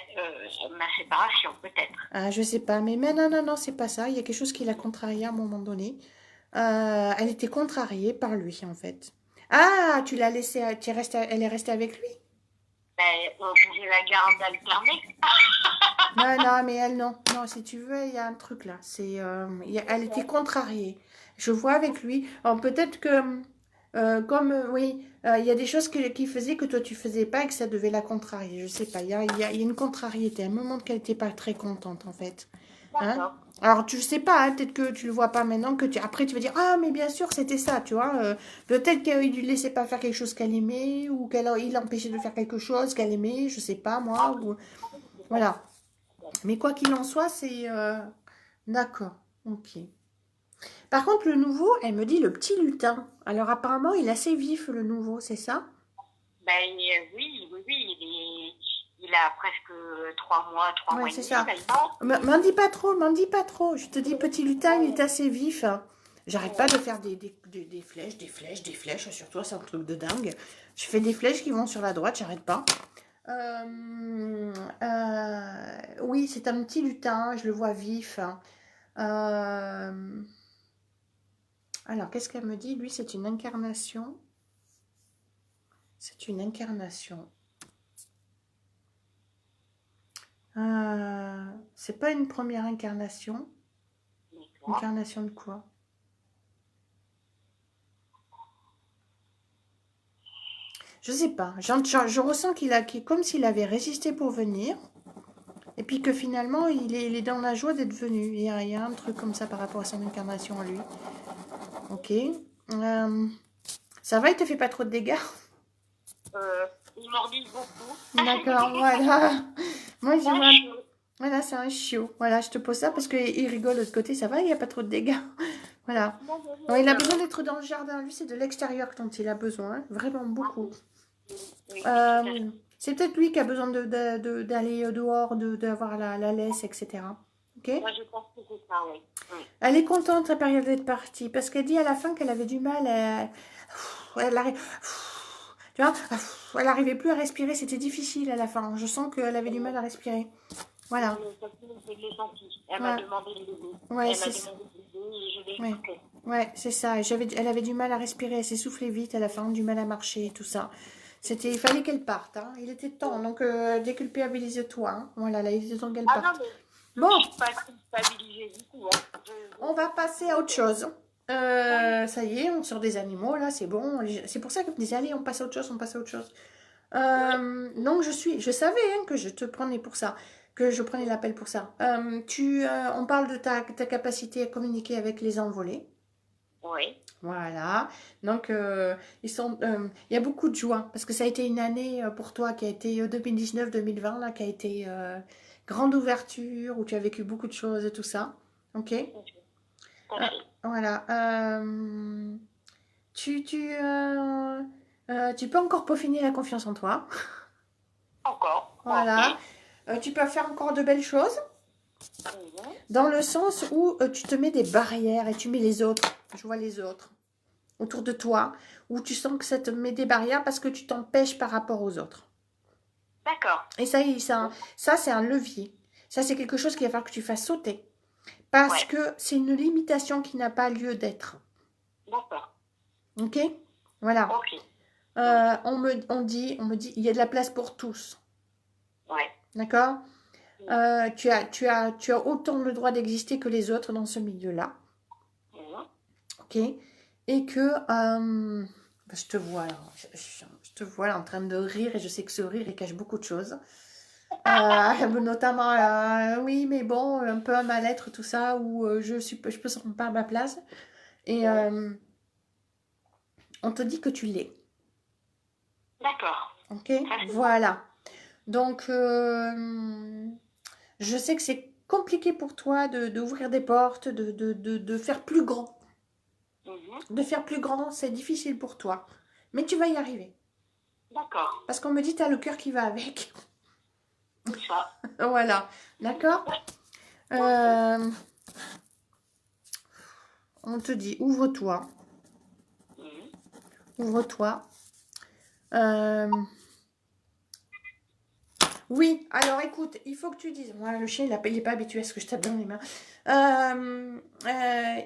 ma séparation, peut-être. Ah, je sais pas, mais non, non, non, c'est pas ça. Il y a quelque chose qui l'a contrarié à un moment donné. Elle était contrariée par lui, en fait. Ah, tu l'as laissé, elle est restée avec lui? Ben, on faisait la garde alternée. Non, non, mais elle, non. Non, si tu veux, il y a un truc là. Elle était contrariée. Je vois avec lui. Alors, peut-être que, oui, il y a des choses qui faisaient que toi, tu faisais pas et que ça devait la contrarier. Je sais pas. Il y a une contrariété. Elle me montre qu'elle n'était pas très contente, en fait. Hein? D'accord. Alors, tu sais pas, hein, peut-être que tu le vois pas maintenant, après, tu vas dire, ah, mais bien sûr, c'était ça, tu vois. Peut-être qu'il lui laissait pas faire quelque chose qu'elle aimait, ou il l'empêchait de faire quelque chose qu'elle aimait, je sais pas, Ah moi, oui, ou... c'est ça. Voilà. Mais quoi qu'il en soit, c'est... D'accord, ok. Par contre, le nouveau, elle me dit le petit lutin. Alors apparemment, il est assez vif, le nouveau, c'est ça? Ben, oui, oui, oui. Il a presque 3 mois, trois Ouais, mois et c'est demi ça. maintenant. M'en dis pas trop, m'en dis pas trop. Je te dis, petit lutin, il est assez vif, hein. J'arrête pas de faire des flèches, des flèches, des flèches. Sur toi, c'est un truc de dingue. Je fais des flèches qui vont sur la droite, j'arrête pas. Oui, c'est un petit lutin, je le vois vif, hein. Euh, Alors, qu'est-ce qu'elle me dit? Lui, c'est une incarnation. C'est une incarnation. C'est pas une première incarnation. D'accord. Incarnation de quoi? Je sais pas. Je ressens comme s'il avait résisté pour venir. Et puis que finalement, il est dans la joie d'être venu. Il y a un truc comme ça par rapport à son incarnation à lui. Ok. Ça va, il te fait pas trop de dégâts? Ils mordissent beaucoup. D'accord, voilà. Moi, je C'est un vois... chiot. Voilà, c'est un chiot. Voilà, je te pose ça parce qu'il rigole de l'autre côté. Ça va, il n'y a pas trop de dégâts. Voilà. Non, non, Non, il a non. besoin d'être dans le jardin. Lui, c'est de l'extérieur dont il a besoin. Vraiment beaucoup. Oui, tout à fait. C'est peut-être lui qui a besoin d'aller dehors, d'avoir la laisse, etc. Ok? Moi, je pense que c'est ça, oui. Oui. Elle est contente, la période d'être partie, parce qu'elle dit à la fin qu'elle avait du mal tu vois, elle n'arrivait plus à respirer, c'était difficile à la fin. Je sens qu'elle avait du mal à respirer. Voilà. Je l'ai senti. Elle Ouais. m'a demandé de l'aider. Ouais, Elle m'a c'est demandé de l'aider et je l'ai ouais. écouté. Ouais, c'est ça. Elle avait du mal à respirer, elle s'essoufflait vite à la fin, du mal à marcher, tout ça. Il fallait qu'elle parte, hein. Il était temps, donc déculpabilise-toi, hein. Voilà, là, il était temps qu'elle Ah non, parte. mais Bon, je suis pas culpabilisée du tout. Hein. on va passer à autre chose. Ça y est, on sort des animaux, là, c'est bon. C'est pour ça que je me disais, allez, on passe à autre chose, on passe à autre chose. Donc, je savais hein, que je te prenais pour ça, que je prenais l'appel pour ça. On parle de ta capacité à communiquer avec les envolés. Oui. Voilà. Donc, il y a beaucoup de joie, parce que ça a été une année pour toi qui a été 2019-2020, là, qui a été grande ouverture, où tu as vécu beaucoup de choses et tout ça. Ok? Voilà. Tu peux encore peaufiner la confiance en toi. Encore. Voilà. Tu peux faire encore de belles choses, Mhm. dans le sens où tu te mets des barrières et tu mets les autres. Je vois les autres autour de toi, où tu sens que ça te met des barrières parce que tu t'empêches par rapport aux autres. D'accord. Et ça c'est un levier. Ça, c'est quelque chose qu'il va falloir que tu fasses sauter. Parce Ouais. que c'est une limitation qui n'a pas lieu d'être. D'accord. Ok? Voilà. Ok. On me dit, il y a de la place pour tous. Ouais. D'accord? Tu as autant le droit d'exister que les autres dans ce milieu-là. Mhm. Ok? Et que je te vois là, je te vois là en train de rire et je sais que ce rire il cache beaucoup de choses. Notamment, oui, mais bon, un peu un mal-être, tout ça, où je peux sentir pas à ma place. Et on te dit que tu l'es. D'accord. Ok? Voilà. Donc, je sais que c'est compliqué pour toi d'ouvrir des portes, de faire plus grand. Mhm. De faire plus grand, c'est difficile pour toi. Mais tu vas y arriver. D'accord. Parce qu'on me dit, tu as le cœur qui va avec. C'est ça. Voilà. D'accord? On te dit, ouvre-toi. Mhm. Ouvre-toi. Oui, alors écoute, il faut que tu dises. Moi, le chien, il n'est pas habitué à ce que je tape dans les mains.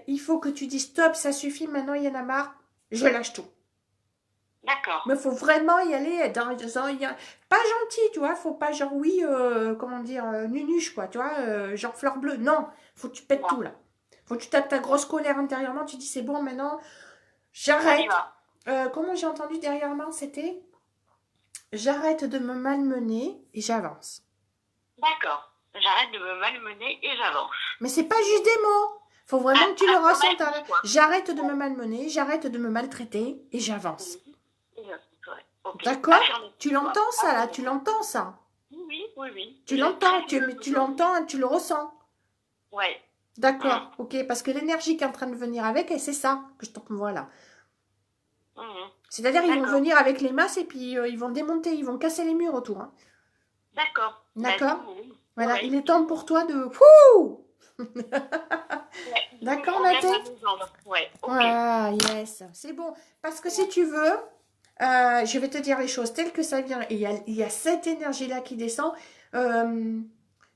Il faut que tu dises stop, ça suffit, maintenant il y en a marre, je lâche tout. D'accord. Mais il faut vraiment y aller pas gentil, tu vois, faut pas genre oui, comment dire, nunuche, quoi, tu vois, genre fleur bleue. Non, faut que tu pètes tout là. Faut que tu tapes ta grosse colère intérieurement, tu dis c'est bon, maintenant, On j'arrête. y va. Comment j'ai entendu derrière moi, c'était j'arrête de me malmener et j'avance. D'accord. J'arrête de me malmener et j'avance. Mais c'est pas juste des mots. Faut vraiment que tu le quand ressentes. même, quoi. J'arrête de me malmener, j'arrête de me maltraiter et j'avance. Et j'avance, ouais. Ok. D'accord? Affirme. Tu l'entends ça là? Tu l'entends ça? Oui, oui, oui. Tu J'ai l'entends? très bien Tu l'entends? Tu le ressens? Ouais. D'accord, ok, parce que l'énergie qui est en train de venir avec, et c'est ça que je t'en vois là. Mhm. C'est-à-dire, ils vont D'accord. venir avec les masses et puis ils vont démonter, ils vont casser les murs autour. Hein. D'accord. D'accord? Oui. Voilà, Ouais. il est temps pour toi de... Wouh! Ouais. D'accord, Je relève Nathalie? mes jambes. Ouais. Ok. Ah, yes, c'est bon. Parce que si tu veux, je vais te dire les choses telles que ça vient. Et il y a cette énergie-là qui descend.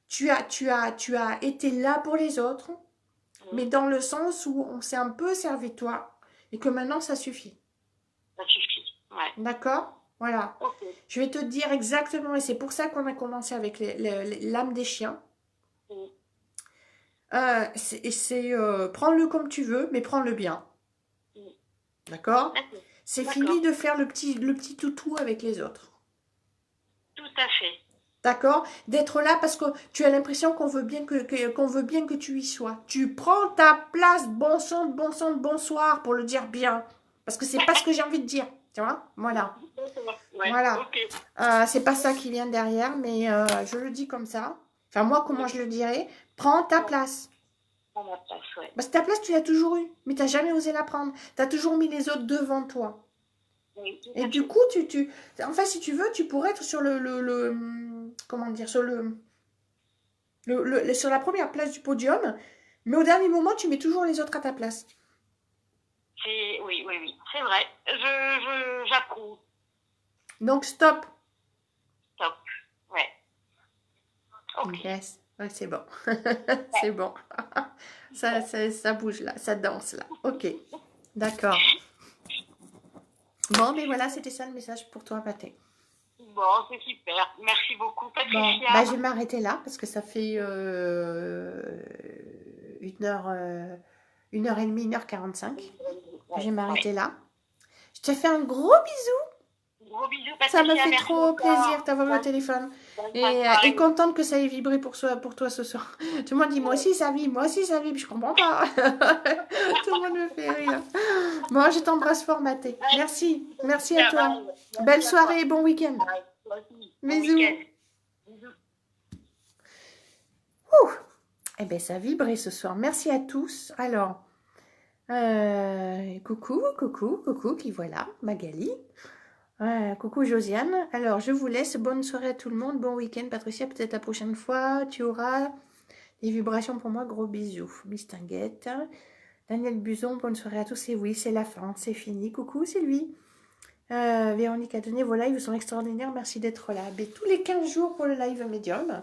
Tu as été là pour les autres, mais dans le sens où on s'est un peu servi de toi et que maintenant ça suffit. Ça suffit. Ouais. D'accord? Voilà. Ok. Je vais te dire exactement, et c'est pour ça qu'on a commencé avec l'âme des chiens. Mhm. Prends-le comme tu veux, mais prends-le bien. Mhm. D'accord? D'accord. C'est D'accord. fini de faire le petit toutou avec les autres. Tout à fait. D'accord? D'être là parce que tu as l'impression qu'on veut bien qu'on veut bien que tu y sois. Tu prends ta place, bon sang, bonsoir, pour le dire bien. Parce que c'est pas ce que j'ai envie de dire. Tu vois? Voilà. Ouais, Voilà. ok. C'est pas ça qui vient derrière, mais je le dis comme ça. Enfin, moi, comment je le dirais? Prends ta place. À ma place, ouais. Parce que ta place, tu l'as toujours eue, mais tu n'as jamais osé la prendre. Tu as toujours mis les autres devant toi. Oui, tout Et à du fait. coup, enfin, si tu veux, tu pourrais être sur comment dire, sur sur la première place du podium, mais au dernier moment, tu mets toujours les autres à ta place. Oui, oui, oui, c'est vrai. J'approuve. Donc, stop. Top. Ouais. Ok. Yes. Ouais, c'est bon. C'est bon. Ça bouge là, ça danse là. Ok. D'accord. Bon, mais voilà, c'était ça le message pour toi, Pathé. Bon, c'est super. Merci beaucoup, Bon, Patricia. bah, je vais m'arrêter là parce que ça fait 1h30, 1h45. Je vais Ouais, m'arrêter là. Je te fais un gros bisou. Gros bisous, Ça me Patricia. fait Merci trop plaisir de encore. t'avoir eu au téléphone. Bonne Et soirée. contente que ça ait vibré pour toi ce soir. Tout le monde dit, moi aussi ça vibre, moi aussi ça vibre. Je comprends pas. Tout le monde me fait rire. Bon, je t'embrasse fort, Mathé. Merci. Merci à toi. Belle soirée et bon week-end. Bisous. Bisous. Ouh. Eh bien, ça a vibré ce soir. Merci à tous. Alors, coucou, qui voilà, Magali. Coucou Josiane. Alors, je vous laisse. Bonne soirée à tout le monde. Bon week-end, Patricia. Peut-être la prochaine fois, tu auras des vibrations pour moi. Gros bisous. Bistinguette. Daniel Buzon, bonne soirée à tous. Et oui, c'est la fin. C'est fini. Coucou Sylvie. Véronique a donné vos lives sont extraordinaires. Merci d'être là. Mais tous les 15 jours pour le live médium.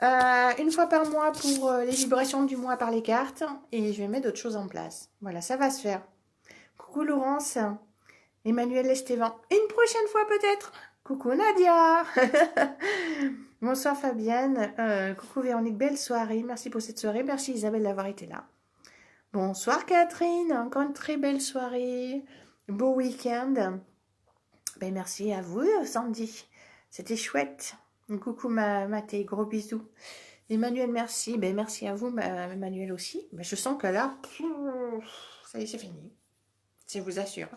Une fois par mois pour les vibrations du mois par les cartes. Et je vais mettre d'autres choses en place. Voilà, ça va se faire. Coucou Laurence. Emmanuel Estevan. Une prochaine fois peut-être. Coucou Nadia. Bonsoir Fabienne. Coucou Véronique. Belle soirée. Merci pour cette soirée. Merci Isabelle d'avoir été là. Bonsoir Catherine. Encore une très belle soirée. Beau week-end. Ben, merci à vous Sandy. C'était chouette. Coucou Mathé. Gros bisous. Emmanuel, merci. Ben, merci à vous Emmanuel aussi. Ben, je sens que là, ça y est, c'est fini. Je vous assure.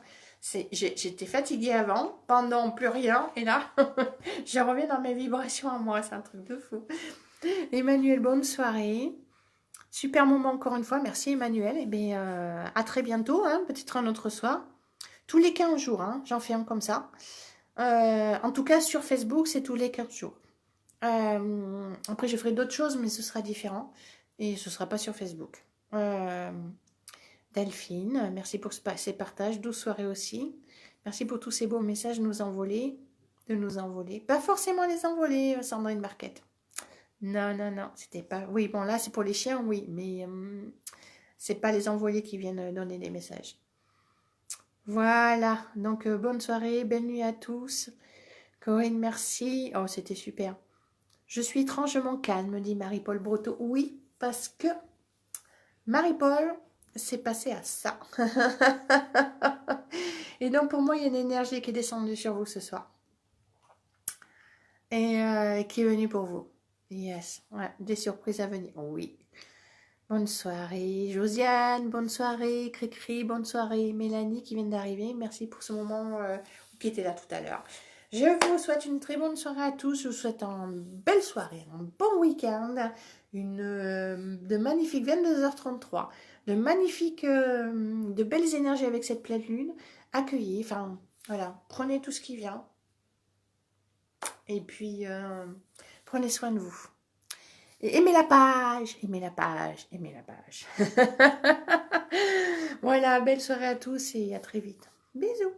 J'étais fatiguée avant, pendant plus rien, et là, je reviens dans mes vibrations à moi, c'est un truc de fou. Emmanuel, bonne soirée. Super moment encore une fois, merci Emmanuel. Et bien, à très bientôt, hein, peut-être un autre soir. Tous les 15 jours, hein, j'en fais un comme ça. En tout cas, sur Facebook, c'est tous les 15 jours. Après, je ferai d'autres choses, mais ce sera différent. Et ce ne sera pas sur Facebook. Delphine, merci pour ces partages. Douce soirée aussi. Merci pour tous ces beaux messages de nous envoler. Pas forcément les envoler, Sandrine Marquette. Non, c'était pas... Oui, bon, là, c'est pour les chiens, oui. Mais c'est pas les envoyés qui viennent donner des messages. Voilà. Donc, bonne soirée, belle nuit à tous. Corinne, merci. Oh, c'était super. Je suis étrangement calme, dit Marie-Paul Brotteau. Oui, parce que Marie-Paul... c'est passé à ça. Et donc, pour moi, il y a une énergie qui est descendue sur vous ce soir. Et qui est venue pour vous. Yes. Ouais, des surprises à venir. Oui. Bonne soirée, Josiane. Bonne soirée, Cricri. Bonne soirée, Mélanie qui vient d'arriver. Merci pour ce moment qui était là tout à l'heure. Je vous souhaite une très bonne soirée à tous. Je vous souhaite une belle soirée, un bon week-end. De magnifiques 22h33. De belles énergies avec cette pleine lune. Accueillez, enfin, voilà, prenez tout ce qui vient. Et puis, prenez soin de vous. Et aimez la page. Voilà, belle soirée à tous et à très vite. Bisous.